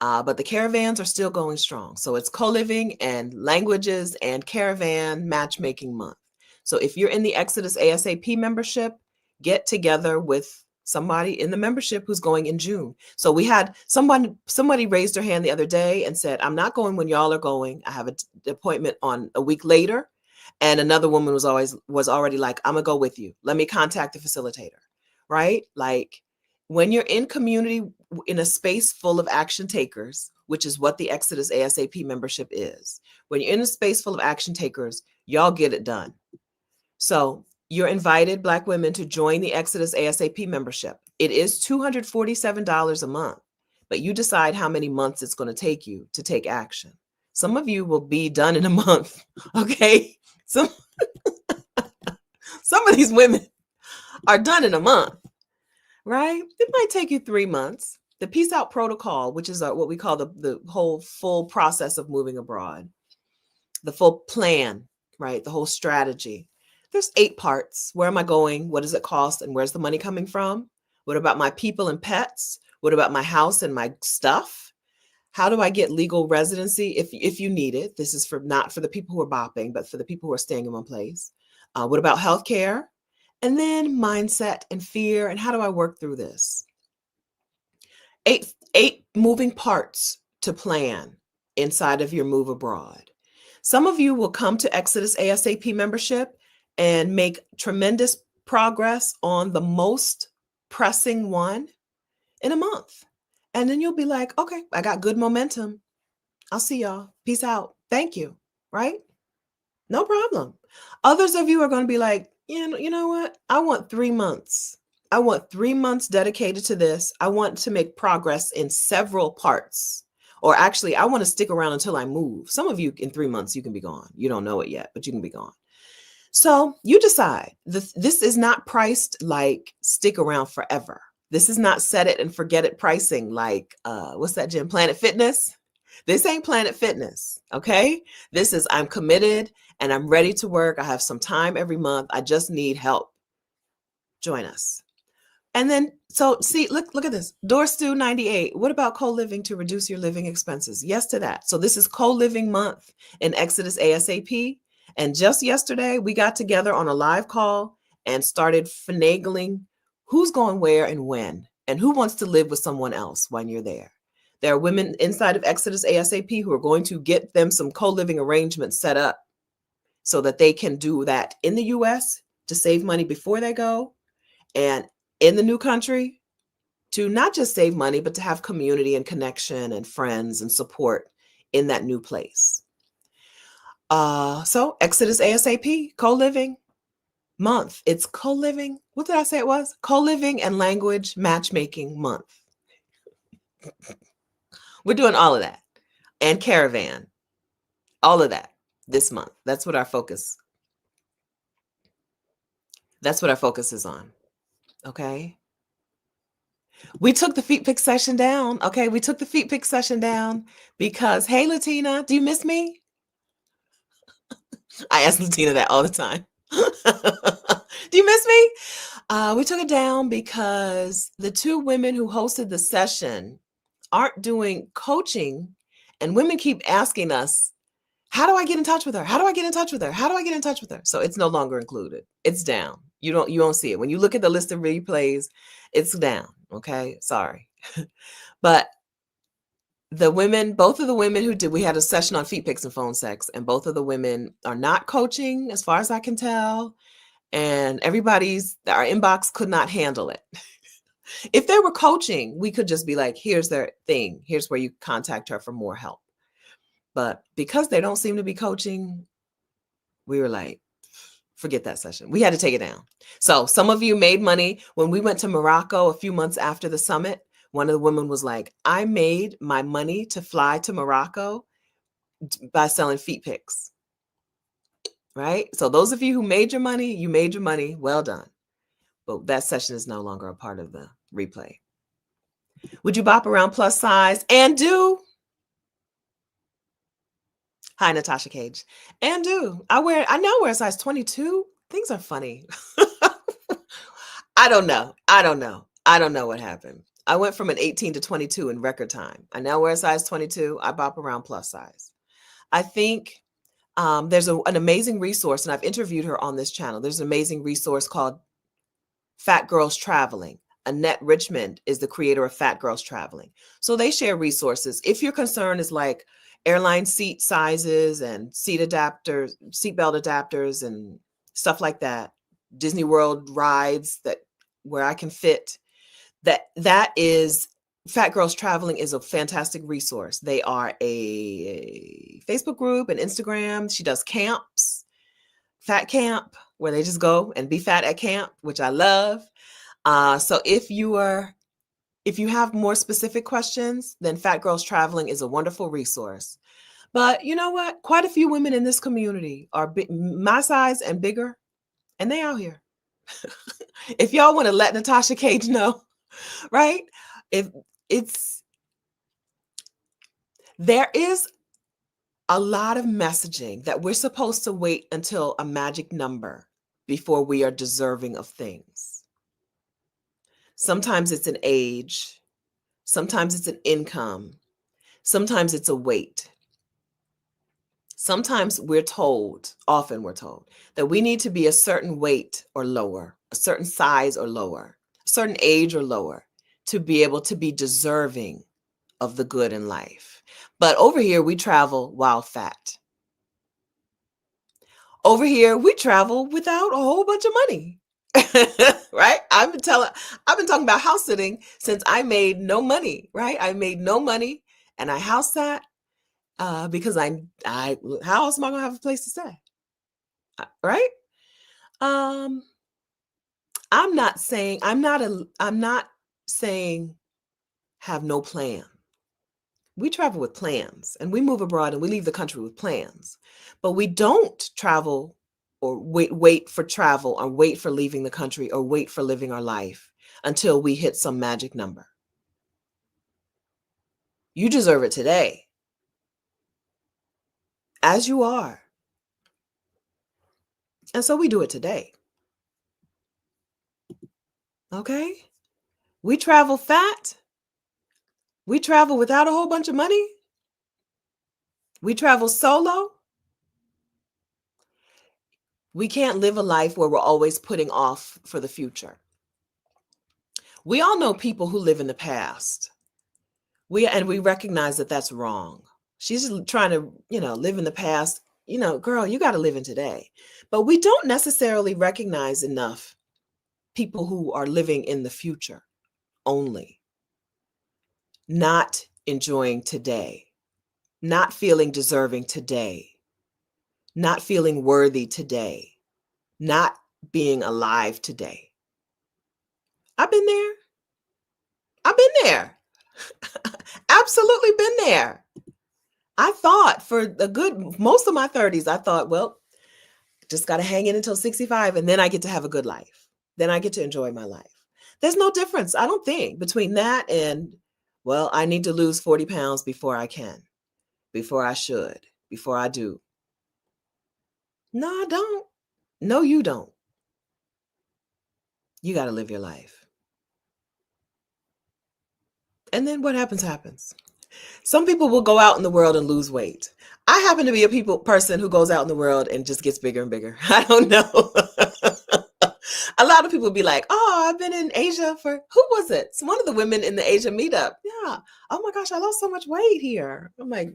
S1: But the caravans are still going strong. So it's co-living and languages and caravan matchmaking month. So if you're in the Exodus A.S.A.P membership, get together with somebody in the membership who's going in June. So we had somebody raised their hand the other day and said, I'm not going when y'all are going. I have an appointment on a week later. And another woman was already like, I'm gonna go with you. Let me contact the facilitator, right? Like when you're in community in a space full of action takers, which is what the Exodus A.S.A.P membership is. When you're in a space full of action takers, y'all get it done. So you're invited, Black women, to join the Exodus A.S.A.P membership. It is $247 a month, but you decide how many months it's going to take you to take action. Some of you will be done in a month, okay? Some of these women are done in a month, right? It might take you 3 months. The Peace Out Protocol, which is what we call the whole full process of moving abroad, the full plan, right? The whole strategy. There's 8 parts. Where am I going? What does it cost? And where's the money coming from? What about my people and pets? What about my house and my stuff? How do I get legal residency if you need it? This is not for the people who are bopping, but for the people who are staying in one place. What about healthcare? And then mindset and fear. And how do I work through this? Eight moving parts to plan inside of your move abroad. Some of you will come to Exodus A.S.A.P membership and make tremendous progress on the most pressing one in a month. And then you'll be like, okay, I got good momentum. I'll see y'all. Peace out. Thank you. Right? No problem. Others of you are going to be like, you know what? I want 3 months. I want 3 months dedicated to this. I want to make progress in several parts. Or actually, I want to stick around until I move. Some of you in 3 months, you can be gone. You don't know it yet, but you can be gone. So you decide. This is not priced like stick around forever. This is not set it and forget it pricing like, what's that gym? Planet Fitness? This ain't Planet Fitness, okay? This is I'm committed and I'm ready to work. I have some time every month. I just need help. Join us. And then, so see, look at this. Door Stew 98. What about co-living to reduce your living expenses? Yes to that. So this is co-living month in Exodus A.S.A.P. And just yesterday, we got together on a live call and started finagling who's going where and when, and who wants to live with someone else when you're there. There are women inside of Exodus A.S.A.P. who are going to get them some co-living arrangements set up so that they can do that in the U.S. to save money before they go, and in the new country to not just save money, but to have community and connection and friends and support in that new place. So Exodus A.S.A.P. co-living month. It's co-living. What did I say it was? Co-living and language matchmaking month. We're doing all of that. And caravan. All of that this month. That's what our focus is on. Okay. We took the feet pick session down. Okay. We took the feet pick session down because, hey, Latina, do you miss me? I ask Latina that all the time. Do you miss me? We took it down because the 2 women who hosted the session aren't doing coaching, and women keep asking us, how do I get in touch with her? How do I get in touch with her? How do I get in touch with her? So it's no longer included. It's down. You won't see it. When you look at the list of replays, it's down. Okay. Sorry. But both of the women we had a session on feet pics and phone sex, and both of the women are not coaching as far as I can tell. And our inbox could not handle it. If they were coaching, we could just be like, here's their thing. Here's where you contact her for more help. But because they don't seem to be coaching, we were like, forget that session. We had to take it down. So some of you made money. When we went to Morocco a few months after the summit, one of the women was like, I made my money to fly to Morocco by selling feet pics. Right? So those of you who made your money, you made your money. Well done. But that session is no longer a part of the replay. Would you bop around plus size and do? Hi, Natasha Cage. And do. I now wear a size 22. Things are funny. I don't know. I don't know. I don't know what happened. I went from an 18 to 22 in record time. I now wear a size 22. I bop around plus size. I think there's an amazing resource, and I've interviewed her on this channel. There's an amazing resource called Fat Girls Traveling. Annette Richmond is the creator of Fat Girls Traveling. So they share resources. If your concern is like airline seat sizes and seat adapters, seatbelt adapters and stuff like that, Disney World rides that where I can fit, that is Fat Girls Traveling is a fantastic resource. They are a Facebook group and Instagram. She does camps, fat camp, where they just go and be fat at camp, which I love. So if you have more specific questions, then Fat Girls Traveling is a wonderful resource. But you know what? Quite a few women in this community are my size and bigger, and they out here. If y'all want to let Natasha Cage know, right? If there is a lot of messaging that we're supposed to wait until a magic number before we are deserving of things. Sometimes it's an age, sometimes it's an income, sometimes it's a weight. Sometimes often we're told that we need to be a certain weight or lower, a certain size or lower, a certain age or lower to be able to be deserving of the good in life. But over here, we travel while fat. Over here, we travel without a whole bunch of money. Right? I've been talking about house sitting since I made no money, right? I made no money and I house sat because how else am I gonna have a place to stay? Right? I'm not saying have no plan. We travel with plans and we move abroad and we leave the country with plans, but we don't travel or wait for travel or wait for leaving the country or wait for living our life until we hit some magic number. You deserve it today, as you are. And so we do it today. Okay? We travel fat. We travel without a whole bunch of money. We travel solo. We can't live a life where we're always putting off for the future. We all know people who live in the past. We recognize that that's wrong. She's just trying to, live in the past. Girl, you got to live in today. But we don't necessarily recognize enough people who are living in the future only, not enjoying today, not feeling deserving today, not feeling worthy today, not being alive today. I've been there. Absolutely been there. I thought for most of my 30s, I thought, well, just got to hang in until 65 and then I get to have a good life. Then I get to enjoy my life. There's no difference, I don't think, between that and, well, I need to lose 40 pounds before I can, before I should, before I do. No, I don't. No, you don't. You got to live your life. And then what happens. Some people will go out in the world and lose weight. I happen to be a person who goes out in the world and just gets bigger and bigger. I don't know. A lot of people be like, oh, I've been in Asia who was it? It's one of the women in the Asia meetup. Yeah. Oh my gosh, I lost so much weight here. I'm like,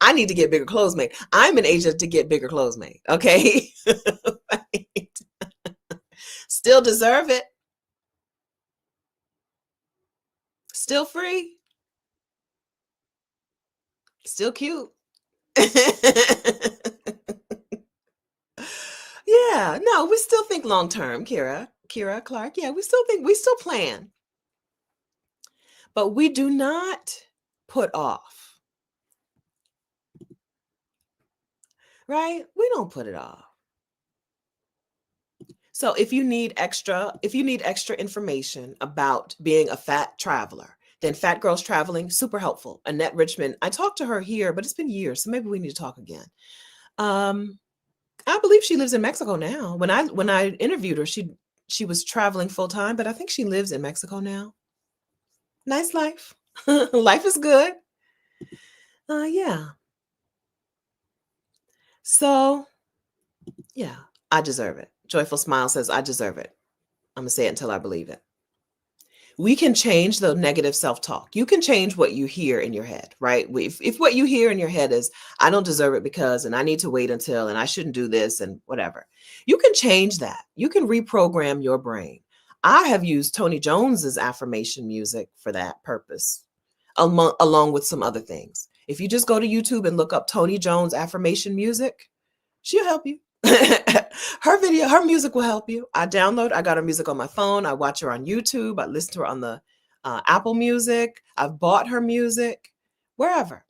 S1: I need to get bigger clothes made. I'm in Asia to get bigger clothes made. Okay. Right. Still deserve it. Still free. Still cute. Yeah, no, we still think long term, Kira Clark. Yeah, we still plan. But we do not put off. Right? We don't put it off. So if you need extra information about being a fat traveler, then Fat Girls Traveling, super helpful. Annette Richmond, I talked to her here, but it's been years, so maybe we need to talk again. I believe she lives in Mexico now. When I interviewed her, she she was traveling full time, but I think she lives in Mexico now. Nice life. Life is good. Yeah. So, yeah, I deserve it. Joyful Smile says, I deserve it. I'm going to say it until I believe it. We can change the negative self-talk. You can change what you hear in your head, right? If what you hear in your head is, I don't deserve it because, and I need to wait until, and I shouldn't do this and whatever, you can change that. You can reprogram your brain. I have used Tony Jones's affirmation music for that purpose, along with some other things. If you just go to YouTube and look up Tony Jones affirmation music, she'll help you. Her music will help you. I got her music on my phone. I watch her on YouTube. I listen to her on the Apple Music. I've bought her music, wherever.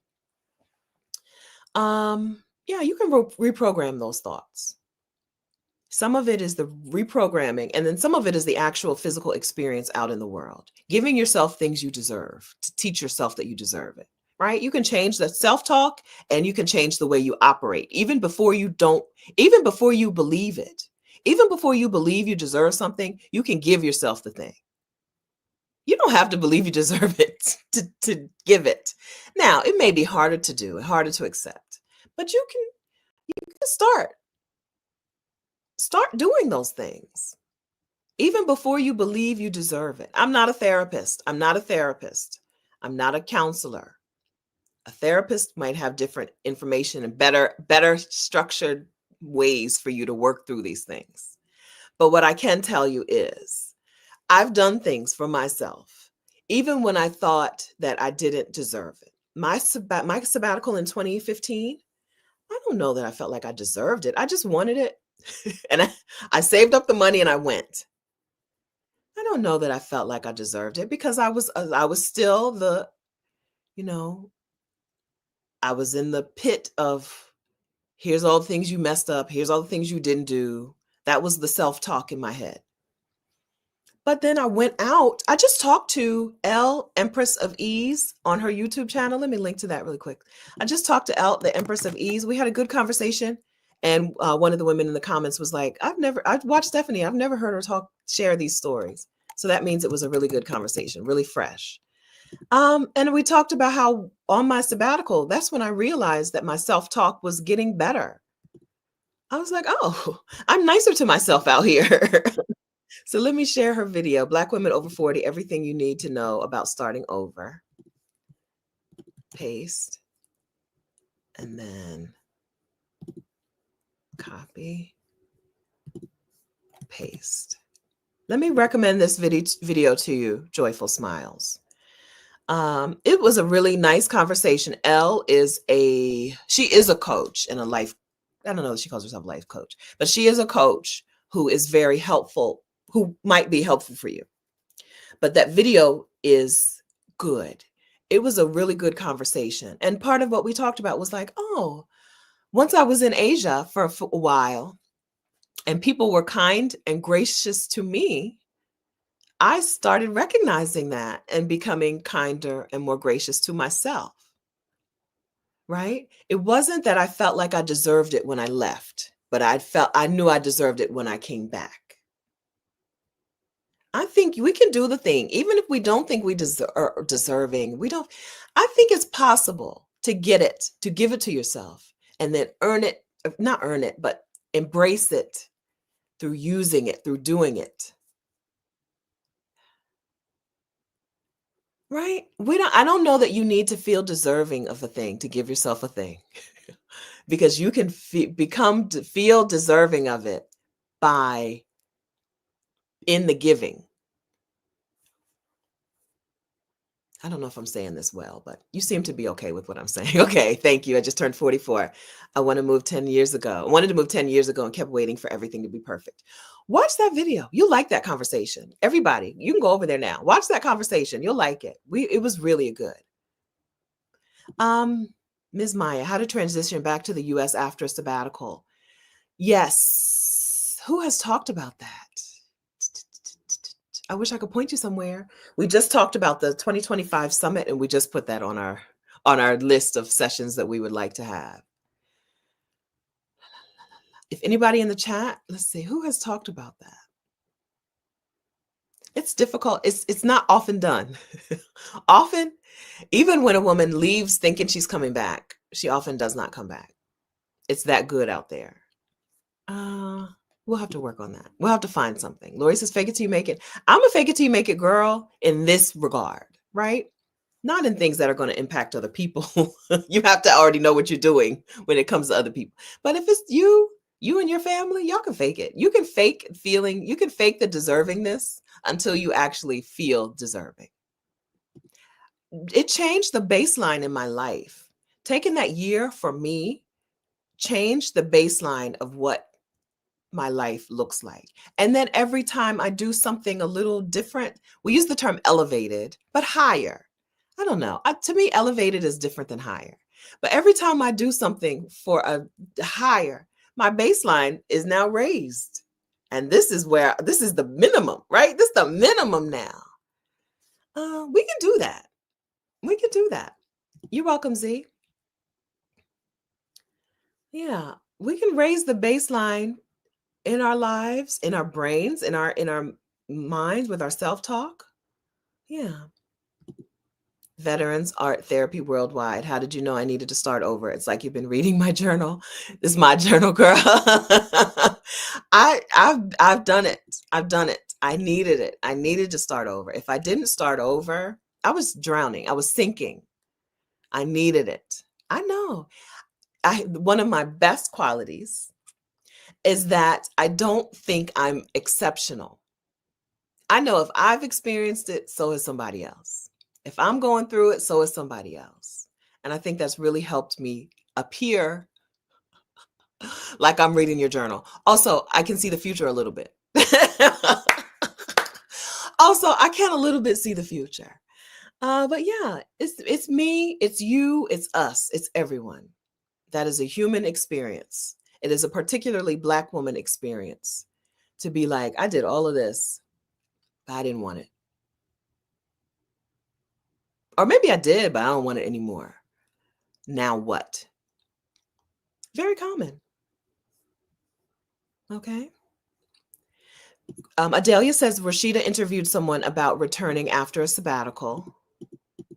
S1: Yeah, you can reprogram those thoughts. Some of it is the reprogramming, and then some of it is the actual physical experience out in the world. Giving yourself things you deserve, to teach yourself that you deserve it, right? You can change the self-talk, and you can change the way you operate, even before you believe it. Even before you believe you deserve something, you can give yourself the thing. You don't have to believe you deserve it to give it. Now, it may be harder to do and harder to accept, but you can start doing those things. Even before you believe you deserve it. I'm not a therapist. I'm not a counselor. A therapist might have different information and better structured ways for you to work through these things. But what I can tell you is I've done things for myself, even when I thought that I didn't deserve it. My sabbatical in 2015, I don't know that I felt like I deserved it. I just wanted it. And I saved up the money and I went. I don't know that I felt like I deserved it because I was still I was in the pit of, here's all the things you messed up. Here's all the things you didn't do. That was the self-talk in my head. But then I went out. I just talked to Elle, Empress of Ease, on her YouTube channel. Let me link to that really quick. I just talked to Elle, the Empress of Ease. We had a good conversation. And one of the women in the comments was like, I've watched Stephanie. I've never heard her share these stories. So that means it was a really good conversation, really fresh. And we talked about how on my sabbatical, that's when I realized that my self-talk was getting better. I was like, oh, I'm nicer to myself out here. So let me share her video, Black Women Over 40, Everything You Need to Know About Starting Over. Paste. And then copy, paste. Let me recommend this video to you, Joyful Smiles. It was a really nice conversation. Elle is a coach and a life, I don't know if she calls herself a life coach, but she is a coach who is very helpful, who might be helpful for you. But that video is good. It was a really good conversation. And part of what we talked about was like, oh, once I was in Asia for a while and people were kind and gracious to me, I started recognizing that and becoming kinder and more gracious to myself. Right? It wasn't that I felt like I deserved it when I left, but I knew I deserved it when I came back. I think we can do the thing, even if we don't think we are deserving. I think it's possible to get it, to give it to yourself, and then not earn it, but embrace it through using it, through doing it. Right? I don't know that you need to feel deserving of a thing to give yourself a thing. Because you can feel deserving of it by in the giving. I don't know if I'm saying this well, but you seem to be okay with what I'm saying. Okay, thank you. I just turned 44. I wanted to move 10 years ago and kept waiting for everything to be perfect. Watch that video. You'll like that conversation. Everybody, you can go over there now. Watch that conversation. You'll like it. It was really good. Ms. Maya, how to transition back to the US after a sabbatical. Yes. Who has talked about that? I wish I could point you somewhere. We just talked about the 2025 summit, and we just put that on our list of sessions that we would like to have. If anybody in the chat, let's see, who has talked about that? It's difficult. It's not often done. Often, even when a woman leaves thinking she's coming back, she often does not come back. It's that good out there. Uh, we'll have to work on that. We'll have to find something. Lori says, fake it till you make it. I'm a fake it till you make it girl in this regard, right? Not in things that are going to impact other people. You have to already know what you're doing when it comes to other people. But if it's you and your family, y'all can fake it. You can fake feeling, you can fake the deservingness until you actually feel deserving. It changed the baseline in my life. Taking that year for me changed the baseline of what my life looks like. And then every time I do something a little different, we use the term elevated, but higher. I don't know. To me, elevated is different than higher. But every time I do something for a higher, my baseline is now raised. And this is the minimum, right? This is the minimum now. We can do that. We can do that. You're welcome, Z. Yeah, we can raise the baseline in our lives, in our brains, in our minds with our self-talk. Yeah. Veterans Art Therapy Worldwide. How did you know I needed to start over? It's like you've been reading my journal. This is my journal, girl. I've done it. I've done it. I needed it. I needed to start over. If I didn't start over, I was drowning. I was sinking. I needed it. I know. One of my best qualities is that I don't think I'm exceptional. I know if I've experienced it, so has somebody else. If I'm going through it, so is somebody else. And I think that's really helped me appear like I'm reading your journal. Also, I can see the future a little bit. Also, I can a little bit see the future. But yeah, it's me, it's you, it's us, it's everyone. That is a human experience. It is a particularly Black woman experience to be like, I did all of this, but I didn't want it. Or maybe I did, but I don't want it anymore. Now what? Very common. Okay. Adelia says Rashida interviewed someone about returning after a sabbatical.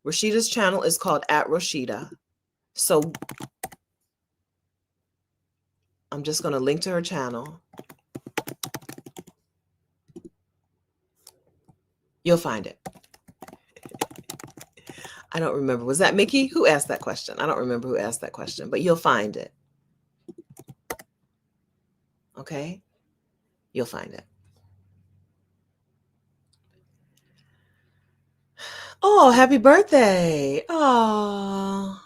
S1: Rashida's channel is called @Rashida. So I'm just going to link to her channel. You'll find it. I don't remember. Was that Mickey? Who asked that question? I don't remember who asked that question, but you'll find it. Okay? You'll find it. Oh, happy birthday. Oh.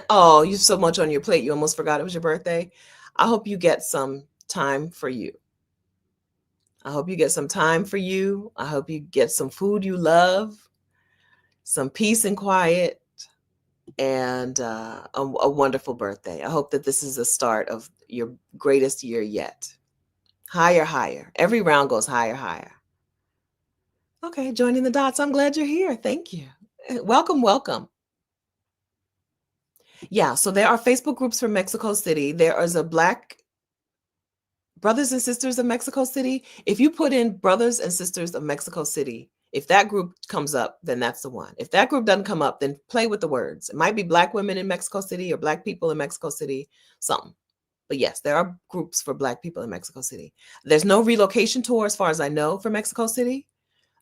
S1: Oh, you have so much on your plate. You almost forgot it was your birthday. I hope you get some time for you. I hope you get some time for you. I hope you get some food you love, some peace and quiet, and a wonderful birthday. I hope that this is the start of your greatest year yet. Higher, higher. Every round goes higher, higher. Okay, joining the dots. I'm glad you're here. Thank you. Welcome, welcome. Yeah, so there are Facebook groups for Mexico City. There is a Black Brothers and Sisters of Mexico City. If you put in Brothers and Sisters of Mexico City, if that group comes up, then that's the one. If that group doesn't come up, then play with the words. It might be Black women in Mexico City or Black people in Mexico City, something. But yes, there are groups for Black people in Mexico City. There's no relocation tour, as far as I know, for Mexico City.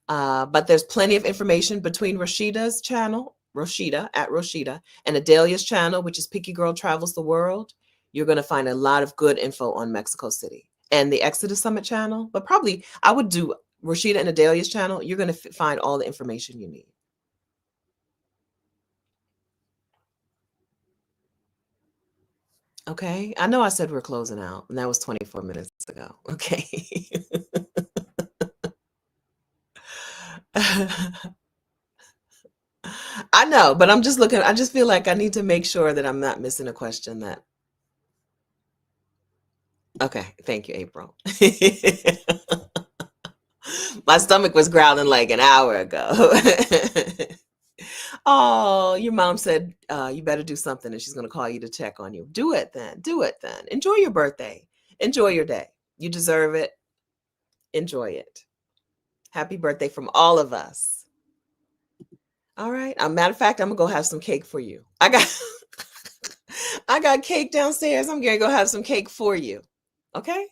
S1: But there's plenty of information between Rashida's channel, Rashida, @Rashida, and Adelia's channel, which is Picky Girl Travels the World. You're going to find a lot of good info on Mexico City and the Exodus Summit channel. But probably I would do Rashida and Adelia's channel. You're going to find all the information you need. Okay. I know I said we're closing out, and that was 24 minutes ago. Okay. I know, but I'm just looking. I just feel like I need to make sure that I'm not missing a question that. Okay. Thank you, April. My stomach was growling like an hour ago. Oh, your mom said you better do something and she's going to call you to check on you. Do it then. Do it then. Enjoy your birthday. Enjoy your day. You deserve it. Enjoy it. Happy birthday from all of us. All right. Matter of fact, I'm gonna go have some cake for you. I got cake downstairs. I'm gonna go have some cake for you. Okay?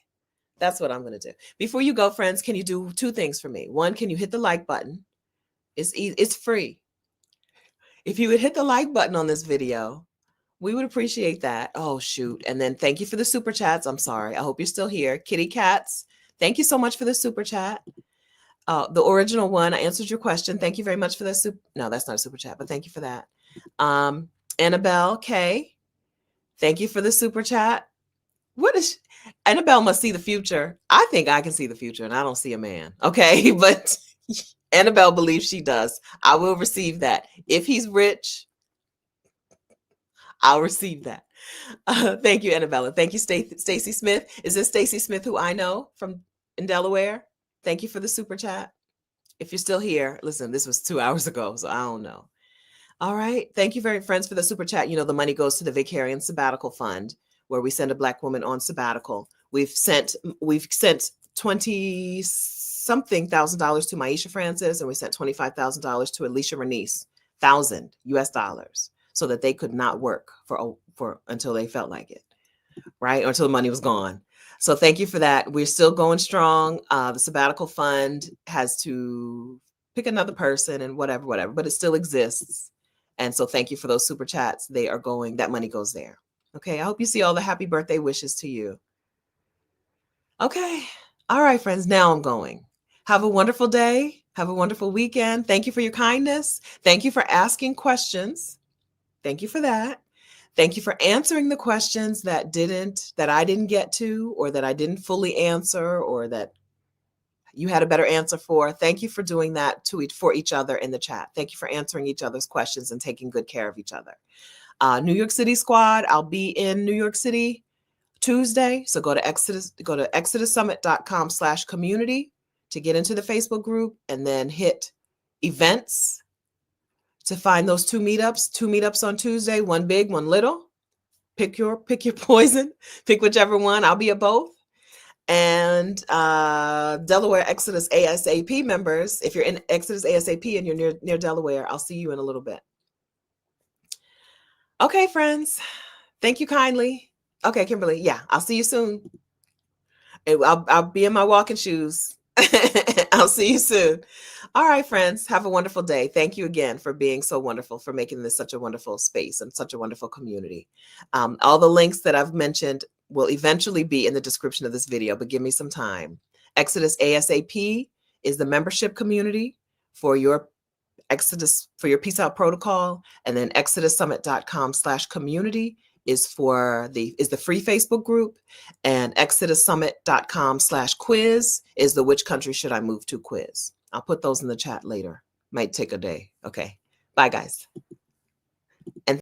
S1: That's what I'm gonna do. Before you go, friends, can you do two things for me? One, can you hit the like button? It's free. If you would hit the like button on this video, we would appreciate that. Oh, shoot. And then thank you for the super chats. I'm sorry. I hope you're still here. Kitty Cats, thank you so much for the super chat. The original one, I answered your question. Thank you very much for the super. No, that's not a super chat, but thank you for that. Annabelle K, thank you for the super chat. Annabelle must see the future. I think I can see the future and I don't see a man. Okay. But Annabelle believes she does. I will receive that. If he's rich, I'll receive that. Thank you, Annabella. Thank you, Stacy Smith. Is this Stacy Smith who I know from in Delaware? Thank you for the super chat. If you're still here, listen, this was 2 hours ago, so I don't know. All right. Thank you very friends for the super chat. You know, the money goes to the Vicarian Sabbatical Fund, where we send a Black woman on sabbatical. We've sent 20 something $1,000 to Maisha Francis, and we sent $25,000 to Alicia Renice, $1,000 so that they could not work for until they felt like it, right? Or until the money was gone. So thank you for that. We're still going strong. The sabbatical fund has to pick another person and whatever, but it still exists. And so thank you for those super chats. They are going, that money goes there. Okay. I hope you see all the happy birthday wishes to you. Okay. All right, friends. Now I'm going. Have a wonderful day. Have a wonderful weekend. Thank you for your kindness. Thank you for asking questions. Thank you for that. Thank you for answering the questions that I didn't get to, or that I didn't fully answer, or that you had a better answer for. Thank you for doing that for each other in the chat. Thank you for answering each other's questions and taking good care of each other. New York City squad, I'll be in New York City Tuesday. So go to exodussummit.com/community to get into the Facebook group, and then hit events to find those two meetups on Tuesday, one big, one little. Pick your poison, pick whichever one. I'll be at both. And Delaware Exodus A.S.A.P members, if you're in Exodus A.S.A.P and you're near Delaware, I'll see you in a little bit. Okay, friends. Thank you kindly. Okay, Kimberly. Yeah, I'll see you soon. I'll be in my walking shoes. I'll see you soon. All right, friends. Have a wonderful day. Thank you again for being so wonderful, for making this such a wonderful space and such a wonderful community. All the links that I've mentioned will eventually be in the description of this video, but give me some time. Exodus A.S.A.P is the membership community for your Exodus, for your Peace Out protocol. And then exodussummit.com/community is the free Facebook group, and exodussummit.com/quiz is the which country should I move to quiz. I'll put those in the chat later. Might take a day. Okay. Bye, guys.